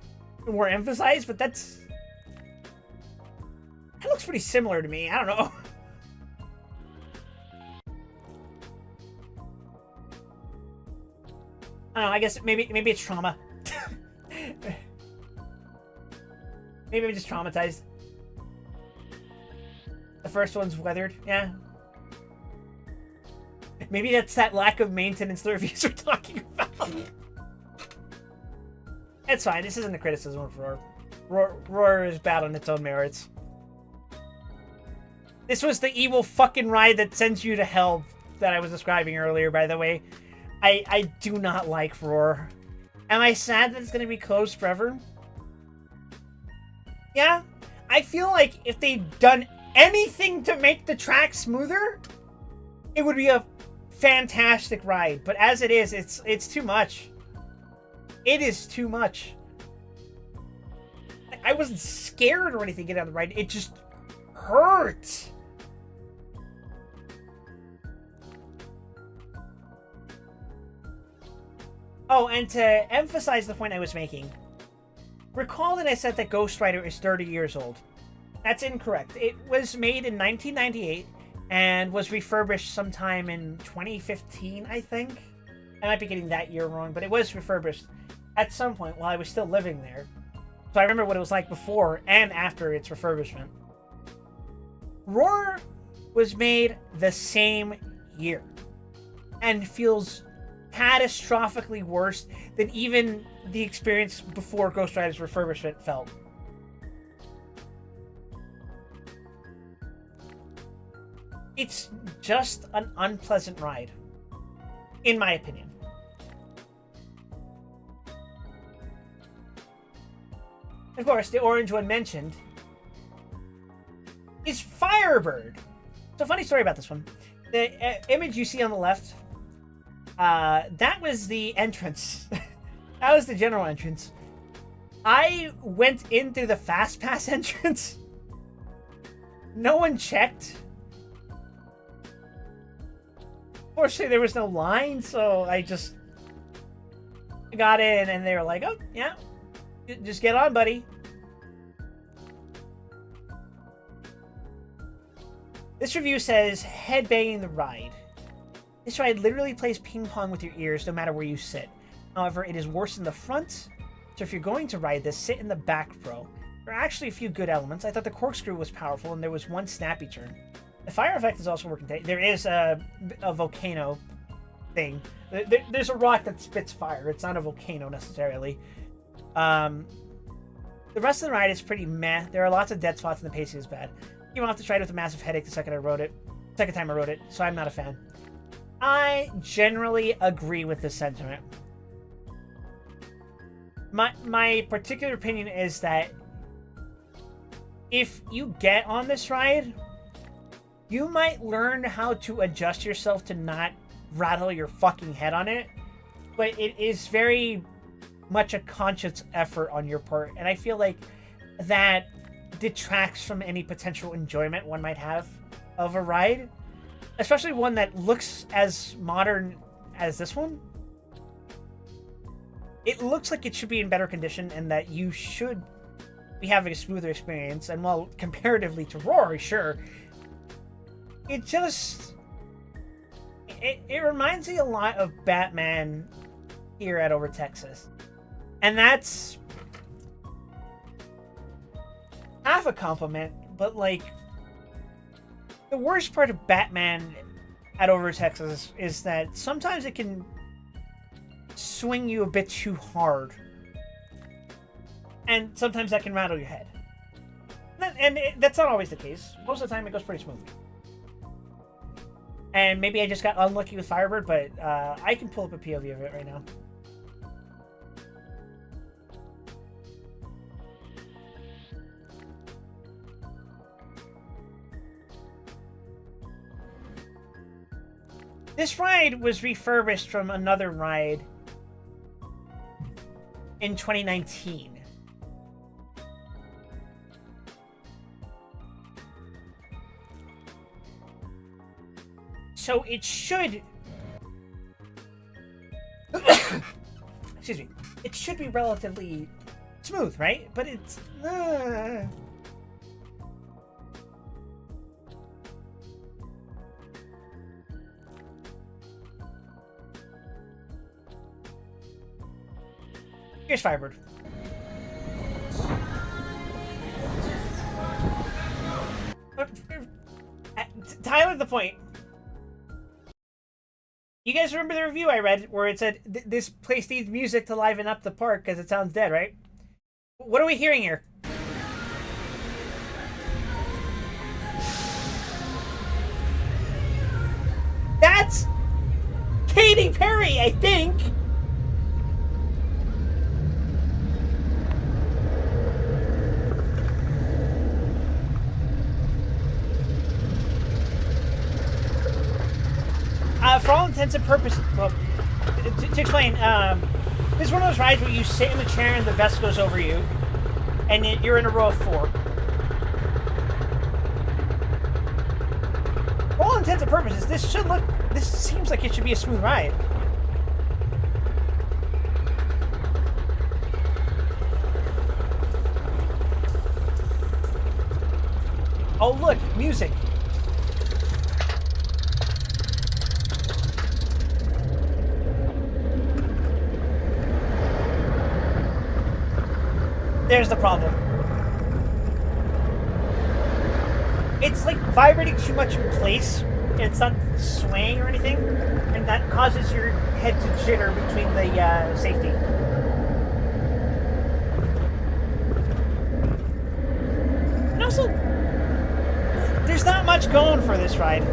more emphasized, but that looks pretty similar to me. I don't know. I don't know, I guess maybe it's trauma. Maybe I'm just traumatized. The first one's weathered, yeah. Maybe that's that lack of maintenance the reviews are talking about. It's fine, this isn't a criticism of Roar. Roar is bad on its own merits. This was the evil fucking ride that sends you to hell that I was describing earlier, by the way. I do not like Roar. Am I sad that it's going to be closed forever? Yeah. I feel like if they'd done anything to make the track smoother, it would be a fantastic ride. But as it is, it's too much. It is too much. I wasn't scared or anything getting on the ride. It just hurt. Oh, and to emphasize the point I was making, recall that I said that Ghost Rider is 30 years old. That's incorrect. It was made in 1998 and was refurbished sometime in 2015, I think. I might be getting that year wrong, but it was refurbished at some point while I was still living there. So I remember what it was like before and after its refurbishment. Roar was made the same year and feels catastrophically worse than even the experience before Ghost Rider's refurbishment felt. It's just an unpleasant ride, in my opinion. Of course, the orange one mentioned is Firebird. So, funny story about this one. The image you see on the left, that was the entrance. That was the general entrance. I went in through the Fast Pass entrance. No one checked. Fortunately, there was no line, so I just got in, and they were like, oh, yeah, just get on, buddy. This review says, headbanging the ride. This ride literally plays ping pong with your ears no matter where you sit. However, it is worse in the front, so if you're going to ride this, sit in the back row. There are actually a few good elements. I thought the corkscrew was powerful, and there was one snappy turn. The fire effect is also working. There is a volcano thing. There's a rock that spits fire. It's not a volcano necessarily. The rest of the ride is pretty meh. There are lots of dead spots and the pacing is bad. Came off this ride with a massive headache the second time I rode it, so I'm not a fan. I generally agree with this sentiment. My particular opinion is that if you get on this ride, you might learn how to adjust yourself to not rattle your fucking head on it, but it is very much a conscious effort on your part, and I feel like that detracts from any potential enjoyment one might have of a ride, especially one that looks as modern as this one. It looks like it should be in better condition and that you should be having a smoother experience. And while comparatively to Roar, sure, it just... It reminds me a lot of Batman here at Over Texas. And that's half a compliment, but like, the worst part of Batman at Over Texas is that sometimes it can swing you a bit too hard. And sometimes that can rattle your head. That's not always the case. Most of the time it goes pretty smoothly. And maybe I just got unlucky with Firebird, but I can pull up a POV of it right now. This ride was refurbished from another ride in 2019. So it should... Excuse me. It should be relatively smooth, right? But it's... Here's Firebird. Tyler, the point. You guys remember the review I read where it said this place needs music to liven up the park because it sounds dead, right? What are we hearing here? That's Katy Perry, I think. For all intents and purposes, well, to explain, this is one of those rides where you sit in the chair and the vest goes over you, and you're in a row of 4. For all intents and purposes, this seems like it should be a smooth ride. Oh look, music. There's the problem. It's like vibrating too much in place, and it's not swaying or anything, and that causes your head to jitter between the safety. And also, there's not much going for this ride.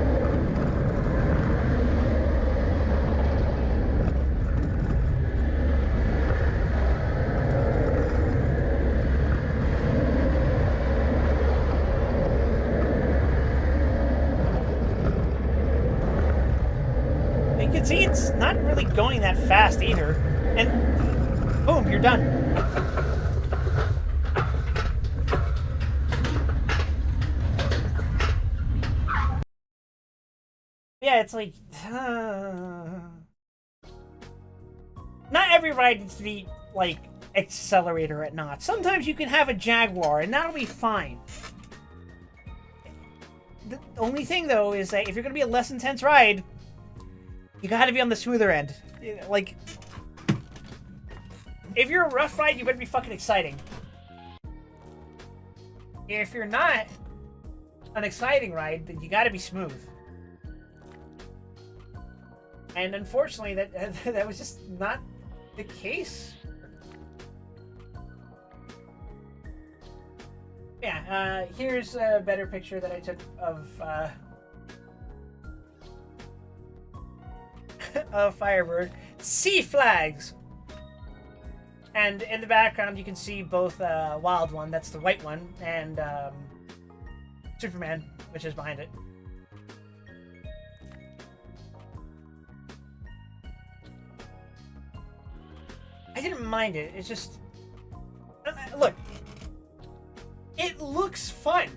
See, it's not really going that fast either. And boom, you're done. Yeah, it's like... Not every ride needs to be, like, accelerator at knots. Sometimes you can have a Jaguar, and that'll be fine. The only thing, though, is that if you're going to be a less intense ride... You gotta be on the smoother end. Like, if you're a rough ride, you better be fucking exciting. If you're not an exciting ride, then you gotta be smooth. And unfortunately, that was just not the case. Yeah, Here's a better picture that I took of of Firebird. Sea flags! And in the background, you can see both Wild One, that's the white one, and Superman, which is behind it. I didn't mind it. It's just... Look. It looks fun.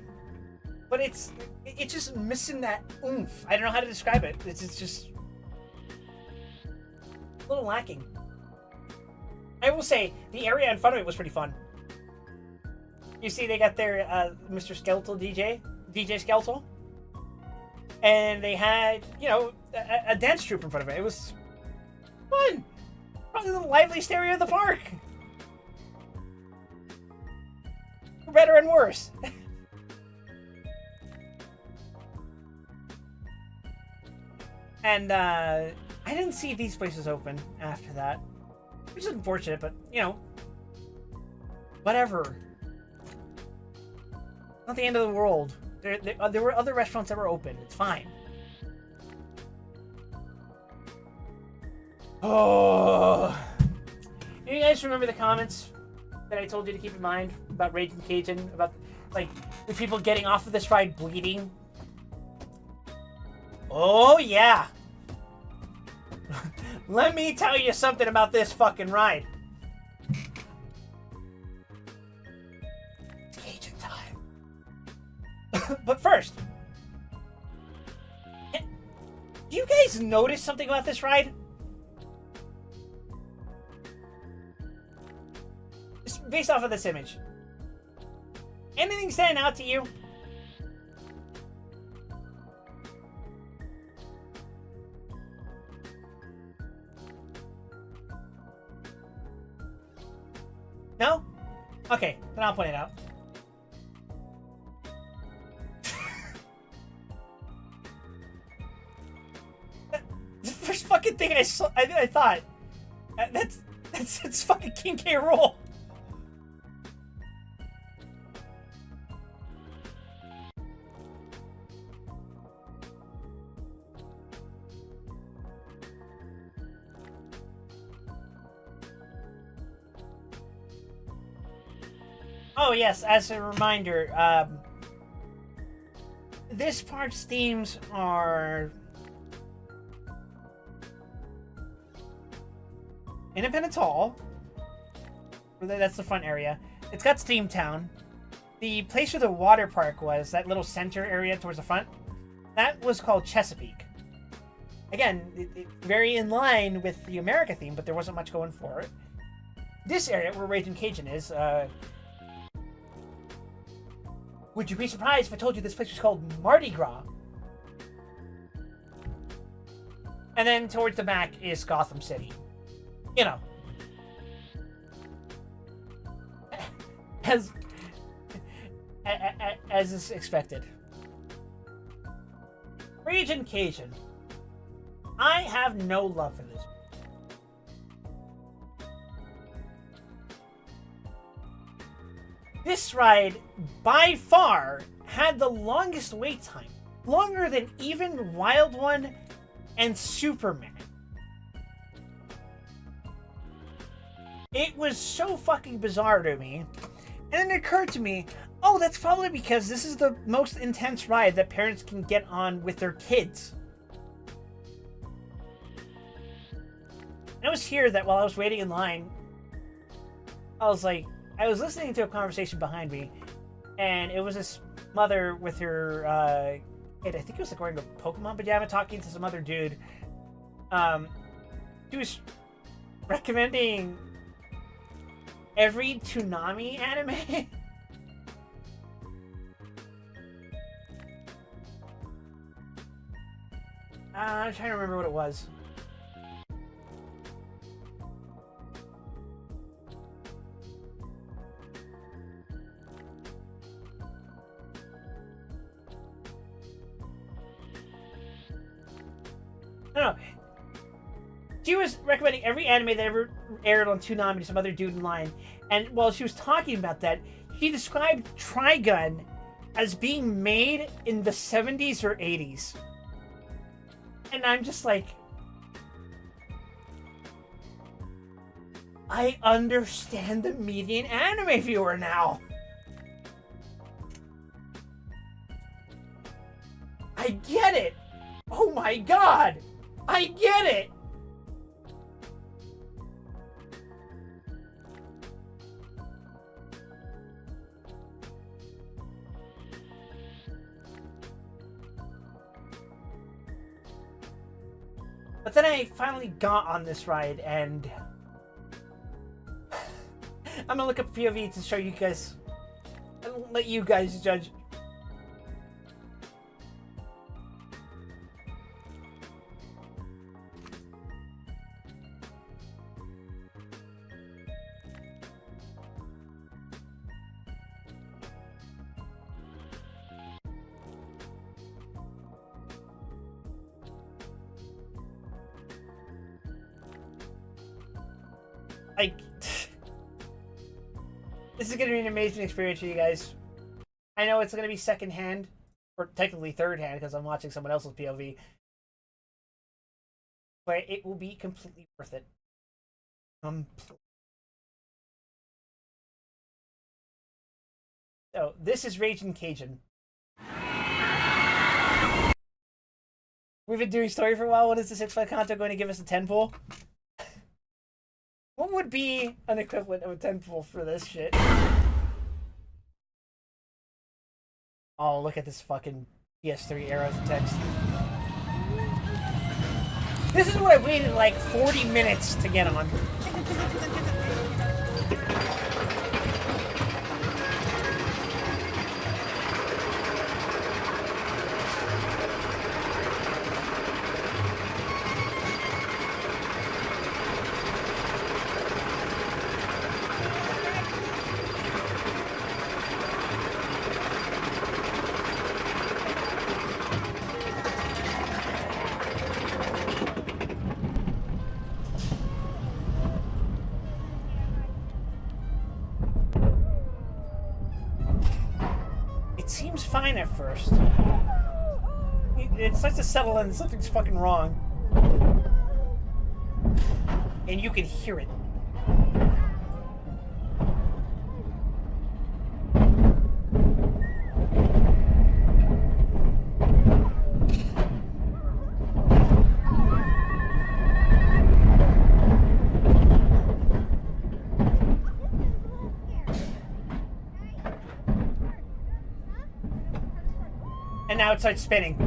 But it's just missing that oomph. I don't know how to describe it. It's just... a little lacking. I will say, the area in front of it was pretty fun. You see, they got their Mr. Skeletal DJ Skeletal. And they had, you know, a dance troupe in front of it. It was fun. Probably the liveliest area of the park. For better and worse. And I didn't see these places open after that. Which is unfortunate, but, you know, whatever. Not the end of the world. There were other restaurants that were open. It's fine. Oh. You guys remember the comments that I told you to keep in mind about Raging Cajun? About, like, the people getting off of this ride bleeding? Oh, yeah. Let me tell you something about this fucking ride. It's Cajun time. But first, do you guys notice something about this ride? Just based off of this image. Anything stand out to you? No? Okay, then I'll point it out. The first fucking thing I saw, I thought, that's fucking King K. Rool. Oh yes, as a reminder, this park's themes are Independence Hall. That's the front area. It's got Steamtown. The place where the water park was, that little center area towards the front, that was called Chesapeake. Again, very in line with the America theme, but there wasn't much going for it. This area where Raging Cajun is, would you be surprised if I told you this place was called Mardi Gras? And then towards the back is Gotham City. You know. As is expected. Raging Cajun. I have no love for this. This ride, by far, had the longest wait time. Longer than even Wild One and Superman. It was so fucking bizarre to me. And then it occurred to me, oh, that's probably because this is the most intense ride that parents can get on with their kids. And it was here that while I was waiting in line, I was listening to a conversation behind me, and it was this mother with her kid. I think it was like wearing a Pokemon pajama, talking to some other dude. She was recommending every Toonami anime. I'm trying to remember what it was. No. She was recommending every anime that ever aired on Toonami to some other dude in line. And while she was talking about that, he described Trigun as being made in the 70s or 80s. And I'm just like, I understand the median anime viewer now. I get it. Oh my god. I get it. But then I finally got on this ride, and I'm gonna look up POV to show you guys, and let you guys judge. Like, this is going to be an amazing experience for you guys. I know it's going to be secondhand, or technically third hand because I'm watching someone else's POV. But it will be completely worth it. So, this is Raging Cajun. We've been doing story for a while. What is the 6-5 Kanto going to give us a 10 pull? What would be an equivalent of a 10 pull for this shit? Oh, look at this fucking PS3 era of text. This is what I waited like 40 minutes to get on. Seems fine at first. It starts to settle in, something's fucking wrong. And you can hear it. And now it starts spinning.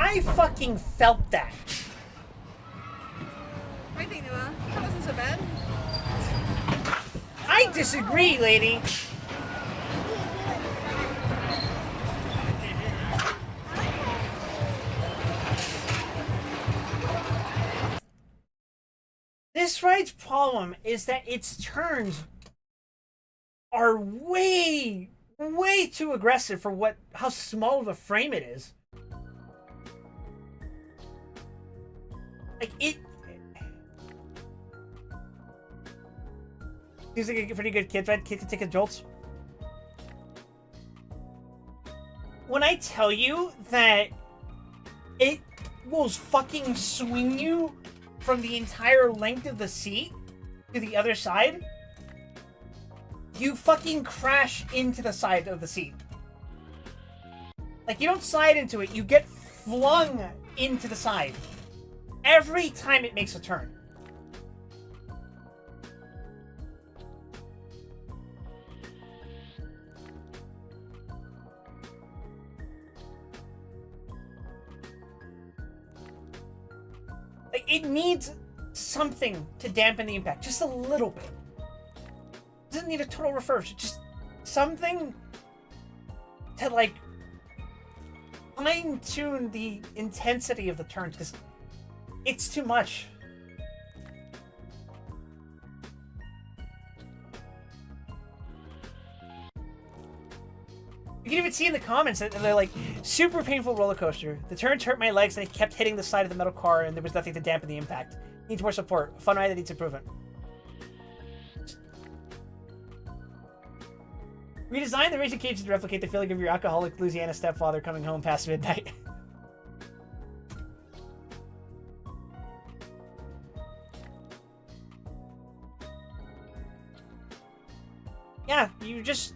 I fucking felt that. I think that wasn't so bad. I disagree, lady. This ride's problem is that its turns are way too aggressive for how small of a frame it is. Like, it seems like a pretty good kid ride. Kid can take a jolts. When I tell you that it will fucking swing you from the entire length of the seat to the other side, you fucking crash into the side of the seat. Like, you don't slide into it, you get flung into the side. Every time it makes a turn. Like, it needs something to dampen the impact. Just a little bit. It doesn't need a total reverse. Just something to like fine-tune the intensity of the turns because it's too much. You can even see in the comments that they're like, super painful roller coaster. The turns hurt my legs and I kept hitting the side of the metal car and there was nothing to dampen the impact. Needs more support. Fun ride that needs improvement. Redesign the racing cage to replicate the feeling of your alcoholic Louisiana stepfather coming home past midnight. Yeah, you just...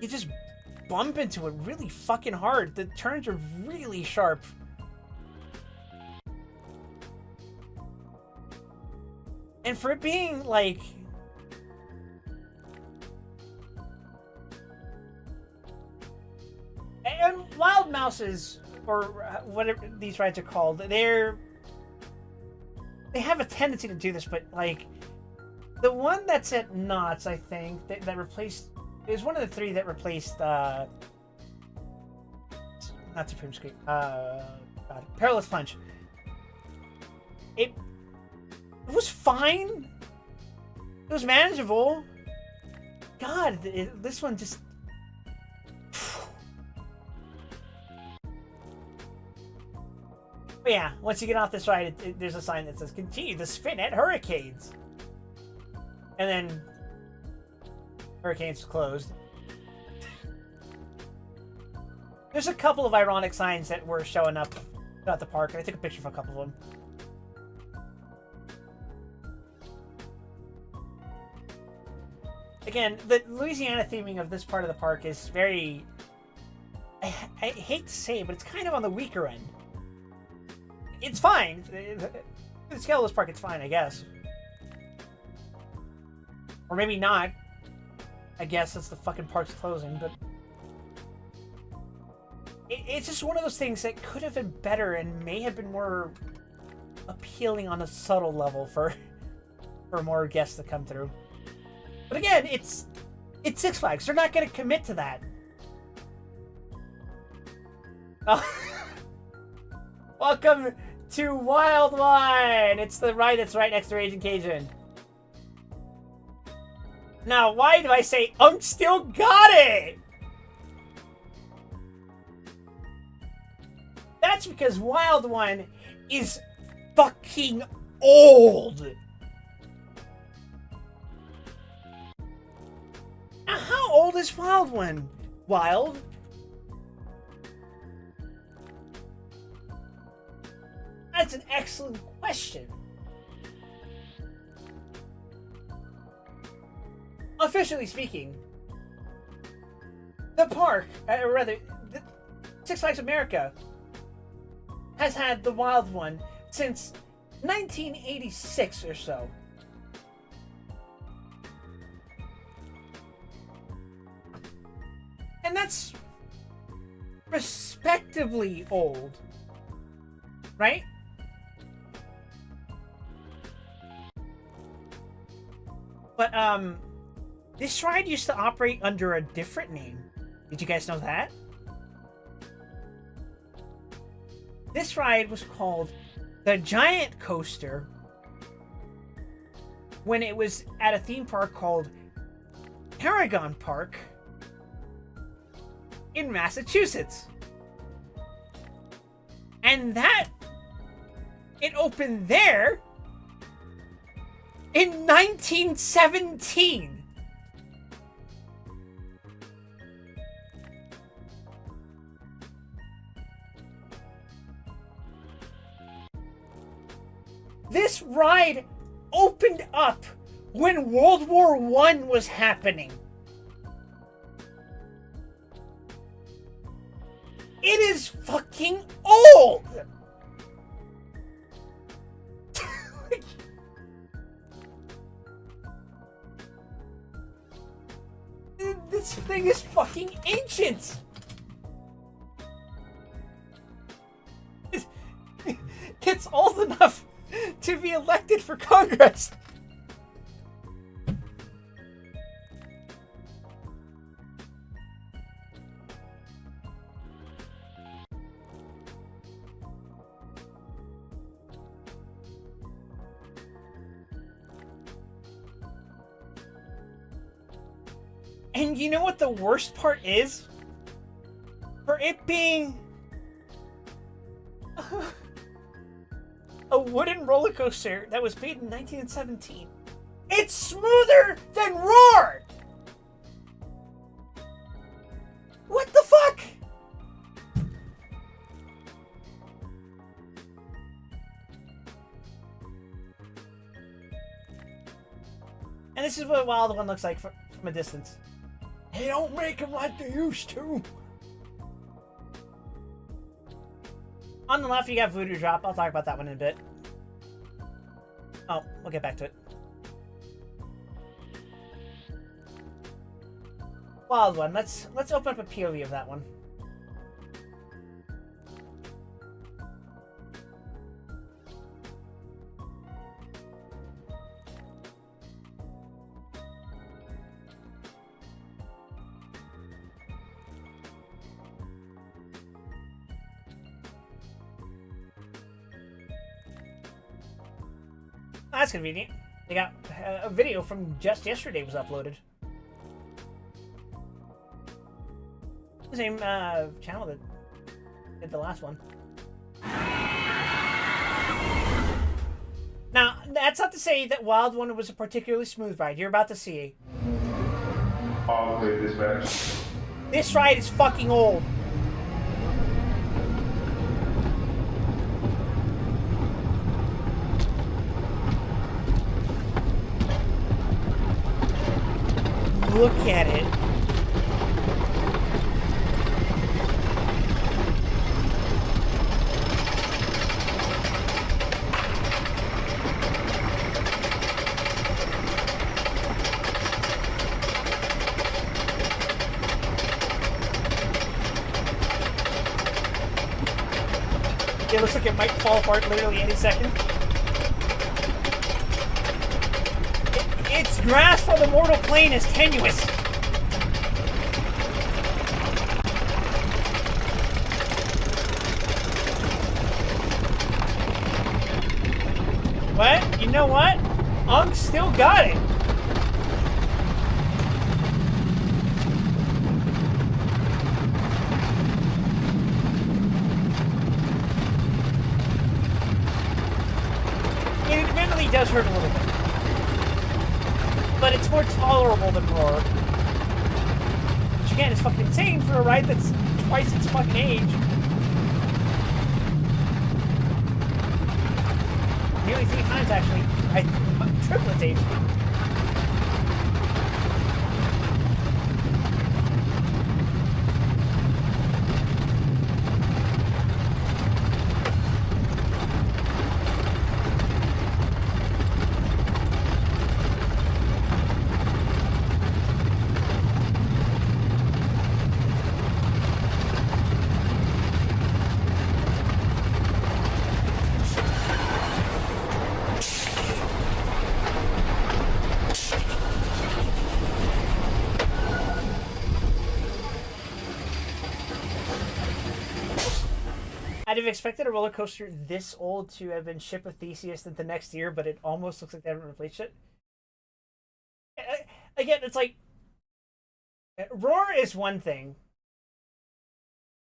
You just bump into it really fucking hard. The turns are really sharp. And for it being like... And Wild Mouses, or whatever these rides are called, they have a tendency to do this, but like... The one that's at Knott's, I think, that replaced... It was one of the three that replaced, not Supreme Scream, Perilous Plunge. It was fine. It was manageable. God, this one just... But yeah, once you get off this ride, there's a sign that says, continue to spin at Hurricanes. And then... Hurricanes closed. There's a couple of ironic signs that were showing up at the park, and I took a picture of a couple of them. Again, the Louisiana theming of this part of the park is very... I hate to say it, but it's kind of on the weaker end. It's fine. The scale of this park, it's fine, I guess. Or maybe not. I guess that's the fucking park's closing, but... It's just one of those things that could have been better and may have been more appealing on a subtle level for more guests to come through. But again, it's Six Flags. They're not going to commit to that. Welcome to Wild Wine! It's the ride that's right next to Raging Cajun. Now, why do I say still got it? That's because Wild One is fucking old. Now, how old is Wild One? Wild? That's an excellent question. Officially speaking, the park, or rather, Six Flags America, has had the Wild One since 1986 or so. And that's respectably old, right? But, this ride used to operate under a different name. Did you guys know that? This ride was called the Giant Coaster when it was at a theme park called Paragon Park in Massachusetts. And it opened there in 1917. This ride opened up when World War I was happening. It is fucking old! This thing is fucking ancient! It's old enough to be elected for Congress. And you know what the worst part is? For it being a wooden roller coaster that was made in 1917, it's smoother than Roar! What the fuck? And this is what Wild One looks like from a distance. They don't make them like they used to. On the left, you got Voodoo Drop. I'll talk about that one in a bit. Oh, we'll get back to it. Wild One. Let's open up a POV of that one. That's convenient. They got a video from just yesterday was uploaded. The same channel that did the last one. Now, that's not to say that Wild One was a particularly smooth ride. You're about to see. All clear dispatch. This ride is fucking old. Look at it. It looks like it might fall apart literally any second. Its grasp on the mortal plane is tenuous. What? You know what? Unk still got it. It admittedly does hurt a little bit. But it's more tolerable than Roar. Which again is fucking insane for a ride that's twice its fucking age. Nearly 3 times actually. Triple its age. I'd have expected a roller coaster this old to have been Ship of Theseus into next year, but it almost looks like they haven't replaced it. Again, it's like Roar is one thing,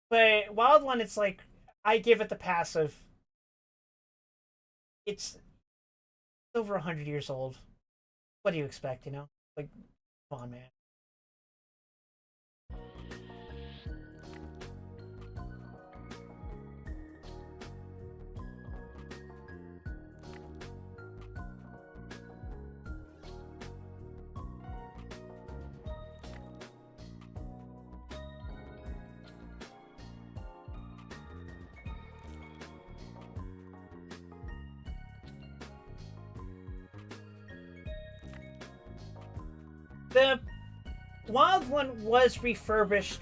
but Wild One, it's like I give it the pass of it's over 100 years old. What do you expect? You know, like come on, man. The Wild One was refurbished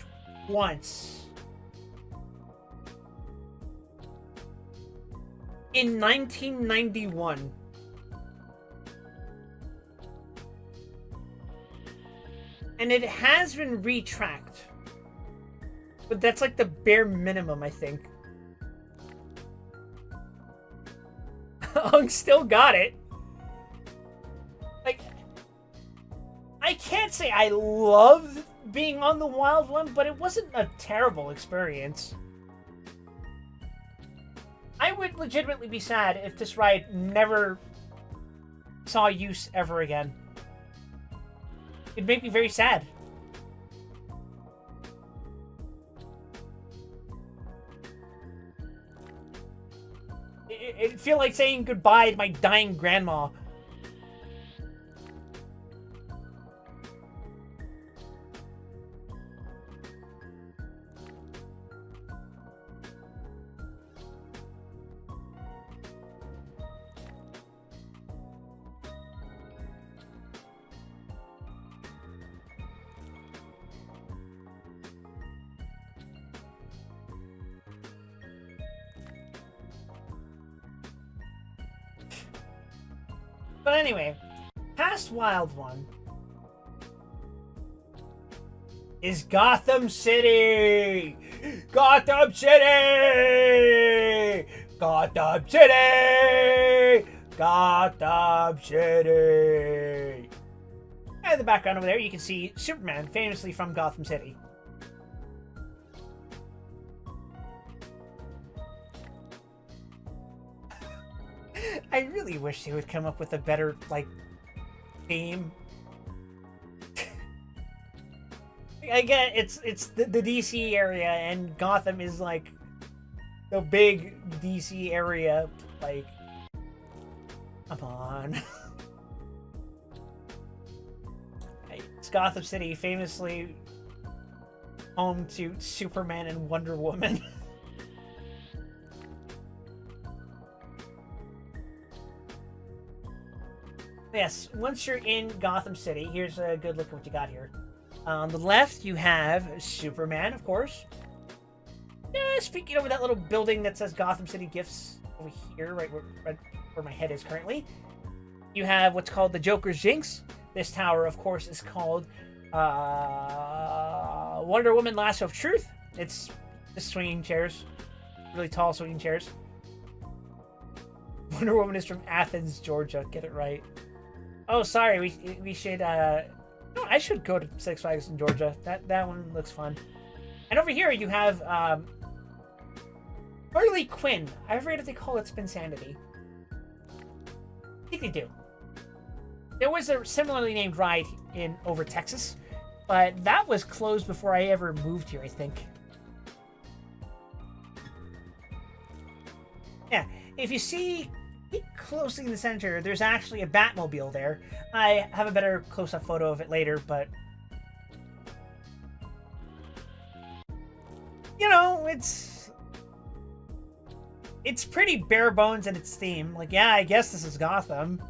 once. In 1991. And it has been retracked. But that's like the bare minimum, I think. Ung still got it. Like, I can't say I loved being on the wild one, but it wasn't a terrible experience. I would legitimately be sad if this ride never saw use ever again. It'd make me very sad. It'd feel like saying goodbye to my dying grandma. But anyway, past Wild One is Gotham City! Gotham City! Gotham City! Gotham City! And in the background over there, you can see Superman, famously from Gotham City. I really wish they would come up with a better, like, theme. I get it's the DC area, and Gotham is, like, the big DC area. Like, come on. It's Gotham City, famously home to Superman and Wonder Woman. Yes, once you're in Gotham City, here's a good look at what you got here. On the left, you have Superman, of course. Yeah, speaking over that little building that says Gotham City Gifts over here, right where my head is currently. You have what's called the Joker's Jinx. This tower, of course, is called Wonder Woman Lasso of Truth. It's the swinging chairs. Really tall swinging chairs. Wonder Woman is from Athens, Georgia. Get it right. Oh, sorry. We should. No, I should go to Six Flags in Georgia. That one looks fun. And over here you have Harley Quinn. I forget if they call it Spinsanity. I think they do. There was a similarly named ride in over Texas, but that was closed before I ever moved here, I think. Yeah, if you see closely in the center, there's actually a Batmobile there. I have a better close-up photo of it later, but you know, it's pretty bare bones in its theme. Like, yeah, I guess this is Gotham.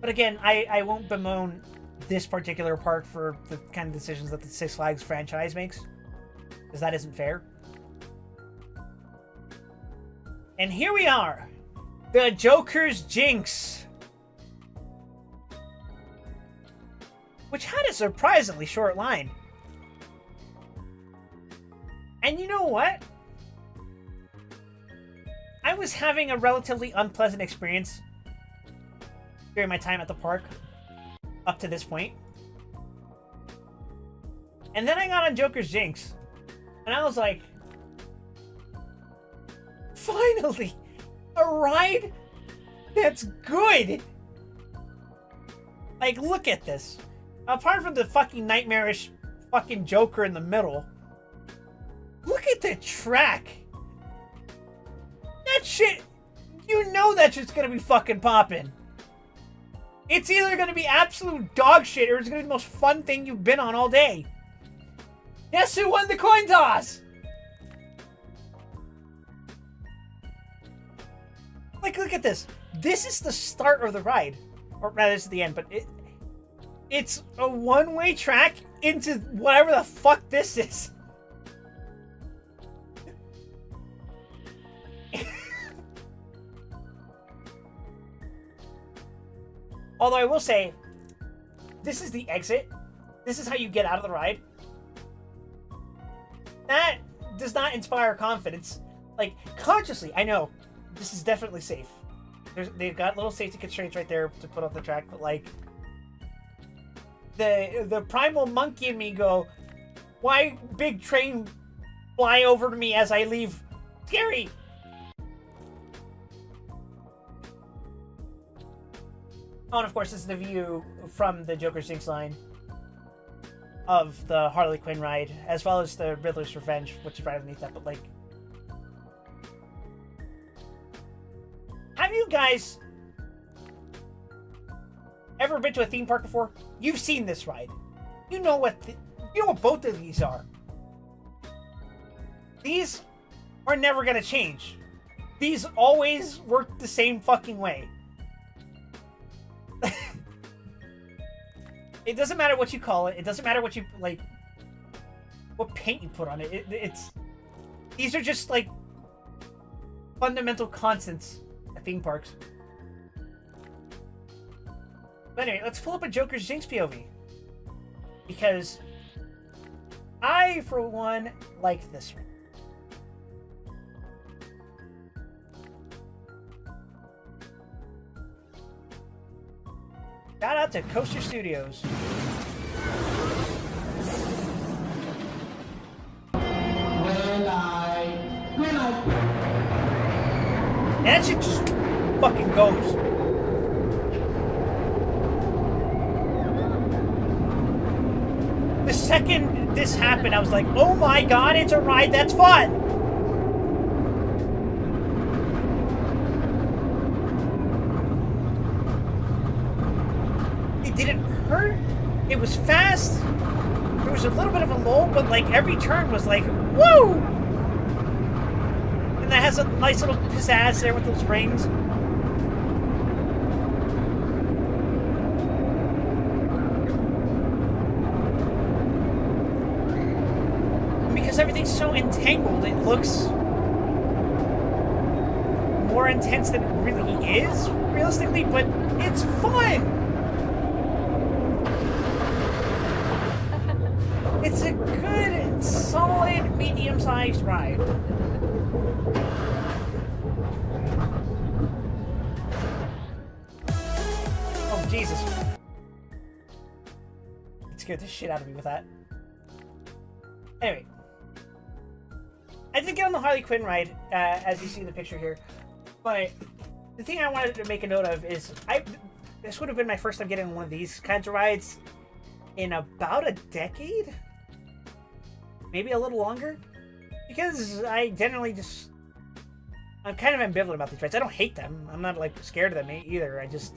But again, I won't bemoan this particular park for the kind of decisions that the Six Flags franchise makes, because that isn't fair. And here we are, the Joker's Jinx, which had a surprisingly short line. And you know what? I was having a relatively unpleasant experience during my time at the park up to this point. And then I got on Joker's Jinx, and I was like, finally, a ride that's good. Like, look at this. Apart from the fucking nightmarish fucking Joker in the middle, look at the track. That shit, you know that shit's gonna be fucking popping. It's either gonna be absolute dog shit or it's gonna be the most fun thing you've been on all day. Guess who won the coin toss? Like, look at this. This is the start of the ride. Or rather, this is the end, but it's a one-way track into whatever the fuck this is. Although I will say, this is the exit. This is how you get out of the ride. That does not inspire confidence. Like, consciously, I know this is definitely safe. they've got little safety constraints right there to put on the track, but like the primal monkey in me go, why big train fly over to me as I leave? Scary. Oh, and of course, this is the view from the Joker's Jinx line of the Harley Quinn ride, as well as the Riddler's Revenge, which is right underneath that. But like, have you guys ever been to a theme park before? You've seen this ride. You know what both of these are. These are never gonna change. These always work the same fucking way. It doesn't matter what you call it. It doesn't matter what you like, what paint you put on it. It's these are just like fundamental constants at theme parks. But anyway, let's pull up a Joker's Jinx POV, because I, for one, like this one. Shout out to Coaster Studios. And that shit just fucking goes. The second this happened, I was like, oh my god, it's a ride that's fun! It didn't hurt. It was fast. There was a little bit of a lull, but like every turn was like, woo! And that has a nice little pizzazz there with those rings. And because everything's so entangled, it looks more intense than it really is, realistically, but it's fun! It's a good, solid, medium-sized ride. Oh, Jesus. It scared the shit out of me with that. Anyway. I did get on the Harley Quinn ride, as you see in the picture here. But the thing I wanted to make a note of is, this would have been my first time getting on one of these kinds of rides in about a decade? Maybe a little longer, because I generally I'm kind of ambivalent about these rides. I don't hate them. I'm not like scared of them either. I just,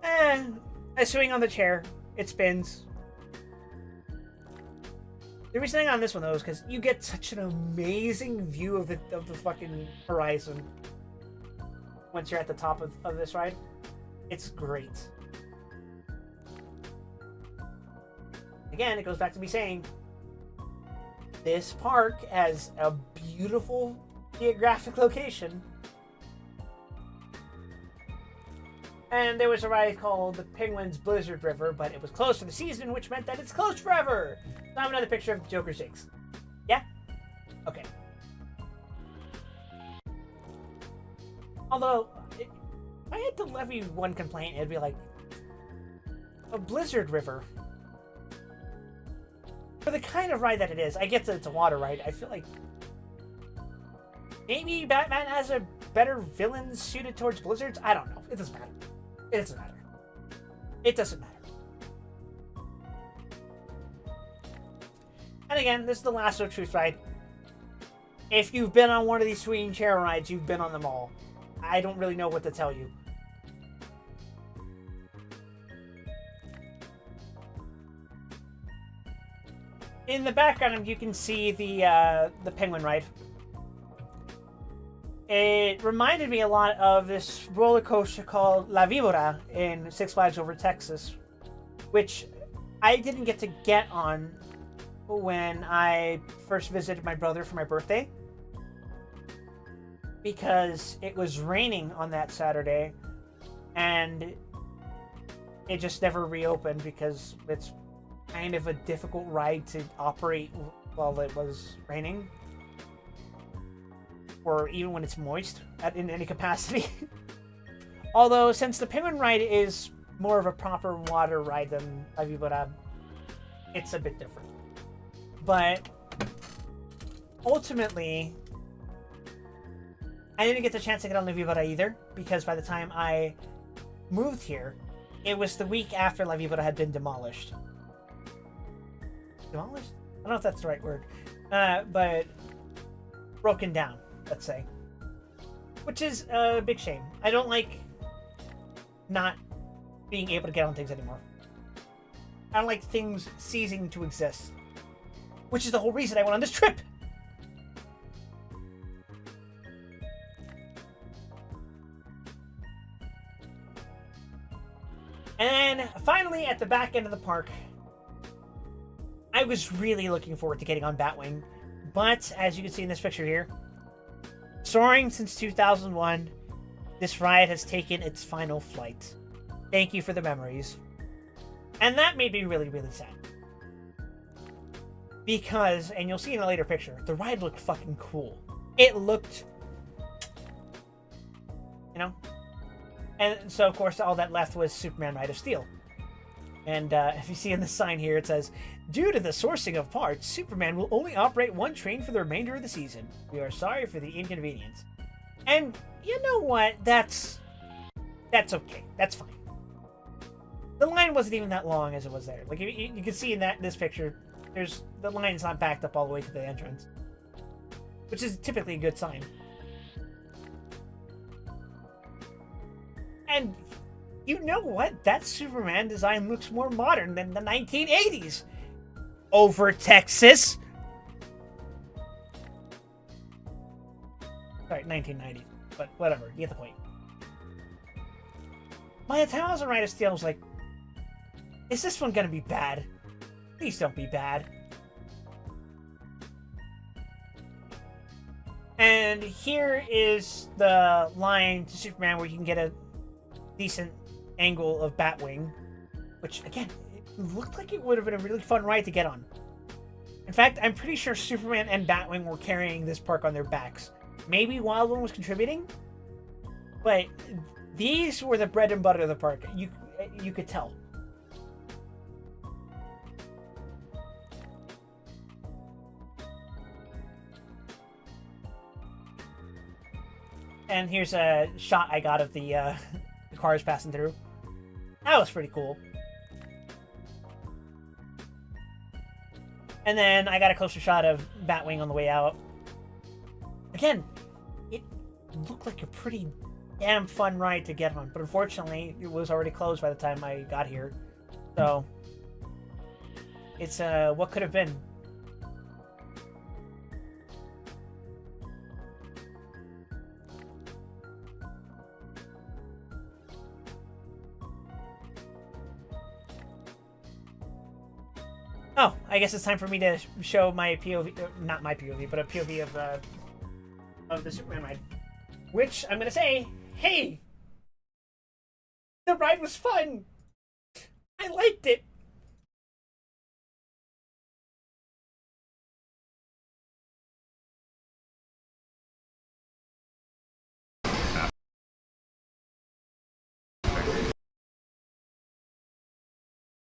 I swing on the chair. It spins. The reason I got on this one though is because you get such an amazing view of the fucking horizon once you're at the top of this ride. It's great. Again, it goes back to me saying, this park has a beautiful geographic location. And there was a ride called the Penguins Blizzard River, but it was closed for the season, which meant that it's closed forever. So I have another picture of Joker's Jinx. Yeah? Okay. Although, if I had to levy one complaint, it'd be like, a Blizzard River. For the kind of ride that it is, I get that it's a water ride. I feel like maybe Batman has a better villain suited towards blizzards. I don't know. It doesn't matter. It doesn't matter. It doesn't matter. And again, this is the Lasso of Truth ride. If you've been on one of these swinging chair rides, you've been on them all. I don't really know what to tell you. In the background, you can see the Penguin ride. It reminded me a lot of this roller coaster called La Vibora in Six Flags Over Texas, which I didn't get on when I first visited my brother for my birthday, because it was raining on that Saturday, and it just never reopened because it's kind of a difficult ride to operate while it was raining, or even when it's moist in any capacity. Although, since the Penguin ride is more of a proper water ride than La Vibora, it's a bit different. But ultimately, I didn't get the chance to get on La Vibora either, because by the time I moved here, it was the week after La Vibora had been demolished. Demolished? I don't know if that's the right word. But broken down, let's say. Which is a big shame. I don't like not being able to get on things anymore. I don't like things ceasing to exist. Which is the whole reason I went on this trip! And then, finally, at the back end of the park, I was really looking forward to getting on Batwing. But, as you can see in this picture here, soaring since 2001, this ride has taken its final flight. Thank you for the memories. And that made me really, really sad. Because, and you'll see in a later picture, the ride looked fucking cool. It looked, you know? And so, of course, all that left was Superman Ride of Steel. And if you see in the sign here, it says, due to the sourcing of parts, Superman will only operate one train for the remainder of the season. We are sorry for the inconvenience. And you know what? That's okay. That's fine. The line wasn't even that long as it was there. Like, you can see in this picture, the line's not backed up all the way to the entrance. Which is typically a good sign. And you know what? That Superman design looks more modern than the 1980s. Over Texas. Sorry, 1990s. But whatever, you get the point. My Italian Ride of Steel was like, is this one gonna be bad? Please don't be bad. And here is the line to Superman where you can get a decent angle of Batwing, which again, it looked like it would have been a really fun ride to get on. In fact, I'm pretty sure Superman and Batwing were carrying this park on their backs. Maybe Wild One was contributing, but these were the bread and butter of the park. You could tell. And here's a shot I got of the cars passing through. That was pretty cool. And then I got a closer shot of Batwing on the way out. Again, it looked like a pretty damn fun ride to get on, but unfortunately, it was already closed by the time I got here. So, it's what could have been. Oh, I guess it's time for me to show my POV, not my POV, but a POV of the Superman ride. Which, I'm gonna say, hey! The ride was fun! I liked it!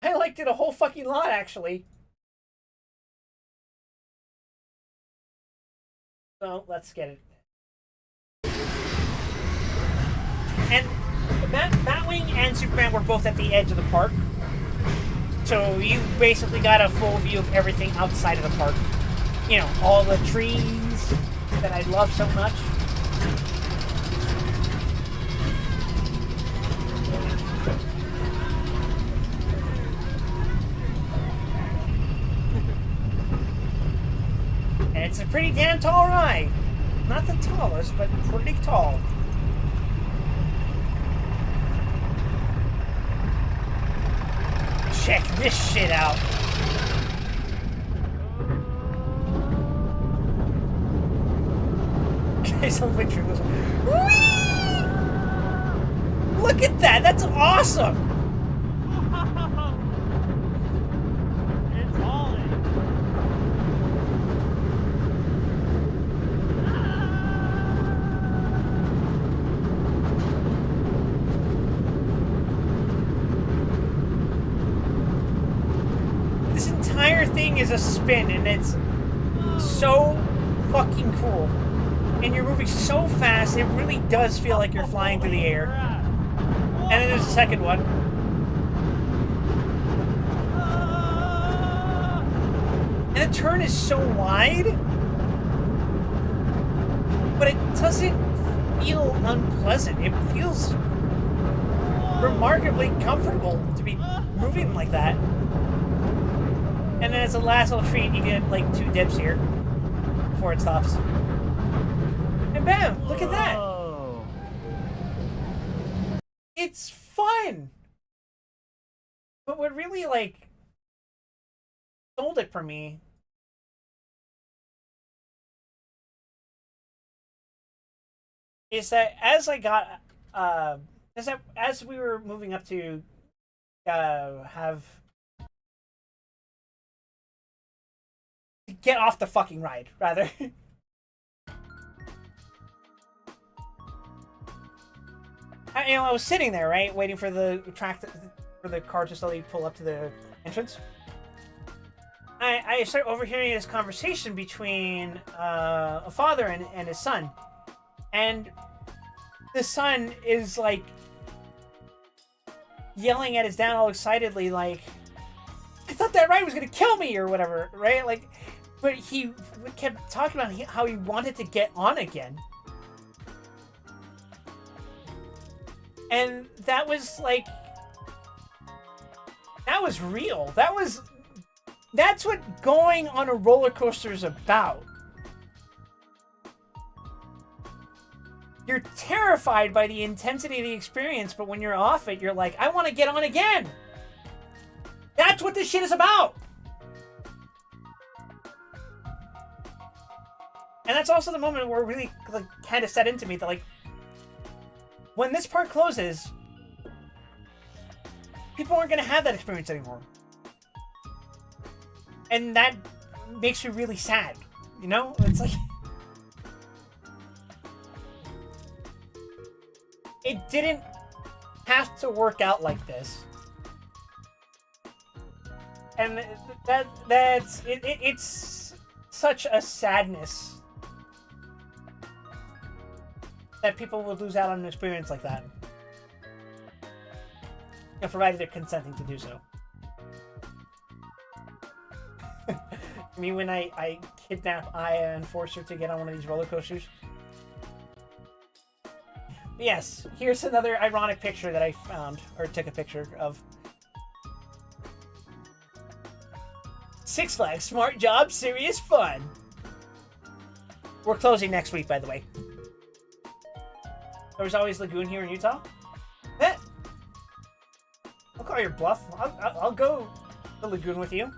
I liked it a whole fucking lot, actually. So, let's get it. And Batwing and Superman were both at the edge of the park. So you basically got a full view of everything outside of the park. You know, all the trees that I love so much. And it's a pretty damn tall ride. Not the tallest, but pretty tall. Check this shit out. Guys, I'll picture this one. Whee! Look at that! That's awesome! It's hauling. thing is a spin, and it's so fucking cool. And you're moving so fast, it really does feel like you're flying through the air. And then there's a second one. And the turn is so wide, but it doesn't feel unpleasant. It feels remarkably comfortable to be moving like that. And then as a last little treat, you get like 2 dips here before it stops. And bam! Look at that! It's fun! But what really, like, sold it for me is that as I got, as we were moving up to get off the fucking ride, rather. I was sitting there, right, waiting for the for the car to slowly pull up to the entrance. I started overhearing this conversation between a father and his son, and the son is like yelling at his dad all excitedly, like, "I thought that ride was gonna kill me," or whatever, right? Like, but he kept talking about how he wanted to get on again. And that was like, that was real. That's what going on a roller coaster is about. You're terrified by the intensity of the experience, but when you're off it, you're like, I want to get on again. That's what this shit is about. And that's also the moment where it really like kind of set into me that, like, when this park closes, people aren't going to have that experience anymore. And that makes me really sad, you know? It's like, it didn't have to work out like this. And it's such a sadness that people would lose out on an experience like that. And provided they're consenting to do so. I mean, when I kidnap Aya and force her to get on one of these roller coasters. But yes, here's another ironic picture that I found, or took a picture of. Six Flags, smart job, serious fun. We're closing next week, by the way. There's always Lagoon here in Utah. Eh. I'll call your bluff. I'll go to Lagoon with you.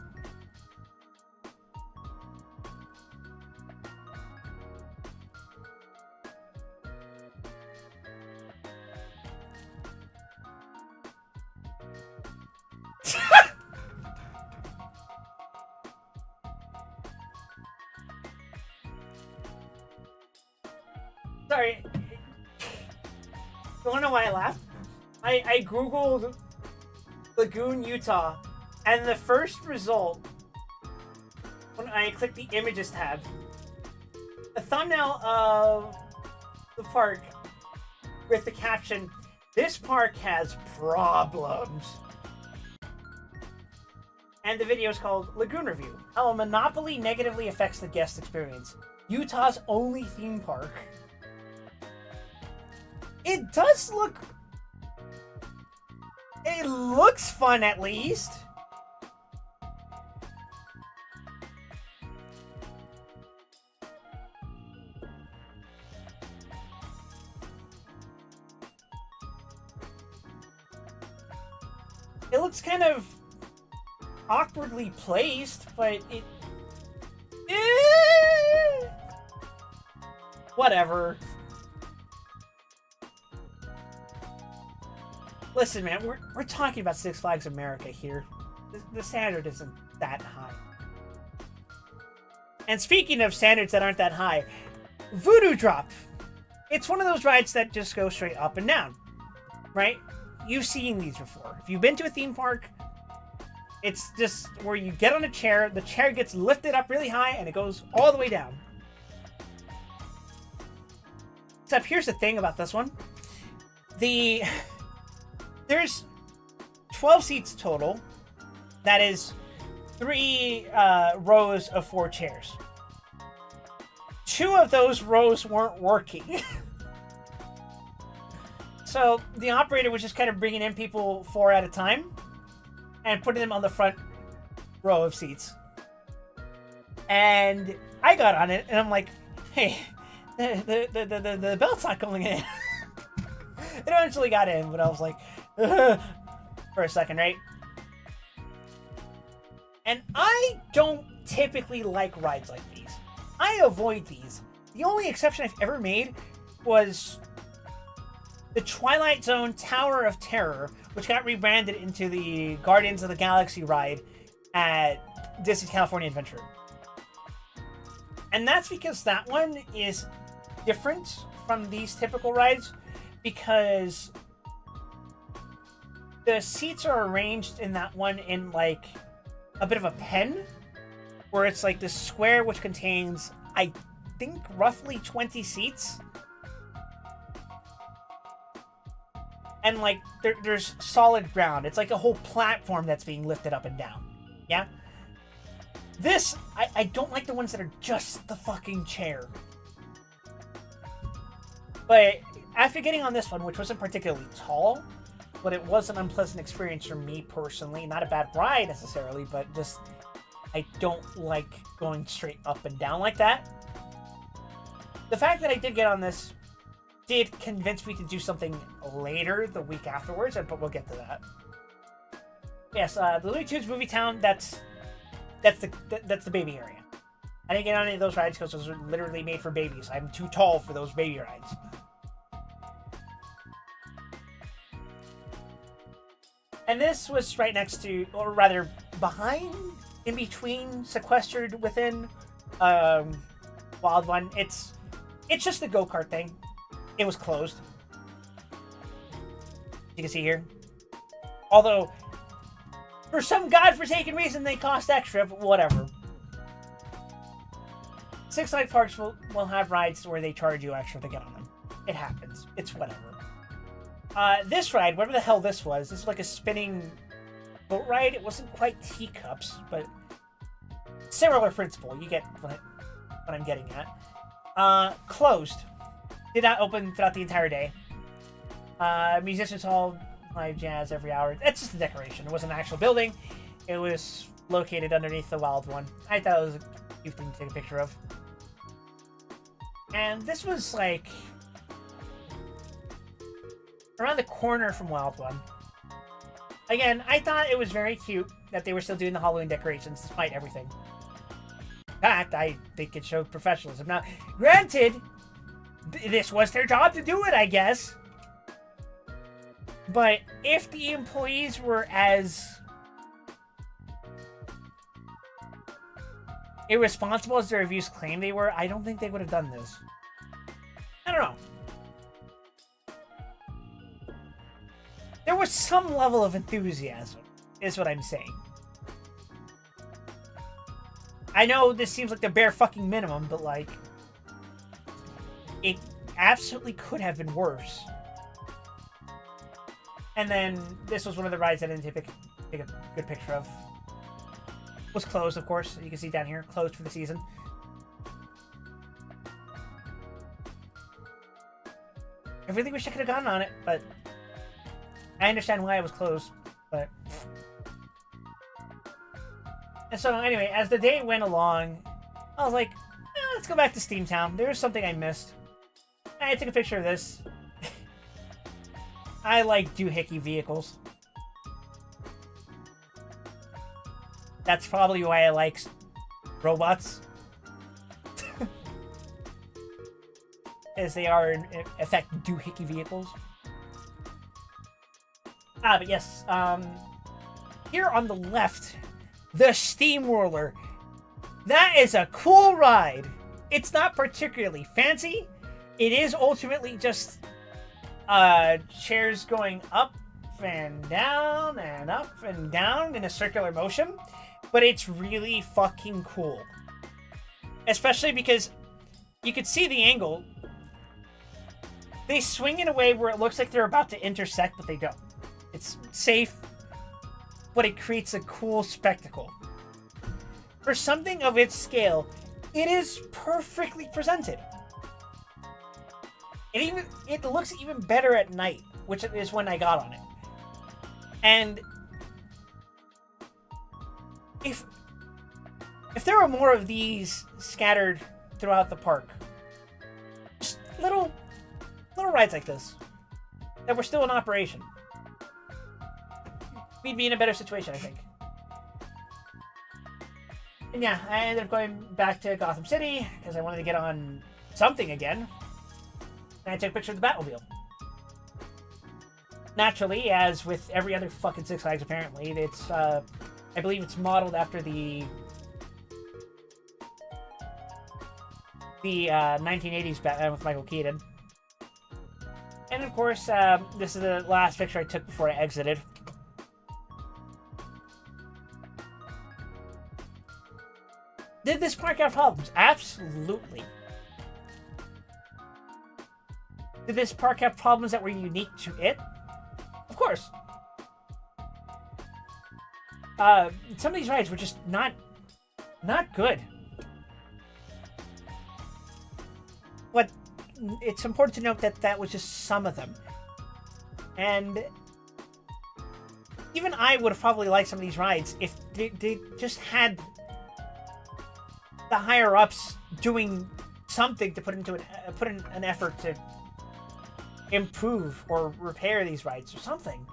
Sorry. You wanna know why I laughed? I googled Lagoon, Utah, and the first result, when I clicked the images tab, a thumbnail of the park with the caption, "This park has problems." And the video is called Lagoon Review: How a Monopoly Negatively Affects the Guest Experience. Utah's only theme park. It does look... It looks fun, at least. It looks kind of awkwardly placed, but it... Whatever. Listen, man, we're talking about Six Flags America here. The standard isn't that high. And speaking of standards that aren't that high, Voodoo Drop. It's one of those rides that just go straight up and down, right? You've seen these before. If you've been to a theme park, It's just where you get on a chair, the chair gets lifted up really high, and it goes all the way down. Except here's the thing about this one. There's 12 seats total. That is 3 rows of 4 chairs. 2 of those rows weren't working. So the operator was just kind of bringing in people 4 at a time and putting them on the front row of seats. And I got on it, and I'm like, hey, the belt's not going in. It eventually got in, but I was like, ugh, for a second, right? And I don't typically like rides like these. I avoid these. The only exception I've ever made was the Twilight Zone Tower of Terror, which got rebranded into the Guardians of the Galaxy ride at Disney's California Adventure. And that's because that one is different from these typical rides, because the seats are arranged in that one in like a bit of a pen, where it's like this square which contains, I think, roughly 20 seats. And like there's solid ground. It's like a whole platform that's being lifted up and down. Yeah? This, I don't like the ones that are just the fucking chair. But after getting on this one, which wasn't particularly tall, but it was an unpleasant experience for me personally. Not a bad ride necessarily, but just I don't like going straight up and down like that. The fact that I did get on this did convince me to do something later the week afterwards, but we'll get to that. Yes, the Looney Tunes Movie Town, that's the baby area. I didn't get on any of those rides because those were literally made for babies. I'm too tall for those baby rides. And this was right next to, or rather behind, in between, sequestered within Wild One. It's just the go-kart thing. It was closed. You can see here. Although, for some godforsaken reason, they cost extra, but whatever. Six Flags Parks will have rides where they charge you extra to get on them. It happens. It's whatever. This ride, whatever the hell this is like a spinning boat ride. It wasn't quite teacups, but similar principle. You get what I'm getting at. Closed. Did not open throughout the entire day. Musicians Hall, live jazz every hour. That's just a decoration. It wasn't an actual building. It was located underneath the Wild One. I thought it was a cute thing to take a picture of. And this was like around the corner from Wild One. Again, I thought it was very cute that they were still doing the Halloween decorations despite everything. In fact, I think it showed professionalism. Now, granted, this was their job to do it, I guess. But if the employees were as irresponsible as their reviews claim they were, I don't think they would have done this. I don't know. There was some level of enthusiasm, is what I'm saying. I know this seems like the bare fucking minimum, but like, it absolutely could have been worse. And then this was one of the rides I didn't take a good picture of. It was closed, of course. You can see down here, closed for the season. I really wish I could have gotten on it, but I understand why it was closed, but... And so, anyway, as the day went along, I was like, let's go back to Steamtown. There was something I missed. I took a picture of this. I like doohickey vehicles. That's probably why I like robots. As they are, in effect, doohickey vehicles. But yes, here on the left, the Steamroller. That is a cool ride. It's not particularly fancy. It is ultimately just chairs going up and down and up and down in a circular motion, but it's really fucking cool. Especially because you could see the angle. They swing in a way where it looks like they're about to intersect, but they don't. It's safe, but it creates a cool spectacle. For something of its scale, it is perfectly presented. It looks even better at night, which is when I got on it. And if there were more of these scattered throughout the park, just little rides like this that were still in operation, we'd be in a better situation, I think. And yeah, I ended up going back to Gotham City because I wanted to get on something again. And I took a picture of the Batmobile. Naturally, as with every other fucking Six Flags, apparently, it's, I believe it's modeled after the 1980s Batman with Michael Keaton. And of course, this is the last picture I took before I exited. Did this park have problems? Absolutely. Did this park have problems that were unique to it? Of course. Some of these rides were just not good. But it's important to note that that was just some of them. And even I would have probably liked some of these rides if they just had the higher-ups doing something to put in an effort to improve or repair these rides or something.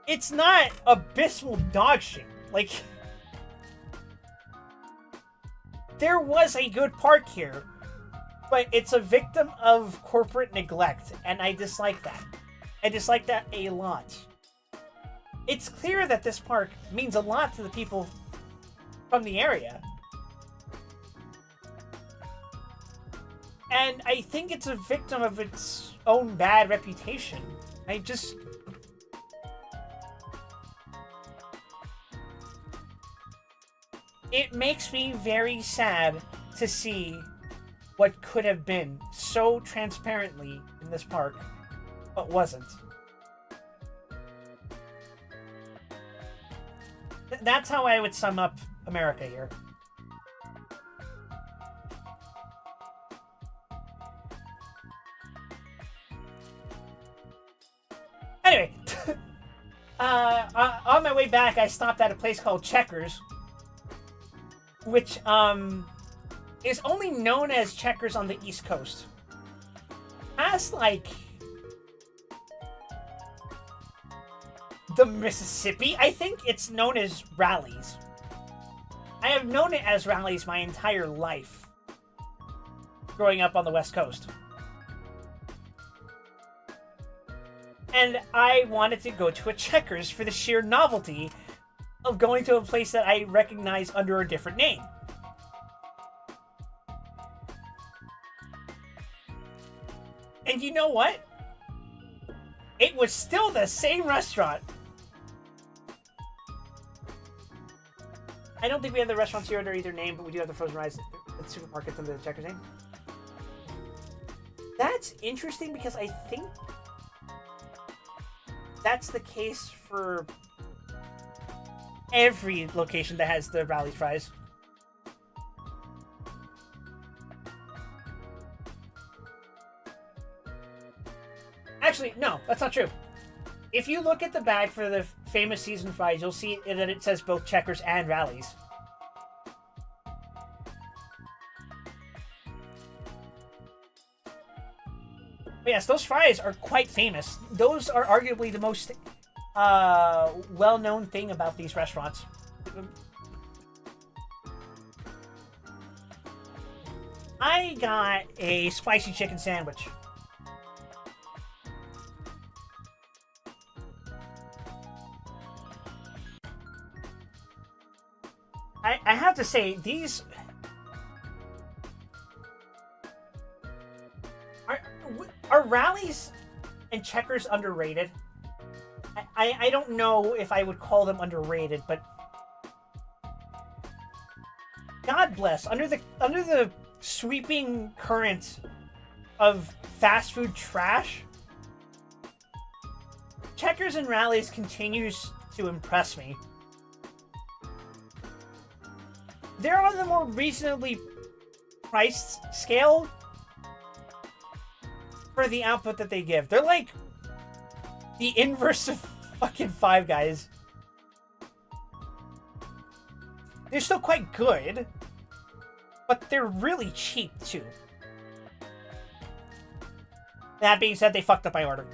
It's not abysmal dog shit. Like, there was a good park here, but it's a victim of corporate neglect, and I dislike that. I dislike that a lot. It's clear that this park means a lot to the people from the area. And I think it's a victim of its own bad reputation. It makes me very sad to see what could have been so transparently in this park, but wasn't. That's how I would sum up America here. Anyway, on my way back, I stopped at a place called Checkers, which is only known as Checkers on the East Coast. As like the Mississippi, I think it's known as Rallies. I have known it as Rallies my entire life, growing up on the West Coast. And I wanted to go to a Checkers for the sheer novelty of going to a place that I recognize under a different name. And you know what? It was still the same restaurant. I don't think we have the restaurants here under either name, but we do have the frozen rice at supermarkets under the Checkers name. That's interesting because I think that's the case for every location that has the Rally's fries. Actually, no, that's not true. If you look at the bag for the famous seasoned fries, you'll see that it says both Checkers and Rally's. But yes, those fries are quite famous. Those are arguably the most well-known thing about these restaurants. I got a spicy chicken sandwich. I have to say, these are Rallies and Checkers underrated? I don't know if I would call them underrated, but God bless, under the sweeping current of fast food trash, Checkers and Rallies continues to impress me. They're on the more reasonably priced scale for the output that they give. They're like the inverse of fucking Five Guys. They're still quite good, but they're really cheap too. That being said, they fucked up my order.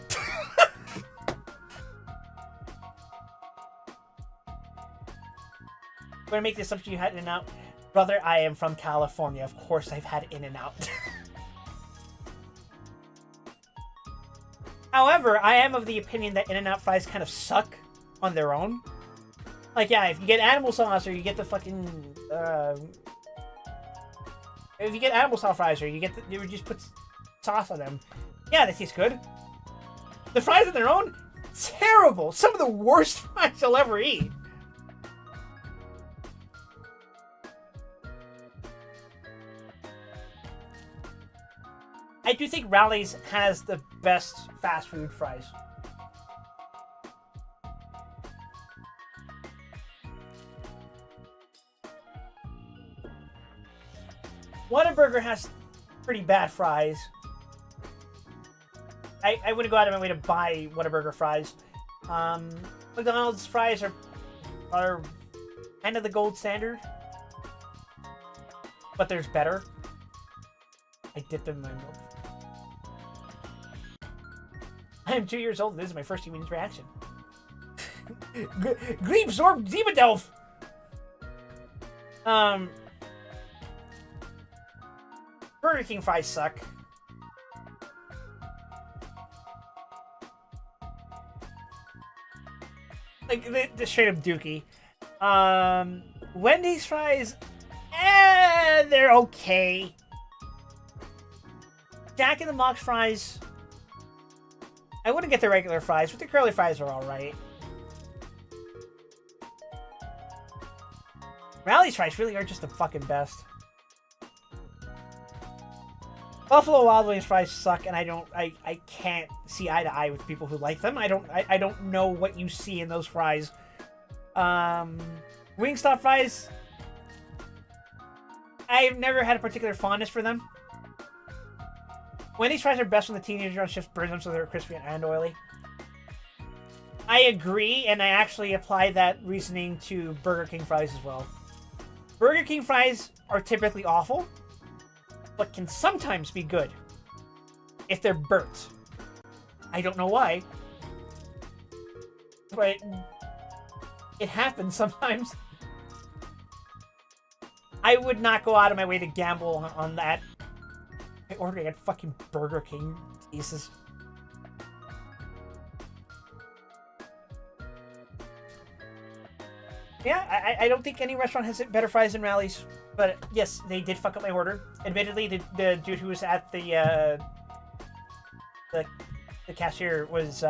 I'm gonna make the assumption you had In-N-Out. Brother, I am from California. Of course I've had In-N-Out. However, I am of the opinion that In-N-Out fries kind of suck on their own. Like, yeah, if you get animal sauce or you get the fucking... if you get animal style fries or you just put sauce on them, yeah, they taste good. The fries on their own, terrible. Some of the worst fries you'll ever eat. I do think Rally's has the best fast food fries. Whataburger has pretty bad fries. I wouldn't go out of my way to buy Whataburger fries. McDonald's fries are kind of the gold standard, but there's better. I dipped them in my milk. I am 2 years old. This is my first human interaction. Glebe Zorb Zebadelf! Burger King fries suck. Like, the straight up dookie. Wendy's fries, they're okay. Jack in the Box fries, I wouldn't get the regular fries, but the curly fries are alright. Rally's fries really are just the fucking best. Buffalo Wild Wings fries suck, and I can't see eye to eye with people who like them. I don't know what you see in those fries. Wingstop fries, I've never had a particular fondness for them. Wendy's fries are best when the teenager on shift burns them so they're crispy and oily. I agree, and I actually apply that reasoning to Burger King fries as well. Burger King fries are typically awful, but can sometimes be good if they're burnt. I don't know why, but it happens sometimes. I would not go out of my way to gamble on that. I ordered at fucking Burger King. Jesus. Yeah, I don't think any restaurant has better fries than Rally's. But yes, they did fuck up my order. Admittedly, the dude who was at the cashier was,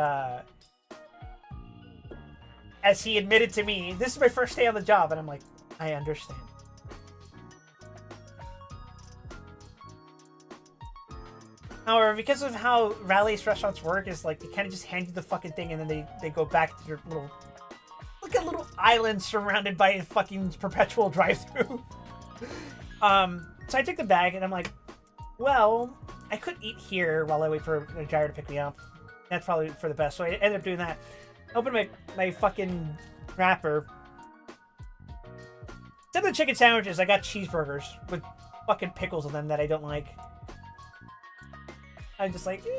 as he admitted to me, this is my first day on the job, and I'm like, I understand. However, because of how Rally's restaurants work, is like they kind of just hand you the fucking thing, and then they go back to your little, like a little island surrounded by a fucking perpetual drive-through. So I took the bag, and I'm like, well, I could eat here while I wait for a gyro to pick me up. That's probably for the best. So I ended up doing that. I opened my fucking wrapper. Instead of the chicken sandwiches, I got cheeseburgers with fucking pickles in them that I don't like. I'm just like, the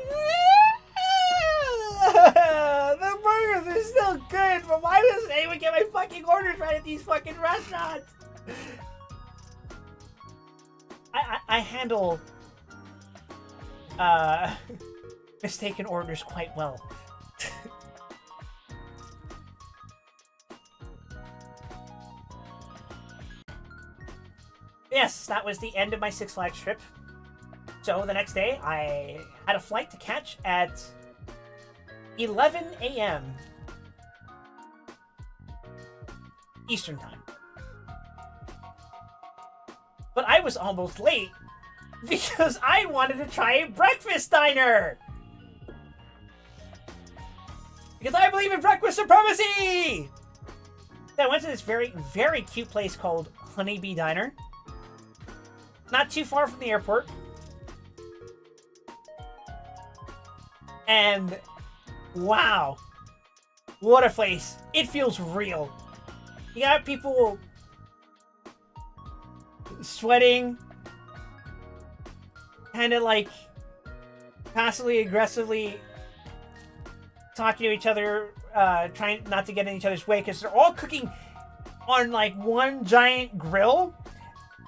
burgers are still good, but why doesn't anyone get my fucking orders right at these fucking restaurants? I handle mistaken orders quite well. Yes, that was the end of my Six Flags trip. So the next day, I had a flight to catch at 11 a.m. Eastern Time. But I was almost late because I wanted to try a breakfast diner. Because I believe in breakfast supremacy! So I went to this very, very cute place called Honeybee Diner. Not too far from the airport. And wow, what a place. It feels real. You got people sweating, kind of like passively aggressively talking to each other, trying not to get in each other's way, because they're all cooking on like one giant grill,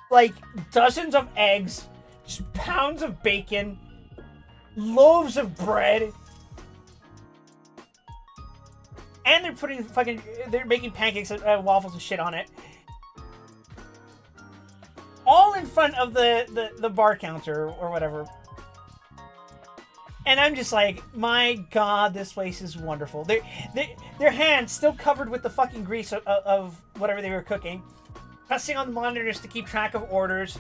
like dozens of eggs, just pounds of bacon, loaves of bread, and they're making pancakes and waffles and shit on it, all in front of the bar counter or whatever. And I'm just like, my god, this place is wonderful. Their hands still covered with the fucking grease of whatever they were cooking, pressing on the monitors to keep track of orders.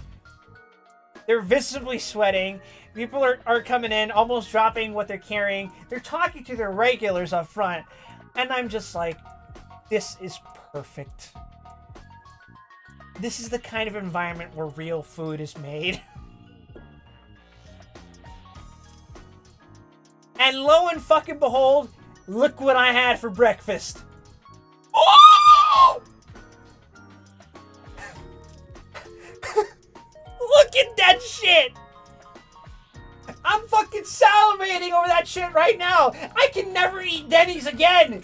They're visibly sweating. People are coming in, almost dropping what they're carrying. They're talking to their regulars up front. And I'm just like, this is perfect. This is the kind of environment where real food is made. And lo and fucking behold, look what I had for breakfast. Oh! Look at that shit! I'm fucking salivating over that shit right now. I can never eat Denny's again.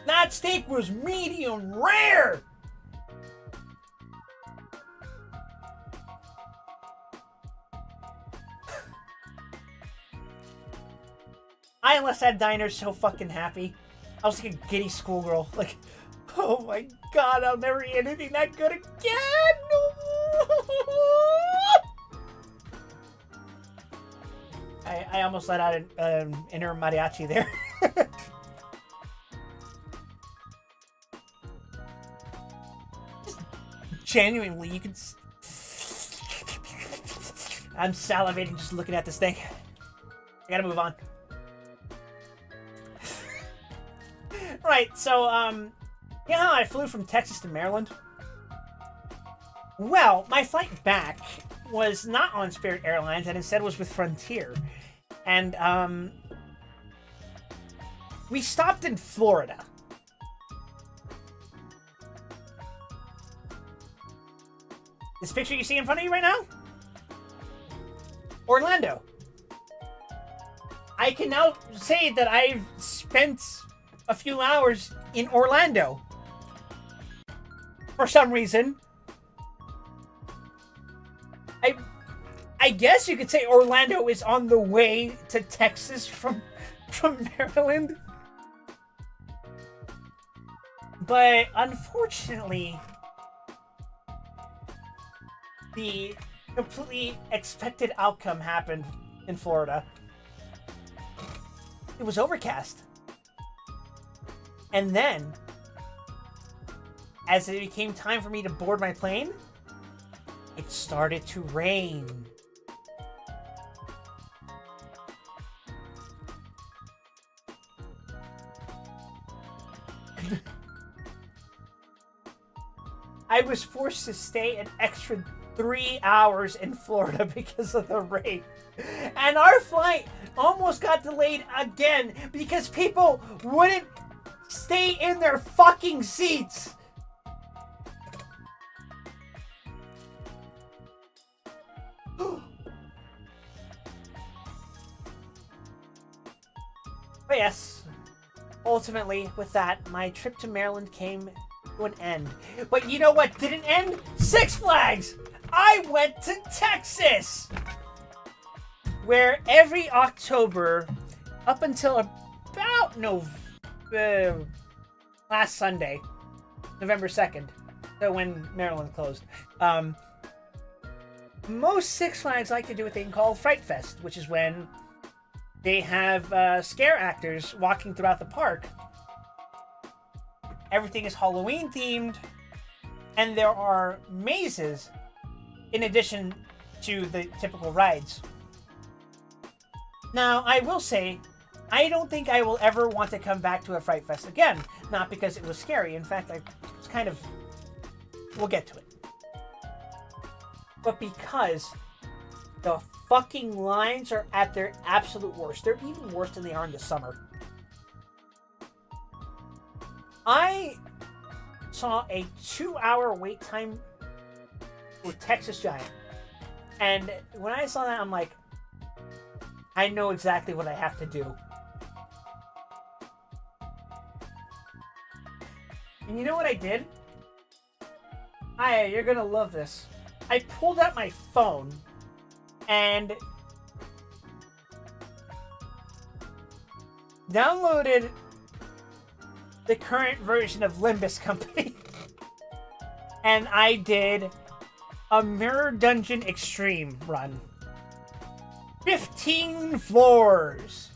That steak was medium rare. I left that diner so fucking happy. I was like a giddy schoolgirl. Like, oh my god, I'll never eat anything that good again! I almost let out an inner mariachi there. Genuinely, you can... I'm salivating just looking at this thing. I gotta move on. Right, so, you know how I flew from Texas to Maryland? Well, my flight back was not on Spirit Airlines and instead was with Frontier. And, we stopped in Florida. This picture you see in front of you right now? Orlando. I can now say that I've spent a few hours in Orlando. For some reason. I guess you could say Orlando is on the way to Texas from Maryland. But unfortunately, the completely expected outcome happened in Florida. It was overcast. And then, as it became time for me to board my plane, it started to rain. I was forced to stay an extra 3 hours in Florida because of the rain. And our flight almost got delayed again because people wouldn't stay in their fucking seats. But yes, ultimately, with that, my trip to Maryland came to an end. But you know what didn't end? Six Flags! I went to Texas! Where every October, up until about last Sunday, November 2nd, so when Maryland closed. Most Six Flags like to do a thing called Fright Fest, which is when they have scare actors walking throughout the park. Everything is Halloween themed, and there are mazes in addition to the typical rides. Now, I will say, I don't think I will ever want to come back to a Fright Fest again. Not because it was scary. In fact, it's kind of... We'll get to it. But because the fucking lines are at their absolute worst. They're even worse than they are in the summer. I saw a 2-hour wait time with Texas Giant. And when I saw that, I'm like, I know exactly what I have to do. And you know what I did? You're gonna love this. I pulled out my phone and downloaded the current version of Limbus Company. And I did a Mirror Dungeon Extreme run. 15 floors.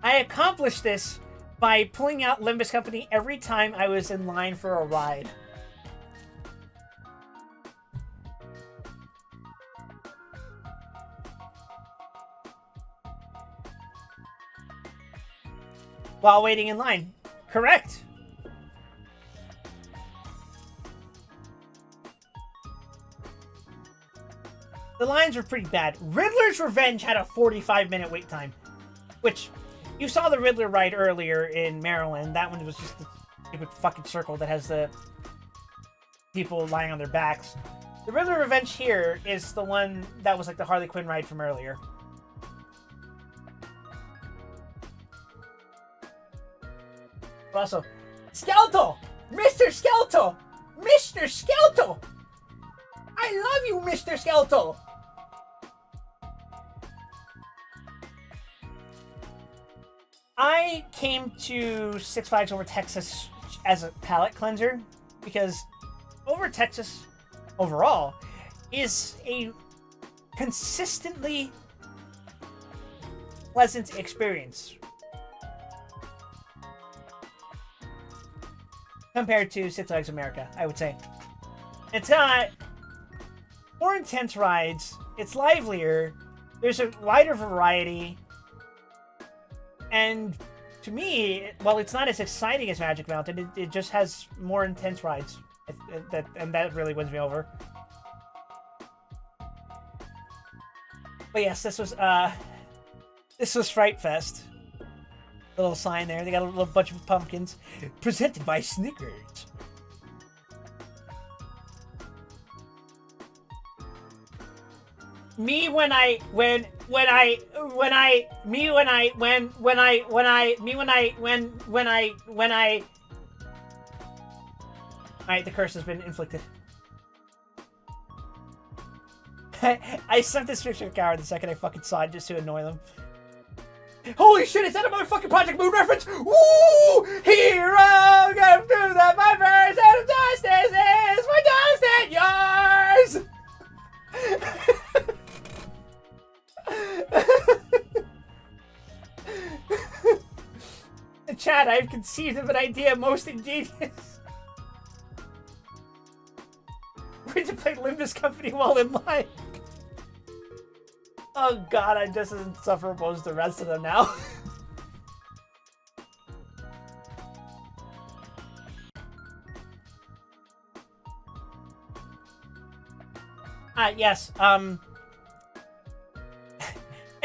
I accomplished this by pulling out Limbus Company every time I was in line for a ride. While waiting in line. Correct. The lines were pretty bad. Riddler's Revenge had a 45-minute wait time, which you saw the Riddler ride earlier in Maryland. That one was just a stupid fucking circle that has the people lying on their backs. The Riddler Revenge here is the one that was like the Harley Quinn ride from earlier. But also, Skeletor! Mr. Skeletor! Mr. Skeletor! I love you, Mr. Skeletor! I came to Six Flags Over Texas as a palate cleanser because Over Texas overall is a consistently pleasant experience compared to Six Flags America, I would say. It's got more intense rides, it's livelier, there's a wider variety, and to me, while it's not as exciting as Magic Mountain, it just has more intense rides, and that really wins me over. But yes, this was Fright Fest. Little sign there. They got a little bunch of pumpkins. Presented by Snickers. Me when I Alright, the curse has been inflicted. I sent this picture to Coward the second I fucking saw it just to annoy them. Holy shit, is that a motherfucking Project Moon reference? Woo! Hero, go through the vipers and justice is my dust and yours! Chad, I've conceived of an idea most ingenious. We're to play Limbus Company while in line. Oh god, I'm just as insufferable as the rest of them now. Yes, I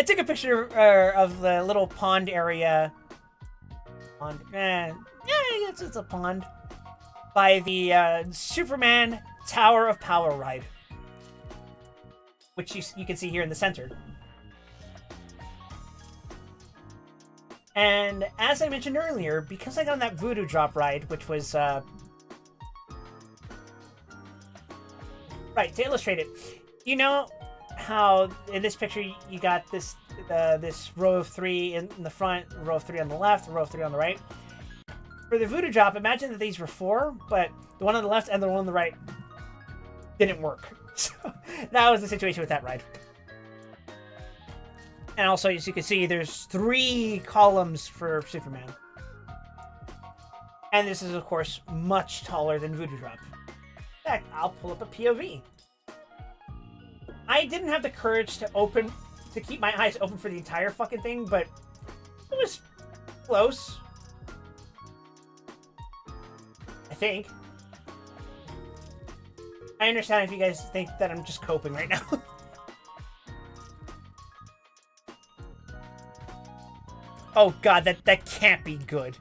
took a picture of the little pond area. Pond, yeah, it's a pond. By the Superman Tower of Power ride, which you can see here in the center. And as I mentioned earlier, because I got on that Voodoo Drop ride, which was right, to illustrate it, you know, how in this picture you got this row of 3 in the front, row of 3 on the left, row of 3 on the right. For the Voodoo Drop, imagine that these were 4, but the one on the left and the one on the right didn't work. So that was the situation with that ride. And also, as you can see, there's 3 columns for Superman. And this is, of course, much taller than Voodoo Drop. In fact, I'll pull up a POV. I didn't have the courage to keep my eyes open for the entire fucking thing, but it was close. I think. I understand if you guys think that I'm just coping right now. Oh god, that can't be good.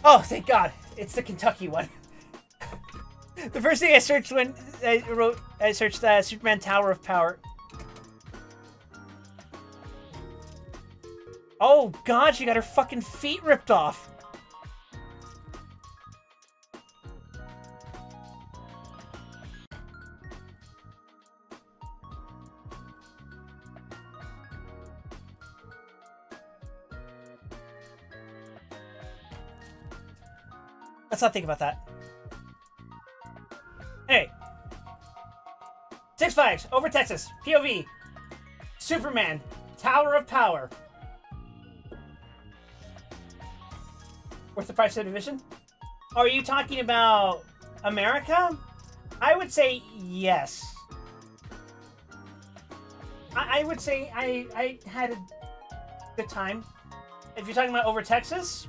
Oh, thank God. It's the Kentucky one. The first thing I searched when I searched Superman Tower of Power. Oh, God, she got her fucking feet ripped off. Let's not think about that. Anyway. Six Flags, over Texas, POV. Superman, Tower of Power. Worth the price of admission? Are you talking about America? I would say yes. I would say I had a good time. If you're talking about over Texas,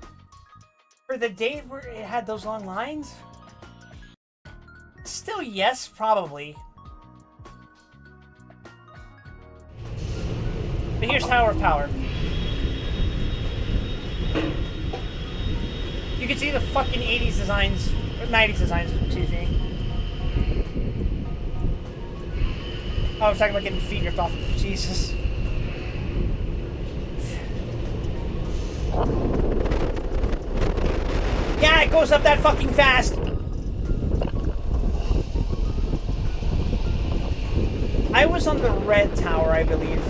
for the day where it had those long lines, still yes, probably. But here's Tower of Power. You can see the fucking 80s designs, or 90s designs, excuse me. Oh, I was talking about getting feet ripped off. Jesus. Yeah, it goes up that fucking fast. I was on the red tower, I believe.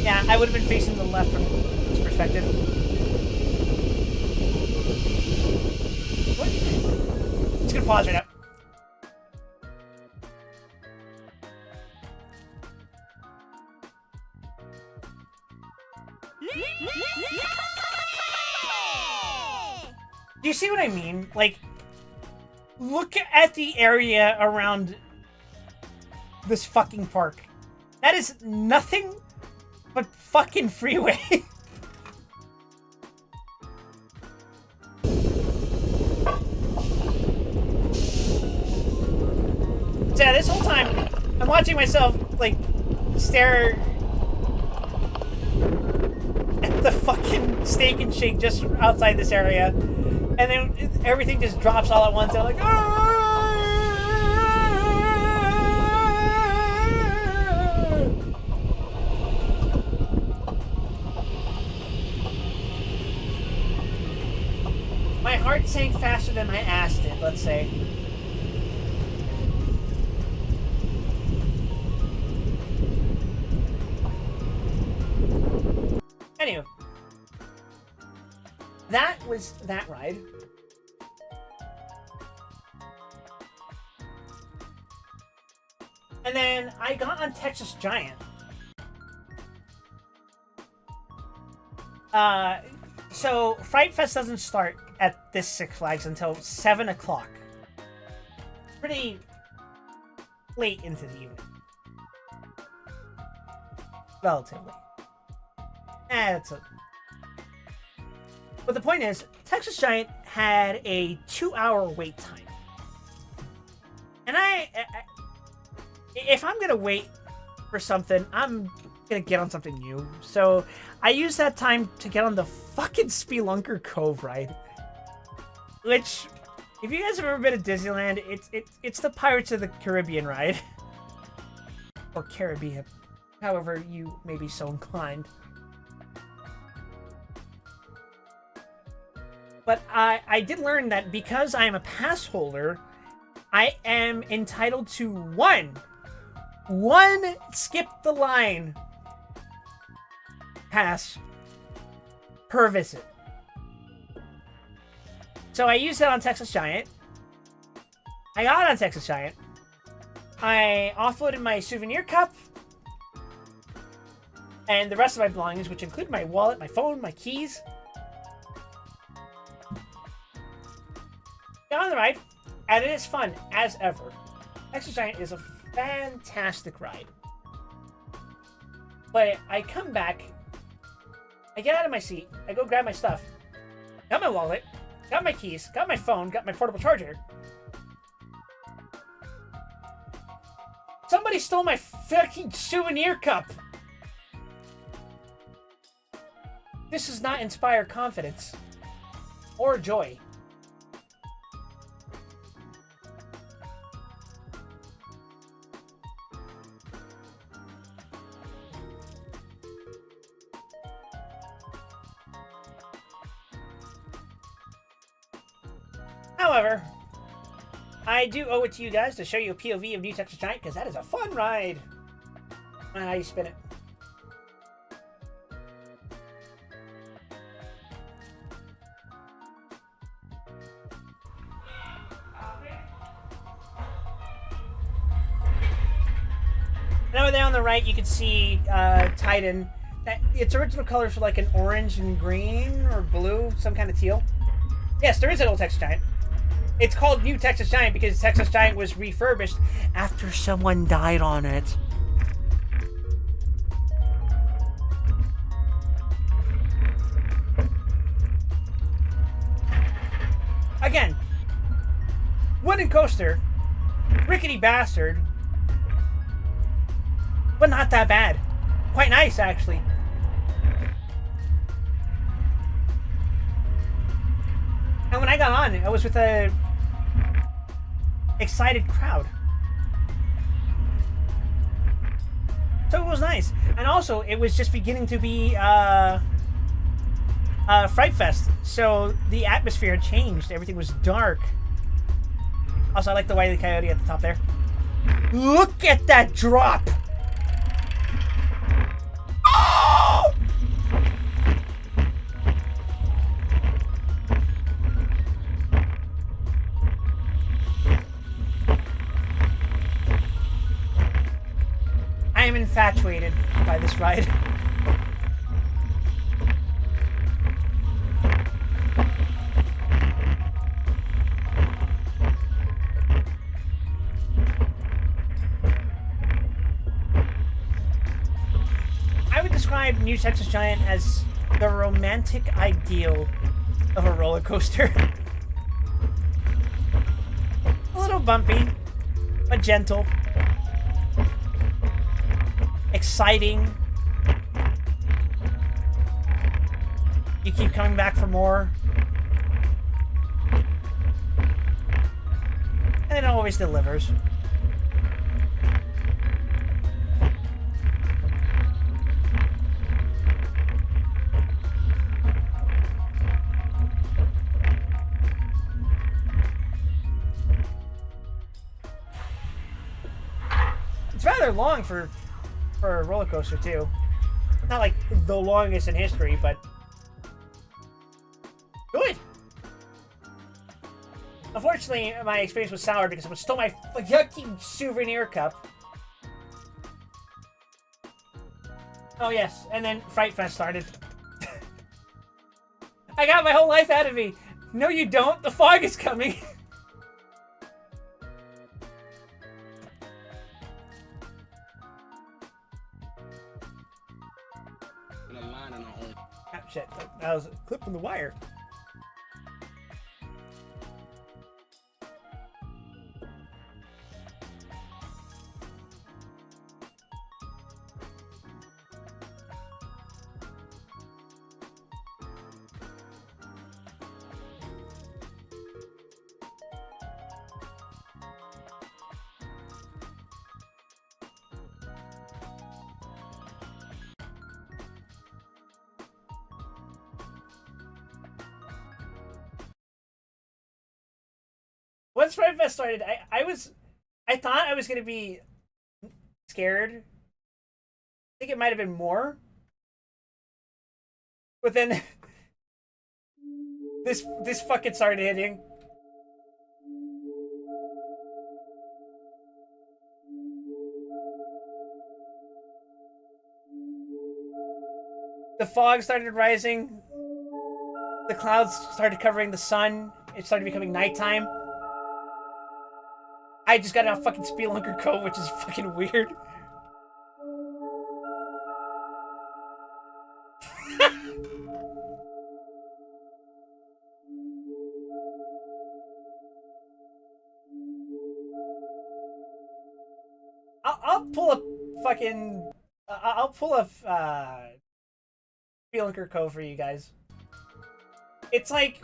Yeah, I would have been facing the left from this perspective. What? Just gonna pause right now. Do you see what I mean? Like, look at the area around this fucking park. That is nothing but fucking freeway. So yeah, this whole time, I'm watching myself, like, stare at the fucking Steak and Shake just outside this area. And then everything just drops all at once. And I'm like, ah! My heart sank faster than my ass did, let's say. Anyway. That was that ride. And then I got on Texas Giant. So Fright Fest doesn't start at this Six Flags until 7 o'clock. Pretty late into the evening. Relatively. That's a... But the point is, Texas Giant had a 2-hour wait time. And I if I'm gonna wait for something, I'm gonna get on something new. So I used that time to get on the fucking Spelunker Cove ride. Which, if you guys have ever been to Disneyland, it's the Pirates of the Caribbean ride. Or Caribbean. However you may be so inclined. But I did learn that because I am a pass holder, I am entitled to one skip the line pass per visit. So I used that on Texas Giant. I got on Texas Giant. I offloaded my souvenir cup and the rest of my belongings, which include my wallet, my phone, my keys. Got on the ride, and it is fun as ever. Texas Giant is a fantastic ride. But I come back, I get out of my seat, I go grab my stuff, got my wallet, got my keys, got my phone, got my portable charger. Somebody stole my fucking souvenir cup. This does not inspire confidence or joy. However, I do owe it to you guys to show you a POV of New Texas Giant, because that is a fun ride. I don't know how you spin it. And over there on the right, you can see Titan. Its original colors were like an orange and green or blue, some kind of teal. Yes, there is an old Texas Giant. It's called New Texas Giant because Texas Giant was refurbished after someone died on it. Again, wooden coaster, rickety bastard, but not that bad. Quite nice, actually. And when I got on, I was with a excited crowd. So it was nice. And also, it was just beginning to be Fright Fest. So the atmosphere changed. Everything was dark. Also, I like the Wile E. Coyote at the top there. Look at that drop! Oh! I am infatuated by this ride. I would describe New Texas Giant as the romantic ideal of a roller coaster. A little bumpy, but gentle. Exciting. You keep coming back for more. And it always delivers. It's rather long for a roller coaster too. Not like the longest in history, but good. Unfortunately, my experience was sour because someone stole my fucking souvenir cup. Oh yes, and then Fright Fest started. I got my whole life out of me. No, you don't. The fog is coming. Ah, shit. That was a clip from The Wire. once Fright Fest started, I thought I was gonna be scared. I think it might have been more, but then this fucking started hitting. The fog started rising. The clouds started covering the sun. It started becoming nighttime. I just got out of fucking Spelunker Cove, which is fucking weird. I'll pull a fucking... I'll pull a Spelunker Cove for you guys. It's like...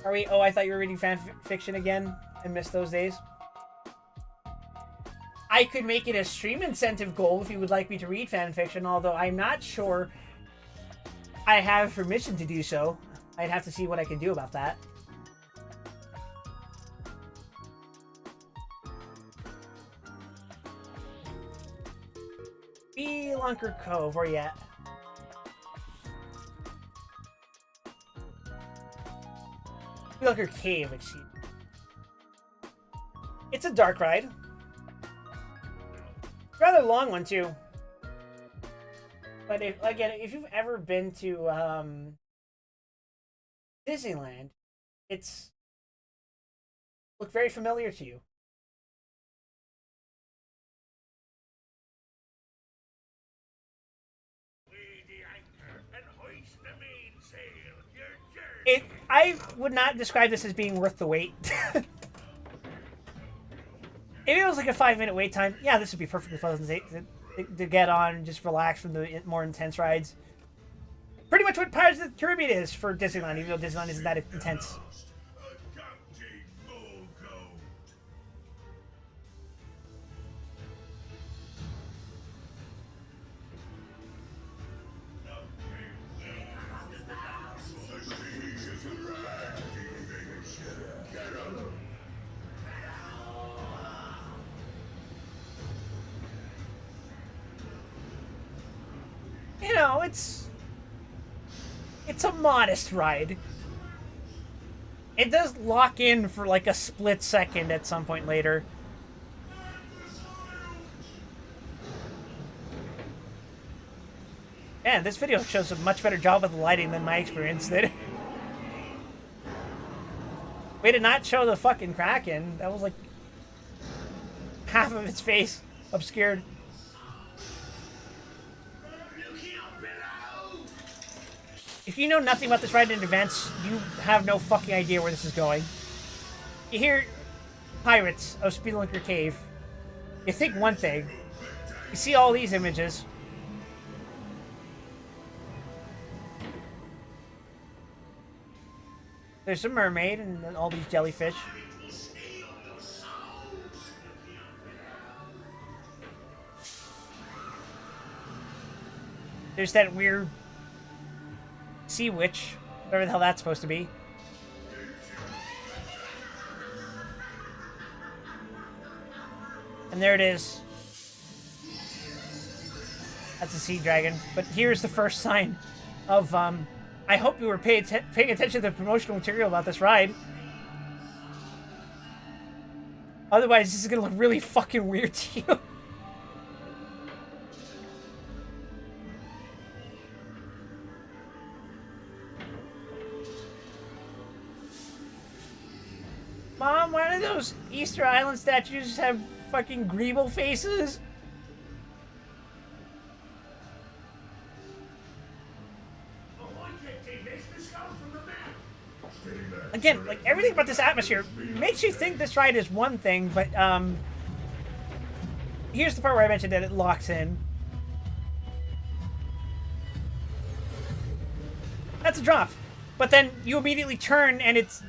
Are we... Oh, I thought you were reading fan fiction again. I missed those days. I could make it a stream incentive goal if you would like me to read fan fiction, although I'm not sure I have permission to do so. I'd have to see what I can do about that. Spelunker Cove, where you at? Spelunker Cave, excuse me. It's a dark ride. Rather long one, too. But if you've ever been to Disneyland, it's look very familiar to you. I would not describe this as being worth the wait. If it was like a 5-minute wait time, yeah, this would be perfectly pleasant to get on and just relax from the more intense rides. Pretty much what Pirates of the Caribbean is for Disneyland, even though Disneyland isn't that intense. You know, it's a modest ride. It does lock in for like a split second at some point later. Man, this video shows a much better job of the lighting than my experience did. Way to not show the fucking Kraken. That was like half of its face obscured. If you know nothing about this ride in advance, you have no fucking idea where this is going. You hear Pirates of Spelunker Cave. You think one thing. You see all these images. There's a mermaid and all these jellyfish. There's that weird sea witch, whatever the hell that's supposed to be. And there it is. That's a sea dragon. But here's the first sign of, I hope you were paying attention to the promotional material about this ride. Otherwise, this is gonna look really fucking weird to you. Mom, why do those Easter Island statues have fucking Greeble faces? Again, like, everything about this atmosphere makes you think this ride is one thing, but, here's the part where I mentioned that it locks in. That's a drop. But then you immediately turn and it's...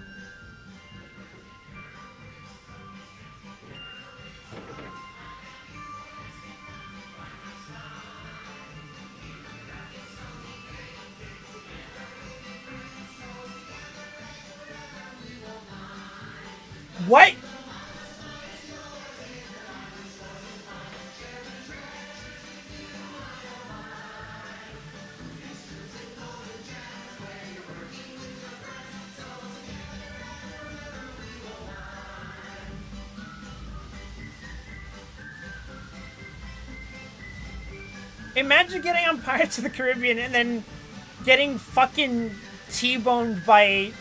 What? Imagine getting on Pirates of the Caribbean and then getting fucking T-boned by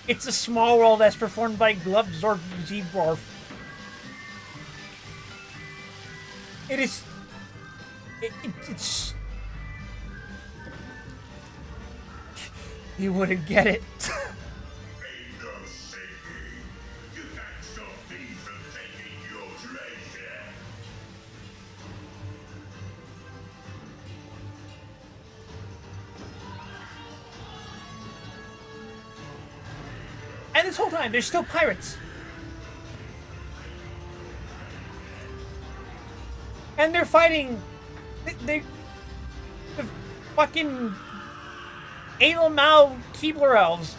It's a Small World as performed by Glubzorb Zeborf. It's... You wouldn't get it. And this whole time, there's still pirates. And they're fighting... the fucking... Adelmau Keebler elves.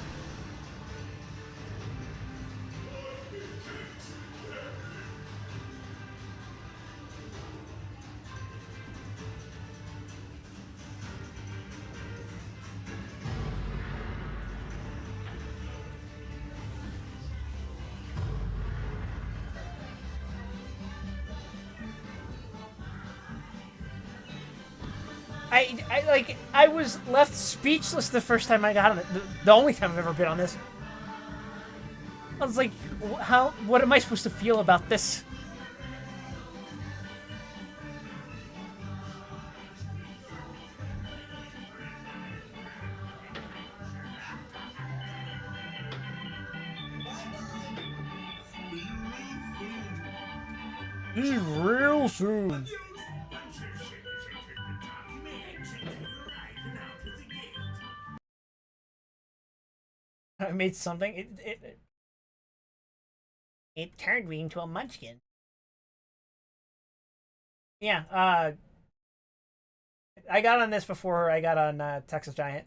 I was left speechless the first time I got on it. The only time I've ever been on this. I was like, what am I supposed to feel about this? See you real soon. I made something. It turned me into a munchkin. Yeah, I got on this before I got on Texas Giant.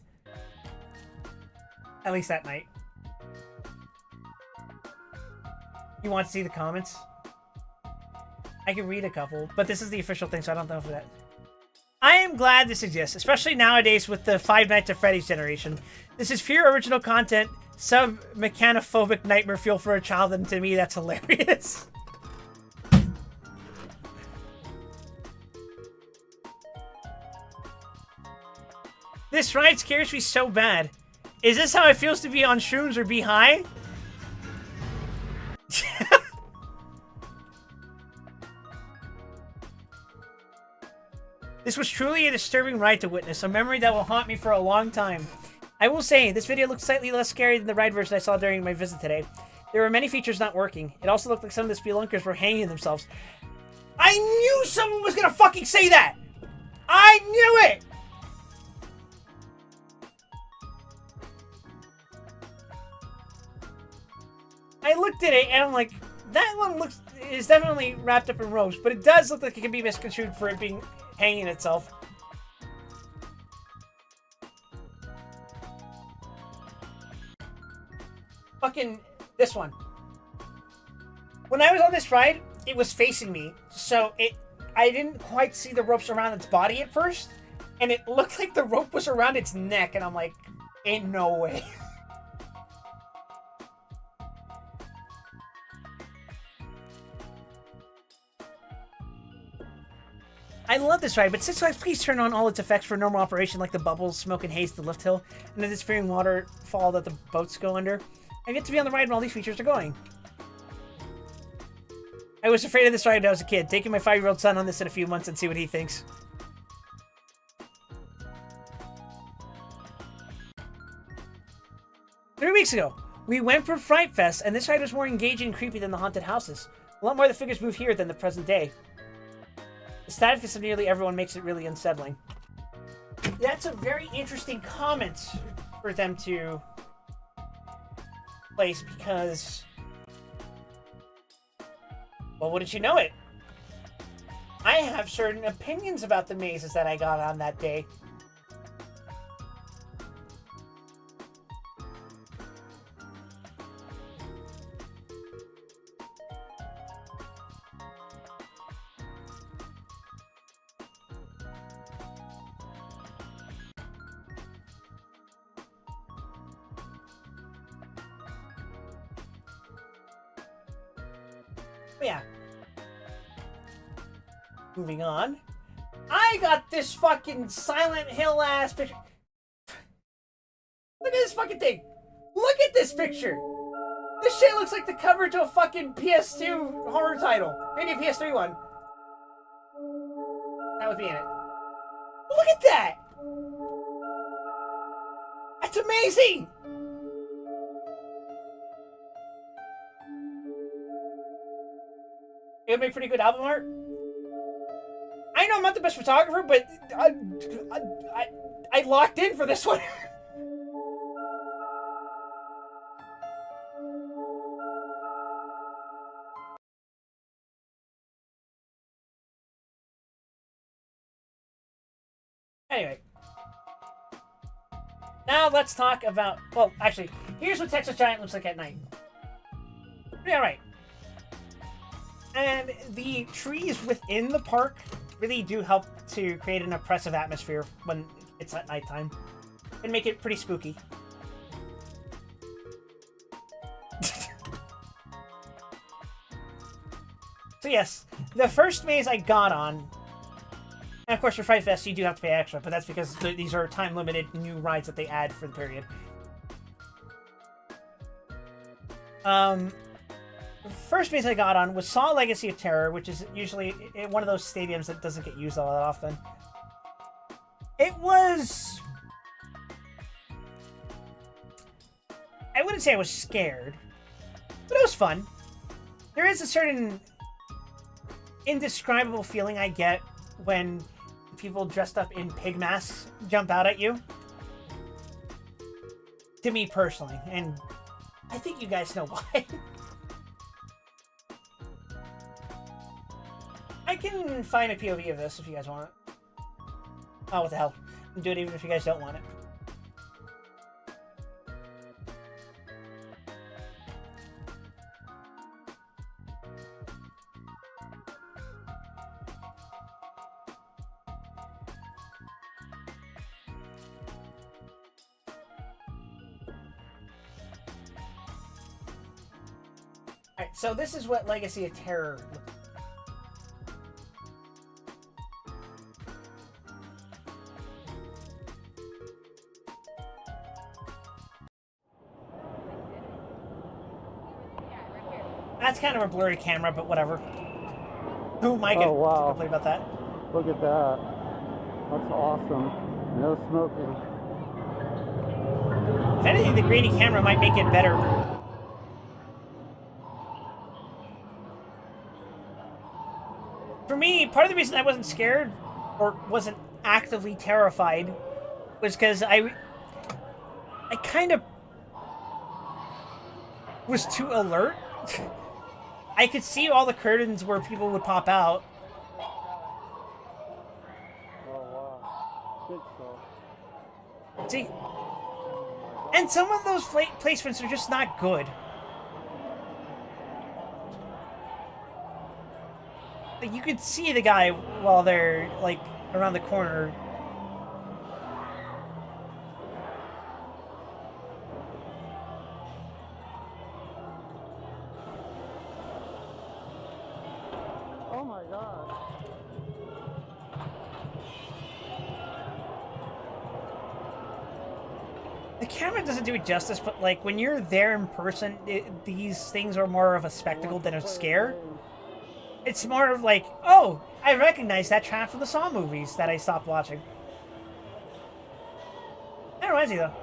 At least that night. You want to see the comments? I can read a couple, but this is the official thing, so I don't know for that. I am glad this exists, especially nowadays with the Five Nights at Freddy's generation. This is pure original content, sub-mechanophobic nightmare fuel for a child, and to me, that's hilarious. This ride scares me so bad. Is this how it feels to be on shrooms or be high? This was truly a disturbing ride to witness, a memory that will haunt me for a long time. I will say, this video looked slightly less scary than the ride version I saw during my visit today. There were many features not working. It also looked like some of the spelunkers were hanging themselves. I knew someone was gonna fucking say that! I knew it! I looked at it and I'm like, that one is definitely wrapped up in ropes, but it does look like it can be misconstrued for it being hanging itself. Fucking this one. When I was on this ride, it was facing me, so I didn't quite see the ropes around its body at first, and it looked like the rope was around its neck, and I'm like, ain't no way. I love this ride, but Six Flags, please turn on all its effects for normal operation, like the bubbles, smoke, and haze, the lift hill, and the disappearing waterfall that the boats go under. I get to be on the ride when all these features are going. I was afraid of this ride when I was a kid, taking my 5-year-old son on this in a few months and see what he thinks. Three weeks ago, we went for Fright Fest, and this ride was more engaging and creepy than the haunted houses. A lot more of the figures move here than the present day. The staticness of nearly everyone makes it really unsettling. That's a very interesting comment for them to place because, well, wouldn't you know it? I have certain opinions about the mazes that I got on that day. But yeah. Moving on. I got this fucking Silent Hill ass picture. Look at this fucking thing. Look at this picture. This shit looks like the cover to a fucking PS2 horror title. Maybe a PS3 one. That would be in it. Look at that. That's amazing. It would make pretty good album art. I know I'm not the best photographer, but I locked in for this one. Anyway. Now let's talk about... Well, actually, here's what Texas Giant looks like at night. Yeah, right. And the trees within the park really do help to create an oppressive atmosphere when it's at nighttime and make it pretty spooky. So yes, the first maze I got on, and of course for Fright Fest you do have to pay extra, but that's because these are time-limited new rides that they add for the period. First maze I got on was Saw Legacy of Terror, which is usually one of those stadiums that doesn't get used all that often. It was... I wouldn't say I was scared, but it was fun. There is a certain indescribable feeling I get when people dressed up in pig masks jump out at you. To me personally, and I think you guys know why. I can find a POV of this if you guys want it. Oh, what the hell. I'll do it even if you guys don't want it. Alright, so this is what Legacy of Terror looks like. That's kind of a blurry camera, but whatever. Who am I going to complain about that? Look at that. That's awesome. No smoking. If anything, the grainy camera might make it better. For me, part of the reason I wasn't scared, or wasn't actively terrified, was because I kind of was too alert. I could see all the curtains where people would pop out. Oh wow. Good stuff. See? And some of those placements are just not good. Like, you could see the guy while they're, like, around the corner. Oh my god. The camera doesn't do it justice, but, like, when you're there in person, these things are more of a spectacle than a scare. It's more of like, oh, I recognize that trap from the Saw movies that I stopped watching. That reminds me, though.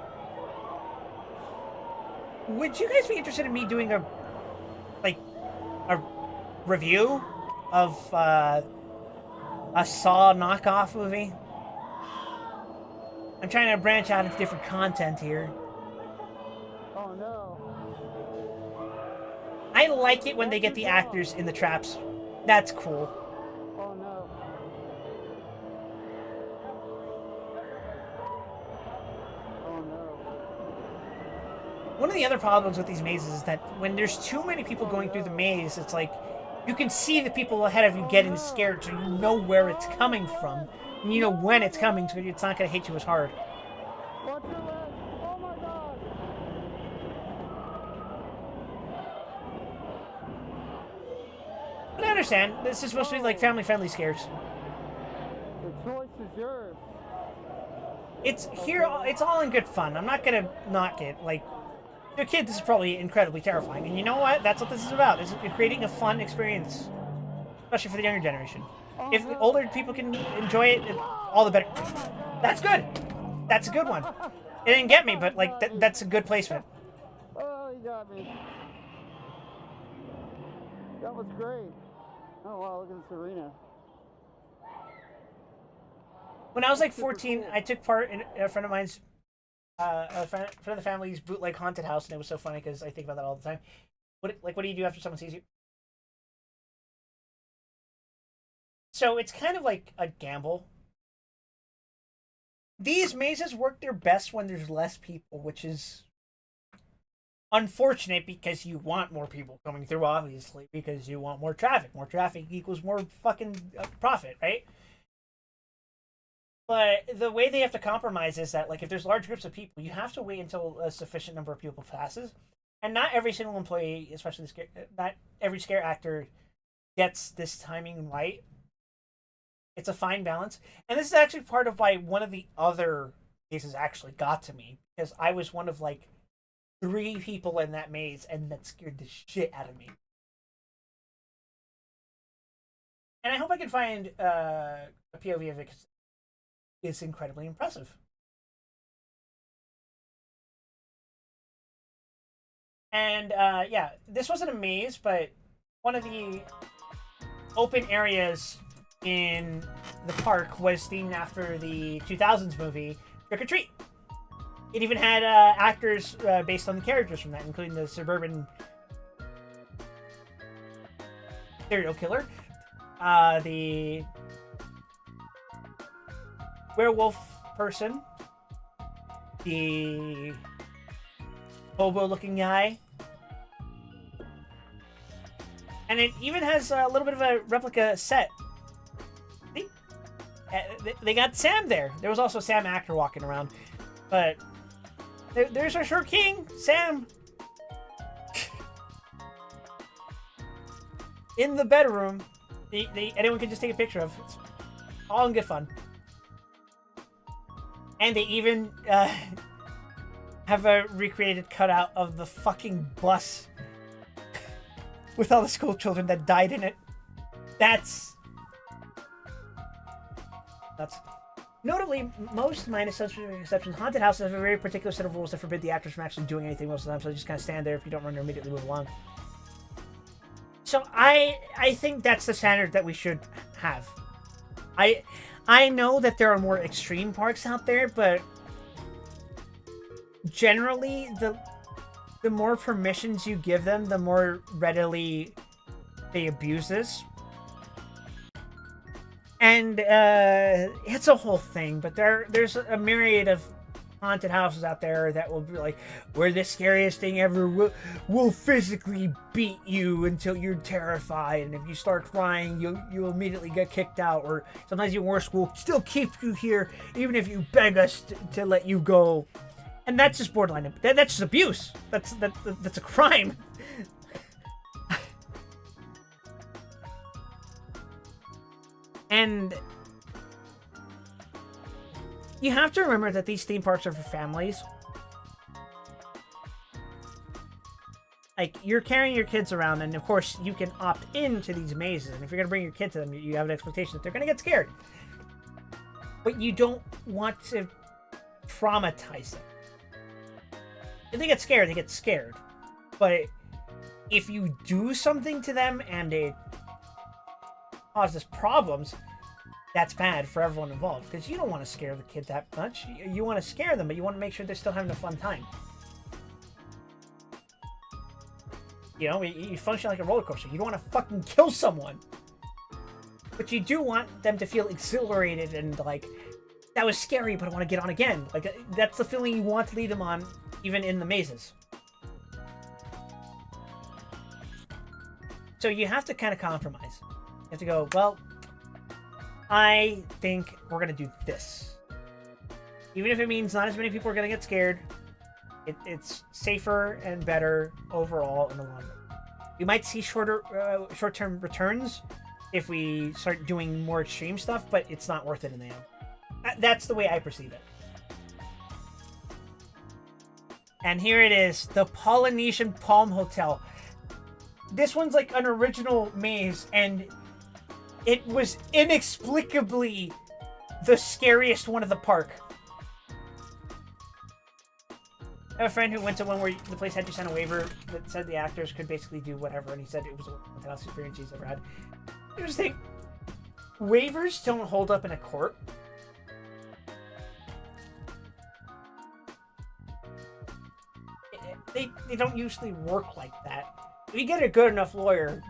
Would you guys be interested in me doing a review of a Saw knockoff movie? I'm trying to branch out into different content here. Oh no. I like it when they get the actors in the traps. That's cool. Oh no. Oh no. One of the other problems with these mazes is that when there's too many people going through the maze, it's like you can see the people ahead of you getting scared, so you know where it's coming from. And you know when it's coming, so it's not going to hit you as hard. Watch your leg. Oh my god. understand. This is supposed to be like family-friendly scares. The choice is yours. It's here. It's all in good fun. I'm not gonna knock it. Like, to a kid, this is probably incredibly terrifying. And you know what? That's what this is about. Is creating a fun experience, especially for the younger generation. If the older people can enjoy it, all the better. That's good. That's a good one. It didn't get me, but like that's a good placement. Oh, you got me. That was great. Oh wow, look at this arena. When I was like 14, I took part in a friend of mine's, a friend of the family's bootleg haunted house, and it was so funny because I think about that all the time. What do you do after someone sees you? So it's kind of like a gamble. These mazes work their best when there's less people, which is unfortunate because you want more people coming through, obviously, because you want more traffic. More traffic equals more fucking profit, right? But the way they have to compromise is that, like, if there's large groups of people, you have to wait until a sufficient number of people passes. And not every single employee, especially not every scare actor, gets this timing right. It's a fine balance. And this is actually part of why one of the other cases actually got to me. Because I was one of, like, 3 people in that maze, and that scared the shit out of me. And I hope I can find a POV of it, because it's incredibly impressive. And, yeah, this wasn't a maze, but one of the open areas in the park was themed after the 2000s movie Trick or Treat. It even had actors based on the characters from that, including the suburban serial killer, the werewolf person, the hobo-looking guy, and it even has a little bit of a replica set. See? They got Sam there. There was also Sam actor walking around, but there's our Short King, Sam. In the bedroom, anyone can just take a picture of. It's all in good fun. And they even have a recreated cutout of the fucking bus with all the school children that died in it. That's notably, most minus substantive exceptions, haunted houses have a very particular set of rules that forbid the actors from actually doing anything most of the time, so they just kind of stand there. If you don't run, to immediately move along. So I think that's the standard that we should have. I know that there are more extreme parks out there, but generally the more permissions you give them, the more readily they abuse this. And it's a whole thing, but there's a myriad of haunted houses out there that will be like, we're the scariest thing ever. We'll physically beat you until you're terrified, and if you start crying, you'll immediately get kicked out. Or sometimes even worse, we'll still keep you here even if you beg us to let you go. And that's just borderline. That's just abuse. That's a crime. And you have to remember that these theme parks are for families. Like, you're carrying your kids around, and of course you can opt into these mazes, and if you're going to bring your kid to them, you have an expectation that they're going to get scared. But you don't want to traumatize them. If they get scared, they get scared. But if you do something to them and it causes problems, that's bad for everyone involved, because you don't want to scare the kid that much. You want to scare them, but you want to make sure they're still having a fun time. You know, you function like a roller coaster. You don't want to fucking kill someone, but you do want them to feel exhilarated and like, that was scary, but I want to get on again. Like, that's the feeling you want to lead them on, even in the mazes. So you have to kind of compromise. You have to go, well, I think we're going to do this. Even if it means not as many people are going to get scared, it's safer and better overall in the long run. We might see short-term returns if we start doing more extreme stuff, but it's not worth it in the end. That's the way I perceive it. And here it is, the Polynesian Palm Hotel. This one's like an original maze, and it was inexplicably the scariest one of the park. I have a friend who went to one where the place had to sign a waiver that said the actors could basically do whatever, and he said it was one of the best experience he's ever had. Here's the thing. Waivers don't hold up in a court. They don't usually work like that. If you get a good enough lawyer,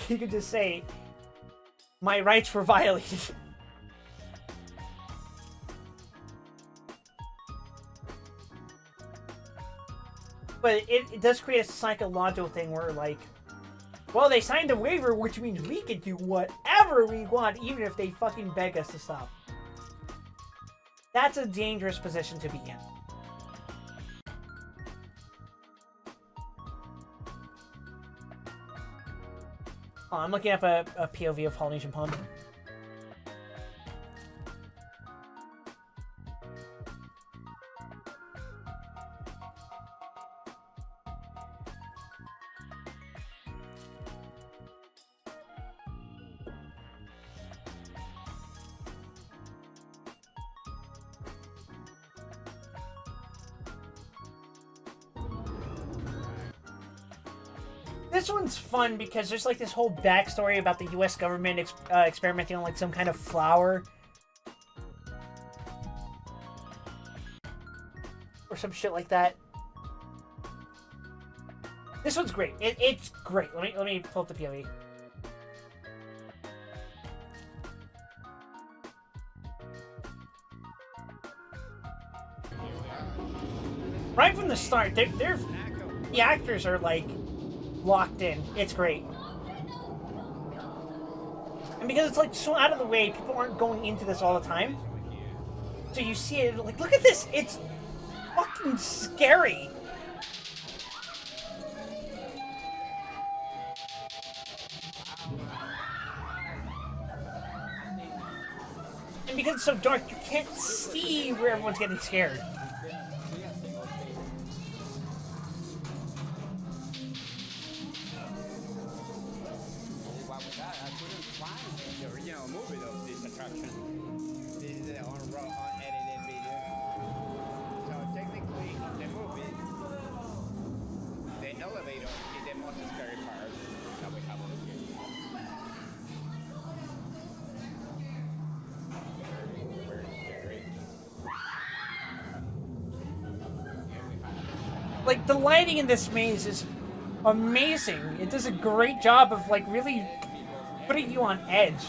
you could just say, my rights were violated. But it does create a psychological thing where, like, well, they signed a waiver, which means we can do whatever we want, even if they fucking beg us to stop. That's a dangerous position to be in. Oh, I'm looking up a POV of Polynesian Palm. This one's fun because there's like this whole backstory about the U.S. government experimenting on like some kind of flower or some shit like that. This one's great. It's great. Let me pull up the POV. Right from the start, the actors are like locked in. It's great. And because it's like so out of the way, people aren't going into this all the time. So you see it like, look at this! It's fucking scary! And because it's so dark, you can't see where everyone's getting scared. Like, the lighting in this maze is amazing. It does a great job of, like, really putting you on edge.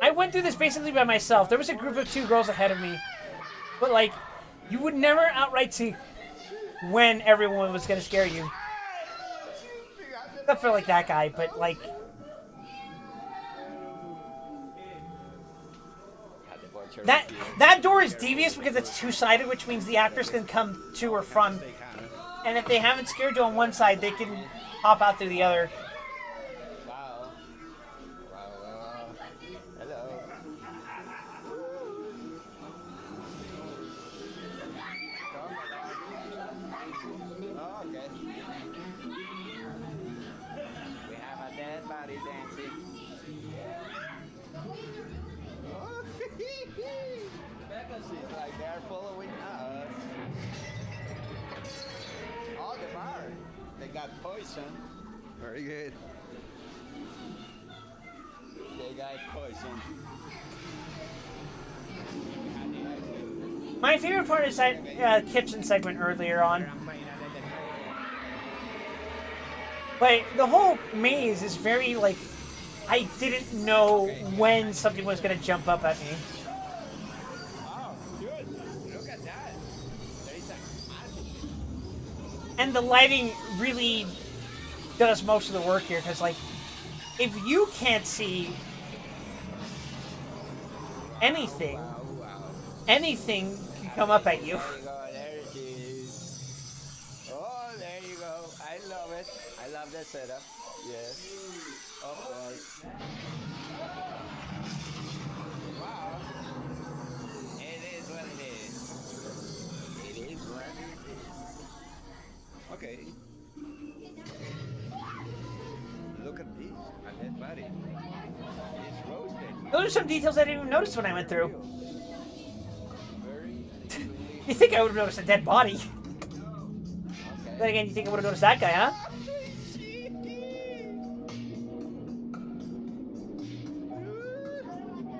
I went through this basically by myself. There was a group of 2 girls ahead of me. But, like, you would never outright see when everyone was gonna scare you. Except for, like, that guy, but, like... That door is devious because it's 2-sided, which means the actors can come to or from. And if they haven't scared you on one side, they can hop out through the other. Wow. Hello. Oh, okay. We have a dead body dancing. She's like, they're following us. Oh, the bar. They got poison. Very good. They got poison. My favorite part is that kitchen segment earlier on. But the whole maze is very, like, I didn't know when something was going to jump up at me. And the lighting really does most of the work here, because, like, if you can't see anything, anything can come up at you. There you go. There it is. Oh, there you go. I love it. I love that setup. Yes. Of course. Wow. It is what it is. It is what it is. Okay. Look at this. A dead body. It's roasted. Those are some details I didn't even notice when I went through. Very You think I would have noticed a dead body? okay. Then again, you think I would have noticed that guy, huh?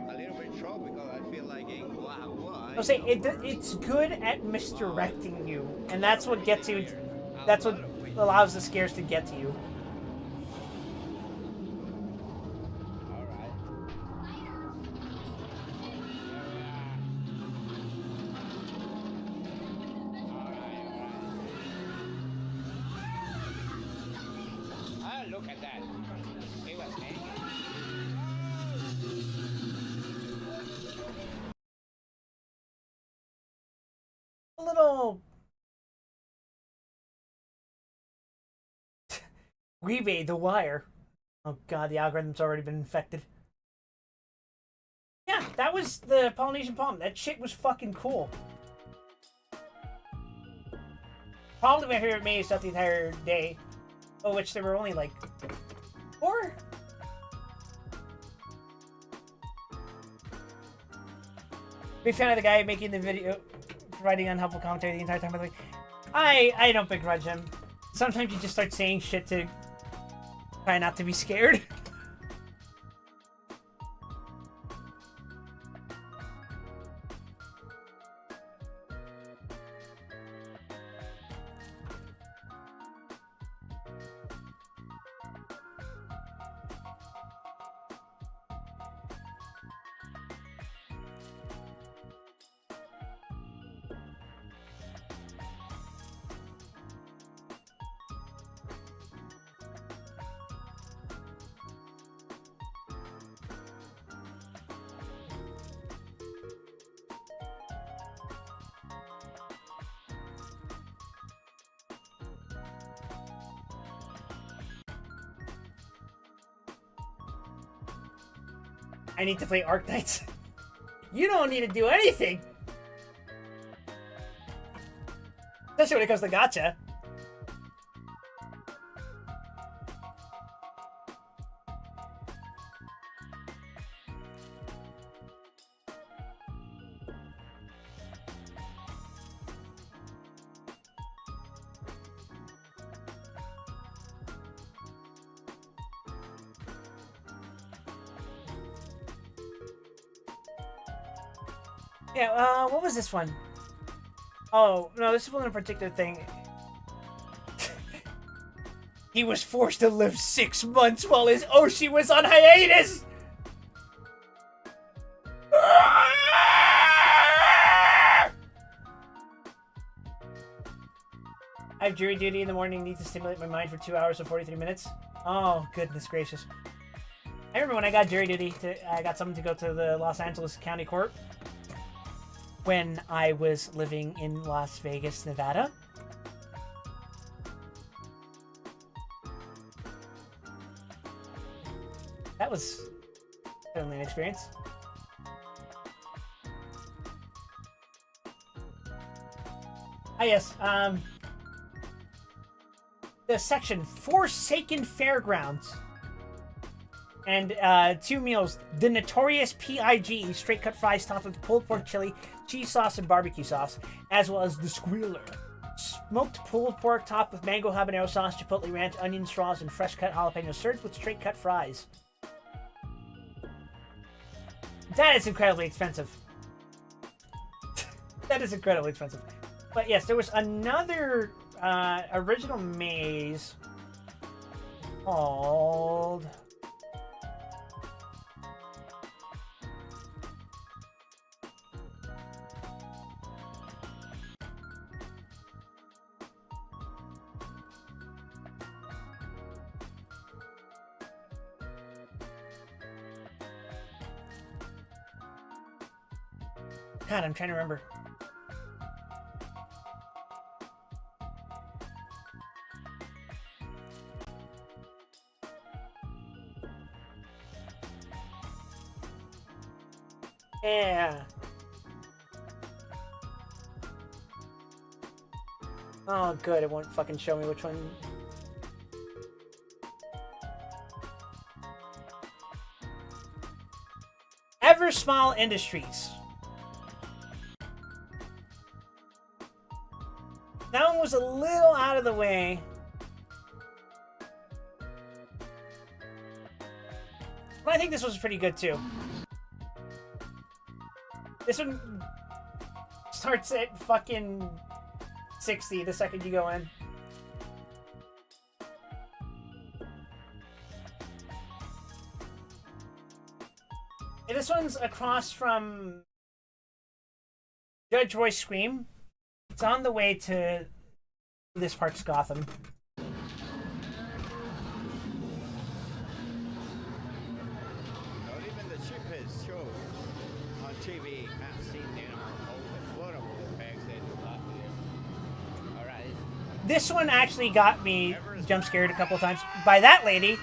A little bit tropical. I feel like in wow. I'll say it's good at misdirecting you, and that's what gets you. That's what allows the scares to get to you. All right. Ah, look at that. It was hanging. A little Weebay the Wire. Oh god, the algorithm's already been infected. Yeah, that was the Polynesian Palm. That shit was fucking cool. Probably my favorite maze throughout the entire day. Of which there were only like 4. Big fan of the guy making the video, providing unhelpful commentary the entire time. By the way, I don't begrudge him. Sometimes you just start saying shit to try not to be scared. I need to play Arknights. You don't need to do anything! Especially when it comes to gacha. Yeah, what was this one? Oh, no, this wasn't a particular thing. He was forced to live 6 months while his Oshi was on hiatus! I have jury duty in the morning, need to stimulate my mind for 2 hours and 43 minutes. Oh, goodness gracious. I remember when I got jury duty, I got someone to go to the Los Angeles County Court when I was living in Las Vegas, Nevada. That was certainly an experience. Ah, yes, the section Forsaken Fairgrounds. And 2 meals, the notorious PIG, straight cut fries topped with pulled pork chili, cheese sauce, and barbecue sauce, as well as the Squealer, smoked pulled pork topped with mango habanero sauce, chipotle ranch, onion straws, and fresh cut jalapeno, served with straight cut fries. That is incredibly expensive. That is incredibly expensive. But yes, there was another original maze called... God, I'm trying to remember. Yeah. Oh, good. It won't fucking show me which one. Eversmall Industries. That one was a little out of the way. But I think this was pretty good too. This one starts at fucking 60 the second you go in. And this one's across from Judge Roy's Scream. It's on the way to this park's Gotham. Not even the cheapest show on TV have seen all the affordable effects that got there. All right. This one actually got me jump scared a couple times by that lady.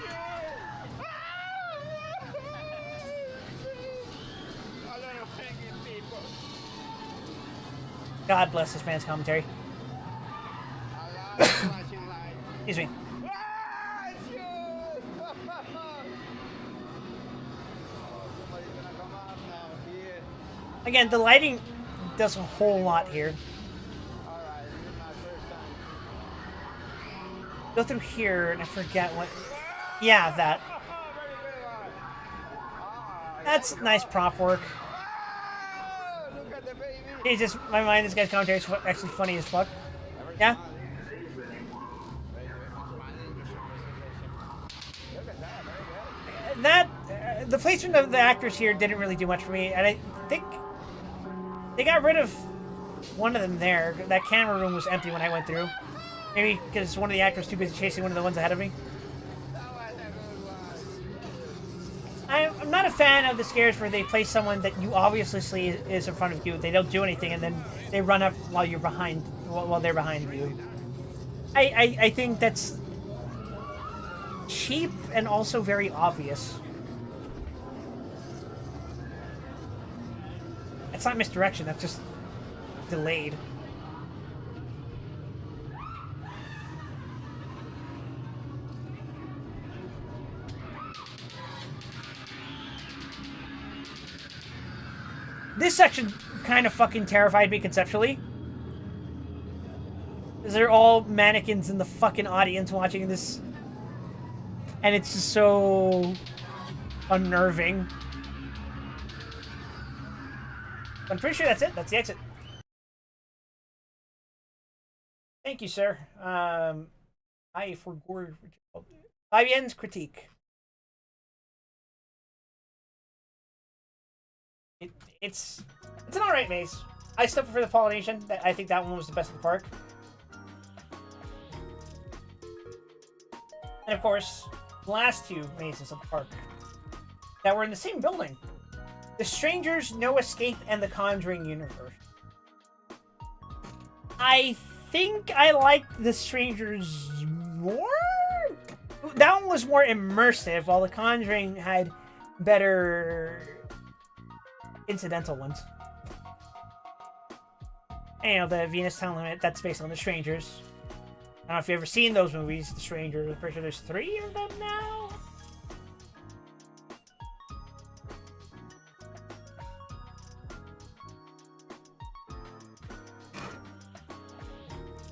God bless this man's commentary. Excuse me. Again, the lighting does a whole lot here. Go through here, and I forget what... Yeah, that. That's nice prop work. It's just, my mind, this guy's commentary is actually funny as fuck. Yeah? That, the placement of the actors here didn't really do much for me, and I think they got rid of one of them there. That camera room was empty when I went through. Maybe because one of the actors was too busy chasing one of the ones ahead of me. I'm not a fan of the scares where they place someone that you obviously see is in front of you. They don't do anything, and then they run up while you're behind, while they're behind you. I think that's cheap and also very obvious. It's not misdirection. That's just delayed. This section kind of fucking terrified me conceptually. Because they're all mannequins in the fucking audience watching this. And it's just so unnerving. I'm pretty sure that's it. That's the exit. Thank you, sir. I forgot. Fabien's critique. It's an alright maze. I still prefer the Polynesian. I think that one was the best in the park. And of course, the last two mazes of the park that were in the same building. The Strangers, No Escape, and the Conjuring universe. I think I liked the Strangers more? That one was more immersive, while the Conjuring had better incidental ones. And, you know, the Venus Town Limit, that's based on The Strangers. I don't know if you've ever seen those movies, The Strangers. I'm pretty sure there's 3 of them now.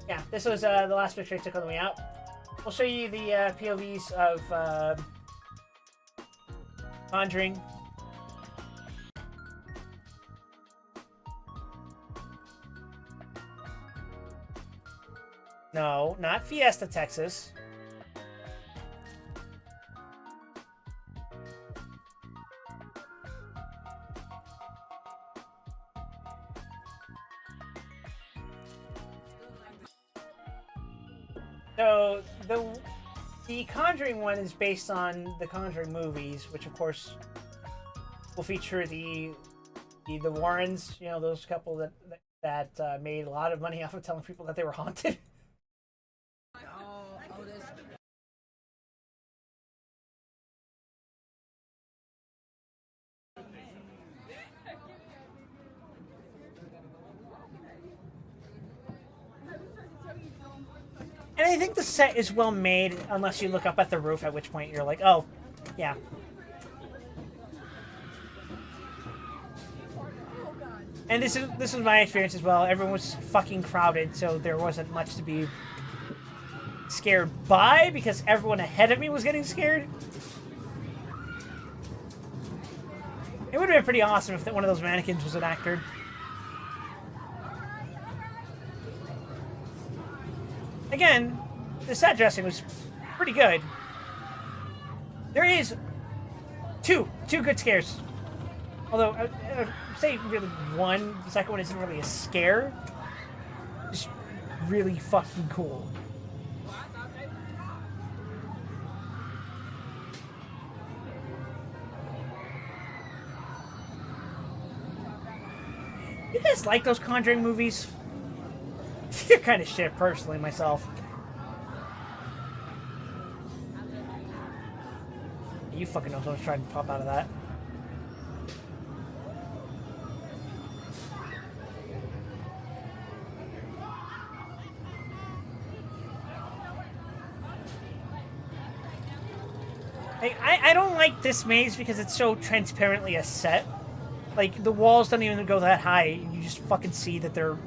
Yeah, this was the last picture I took on the way out. We'll show you the POVs of Conjuring. No, not Fiesta, Texas. So, the Conjuring one is based on the Conjuring movies, which of course will feature the The Warrens, you know, those couple that made a lot of money off of telling people that they were haunted. And I think the set is well made, unless you look up at the roof, at which point you're like, oh, yeah. And this is my experience as well. Everyone was fucking crowded, so there wasn't much to be scared by, because everyone ahead of me was getting scared. It would have been pretty awesome if one of those mannequins was an actor. Again, the set dressing was pretty good. There is two good scares. Although, I'd say really one. The second one isn't really a scare. Just really fucking cool. You guys like those Conjuring movies? They're kind of shit, personally, myself. You fucking know someone's trying to pop out of that. I don't like this maze because it's so transparently a set. Like, the walls don't even go that high. You just fucking see that they're...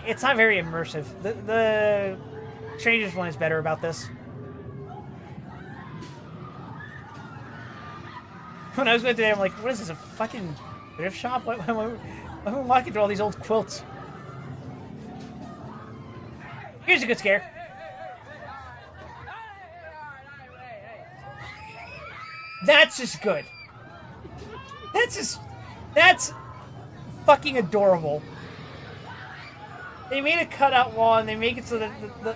It's not very immersive. The Strangers one is better about this. When I was going through there, I'm like, what is this, a fucking thrift shop? Why am I walking through all these old quilts? Here's a good scare. That's just good. That's fucking adorable. They made a cutout wall and they make it so that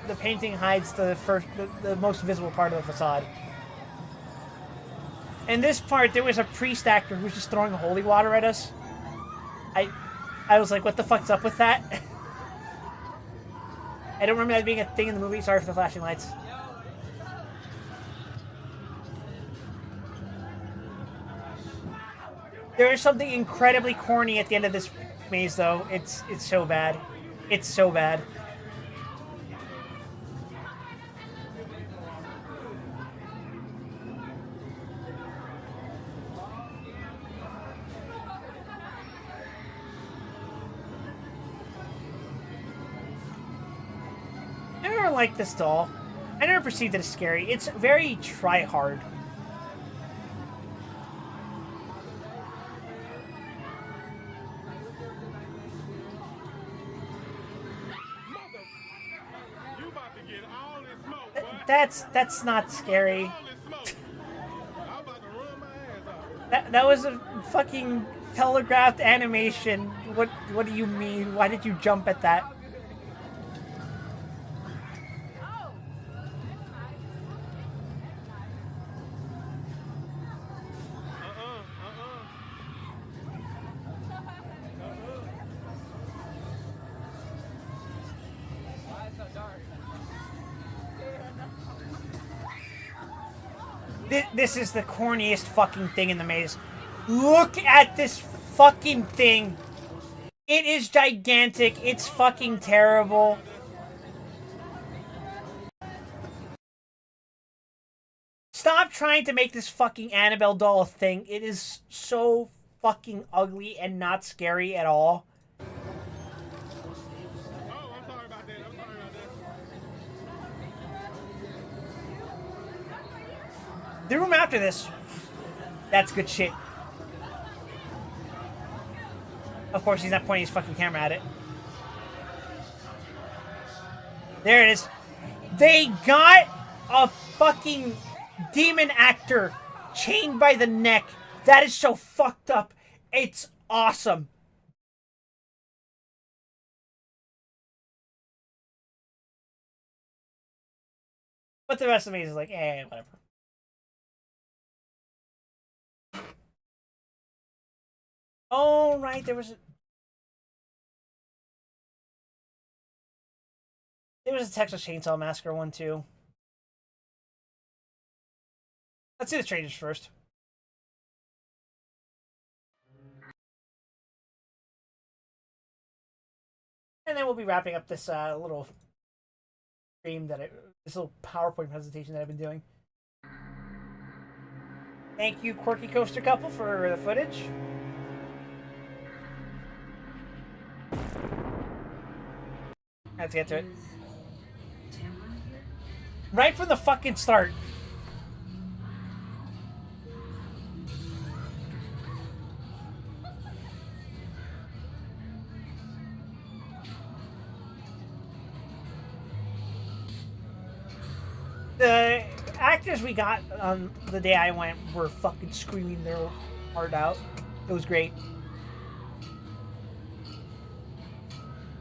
the painting hides the most visible part of the facade. In this part, there was a priest actor who was just throwing holy water at us. I was like, what the fuck's up with that? I don't remember that being a thing in the movie. Sorry for the flashing lights. There is something incredibly corny at the end of this maze, though. It's so bad. It's so bad. I never liked this doll. I never perceived it as scary. It's very try-hard. That's not scary. That was a fucking telegraphed animation. What do you mean? Why did you jump at that? This is the corniest fucking thing in the maze. Look at this fucking thing. It is gigantic. It's fucking terrible. Stop trying to make this fucking Annabelle doll a thing. It is so fucking ugly and not scary at all. The room after this, that's good shit. Of course, he's not pointing his fucking camera at it. There it is. They got a fucking demon actor chained by the neck. That is so fucked up. It's awesome. But the rest of me is like, whatever. Oh, right, there was a Texas Chainsaw Massacre one, too. Let's see the trailers first. And then we'll be wrapping up this little stream this little PowerPoint presentation that I've been doing. Thank you, Quirky Coaster Couple, for the footage. Let's get to it. Right from the fucking start. The actors we got on the day I went were fucking screaming their heart out. It was great.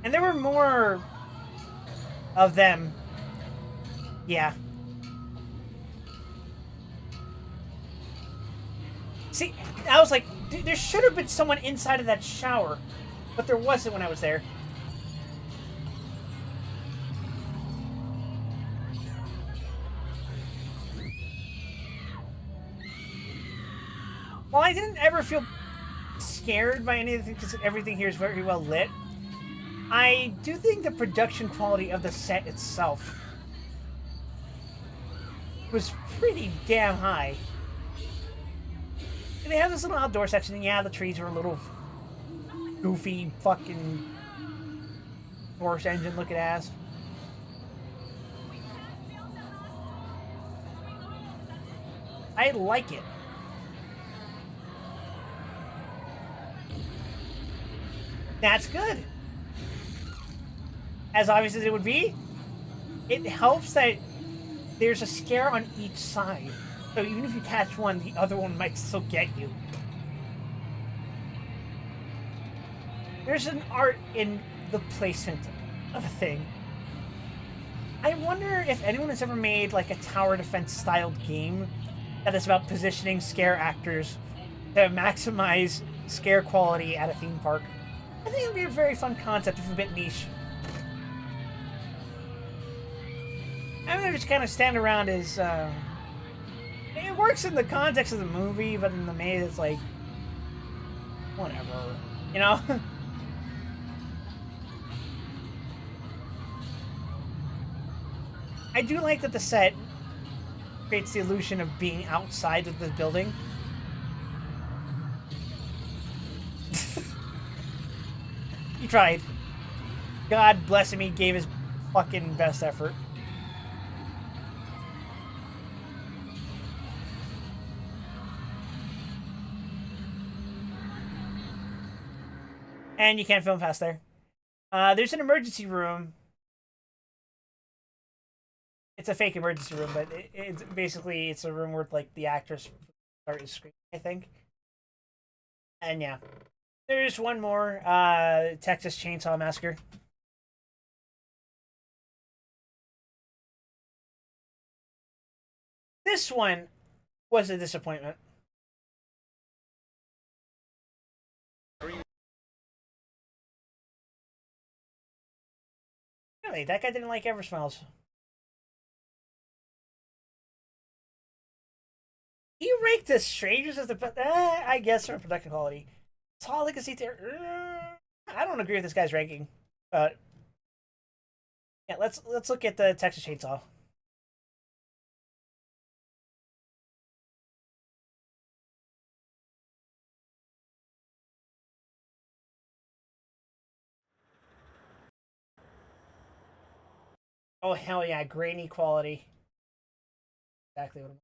And there were more of them. Yeah. See, I was like, dude, there should have been someone inside of that shower, but there wasn't when I was there. While I didn't ever feel scared by anything because everything here is very well lit, I do think the production quality of the set itself was pretty damn high. And they have this little outdoor section, and yeah, the trees are a little goofy fucking horse engine looking ass. I like it. That's good. As obvious as it would be, it helps that there's a scare on each side. So even if you catch one, the other one might still get you. There's an art in the placement of a thing. I wonder if anyone has ever made like a tower defense styled game that is about positioning scare actors to maximize scare quality at a theme park. I think it would be a very fun concept, if a bit niche. I'm gonna just kind of stand around as, it works in the context of the movie, but in the maze it's like, whatever, you know? I do like that the set creates the illusion of being outside of the building. He tried. God bless him, he gave his fucking best effort. And you can't film fast there. There's an emergency room. It's a fake emergency room, but it's basically it's a room where like the actors start screaming, I think. And yeah. There's one more, Texas Chainsaw Massacre. This one was a disappointment. Really, that guy didn't like Ever Smiles. He ranked the Strangers as the I guess for production quality. That's all I can see there. I don't agree with this guy's ranking, but yeah, let's look at the Texas Chainsaw. Oh hell yeah, grainy quality. Exactly what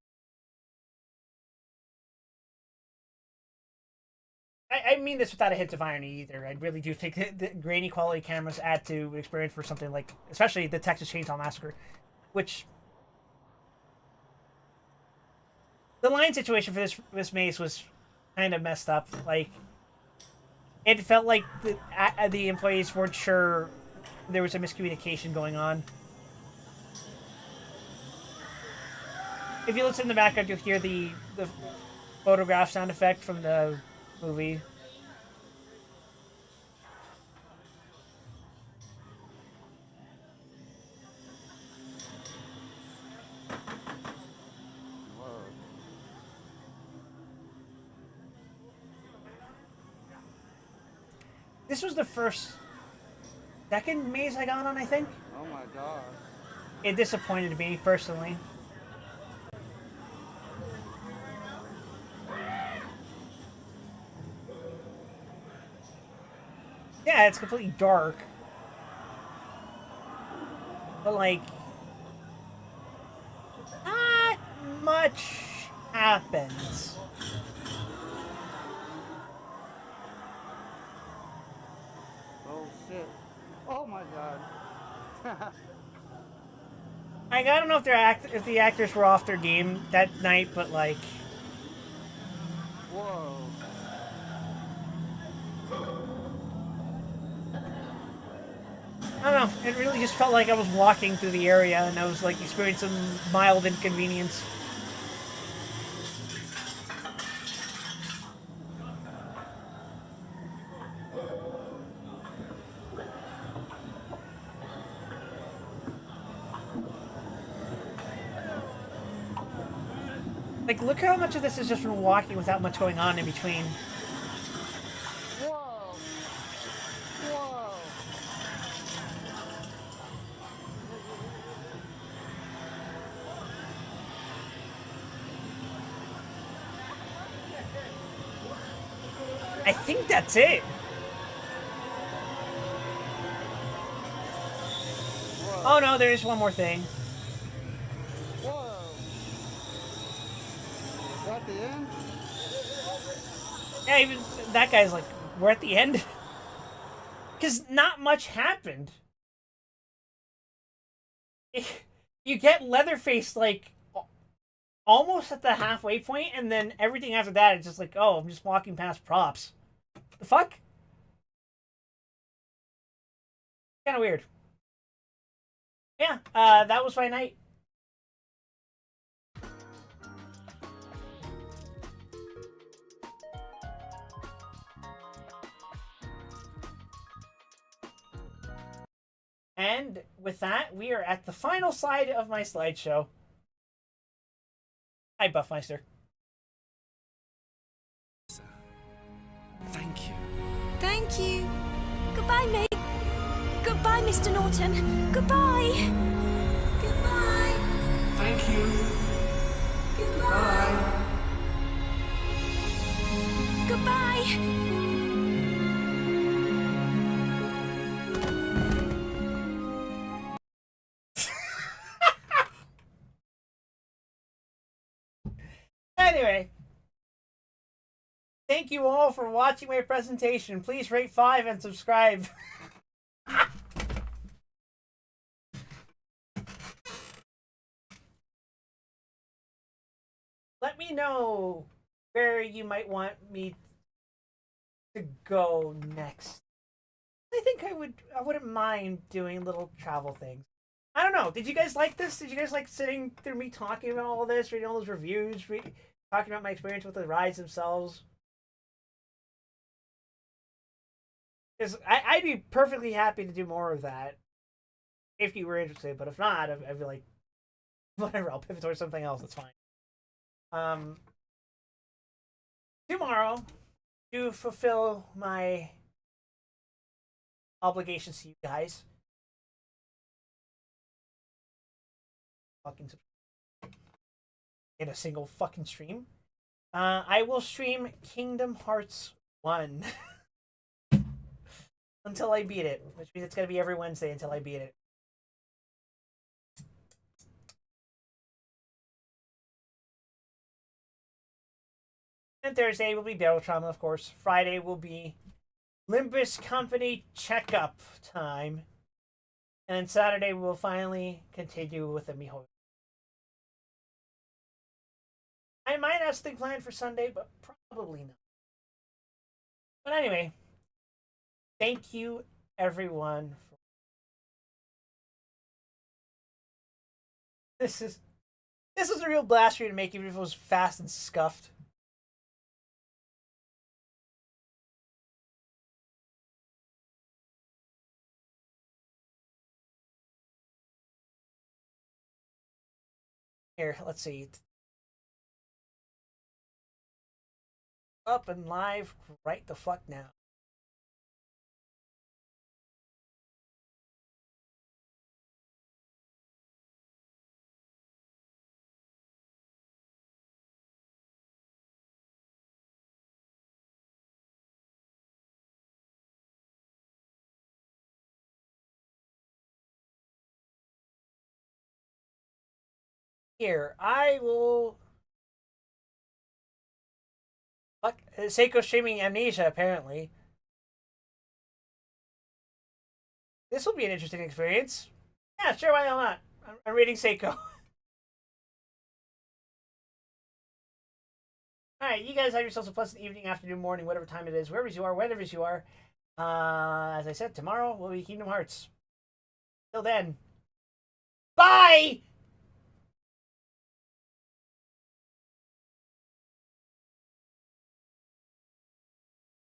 I mean this without a hint of irony either. I really do think that the grainy quality cameras add to experience for something like, especially the Texas Chainsaw Massacre, which the line situation for this maze was kind of messed up. Like, it felt like the employees weren't sure there was a miscommunication going on. If you listen in the background, you'll hear the photograph sound effect from the movie. This was the second maze I got on, I think. Oh my god. It disappointed me, personally. Yeah, it's completely dark. But, like, not much happens. Oh shit. Oh my god. I don't know if the actors were off their game that night, but like, Whoa. I don't know. It really just felt like I was walking through the area and I was like experiencing mild inconvenience. Like, look how much of this is just from walking without much going on in between. Whoa. Whoa. I think that's it. Oh no, there is one more thing. Whoa. Is that the end? Yeah, even that guy's like, we're at the end. Because not much happened. You get Leatherface, like, almost at the halfway point, and then everything after that is just like, oh, I'm just walking past props. The fuck? Kind of weird. Yeah, that was my night. And with that, we are at the final slide of my slideshow. Hi, Buffmeister. Thank you. Thank you. Goodbye, mate. Goodbye, Mr. Norton. Goodbye. Goodbye. Thank you. Goodbye. Goodbye. Anyway, thank you all for watching my presentation. Please rate 5 and subscribe. Let me know where you might want me to go next. I think I wouldn't mind doing little travel things. I don't know. Did you guys like this? Did you guys like sitting through me talking about all this, reading all those reviews, talking about my experience with the rides themselves? Because I'd be perfectly happy to do more of that if you were interested. But if not, I'd be like, whatever. I'll pivot towards something else. That's fine. Tomorrow, to fulfill my obligations to you guys, fucking in a single fucking stream, I will stream Kingdom Hearts 1 until I beat it, which means it's gonna be every Wednesday until I beat it. And Thursday will be Battle Trauma, of course. Friday will be Limbus Company checkup time. And then Saturday we'll finally continue with the Miho. I might have something planned for Sunday, but probably not. But anyway, thank you everyone. This was a real blast for you to make, even if it was fast and scuffed. Here, let's see. Up and live right the fuck now. Here, I will. Fuck, Seiko's streaming Amnesia, apparently. This will be an interesting experience. Yeah, sure, why not? I'm reading Seiko. Alright, you guys have yourselves a pleasant evening, afternoon, morning, whatever time it is, wherever you are, whenever you are. As I said, tomorrow will be Kingdom Hearts. Till then, bye!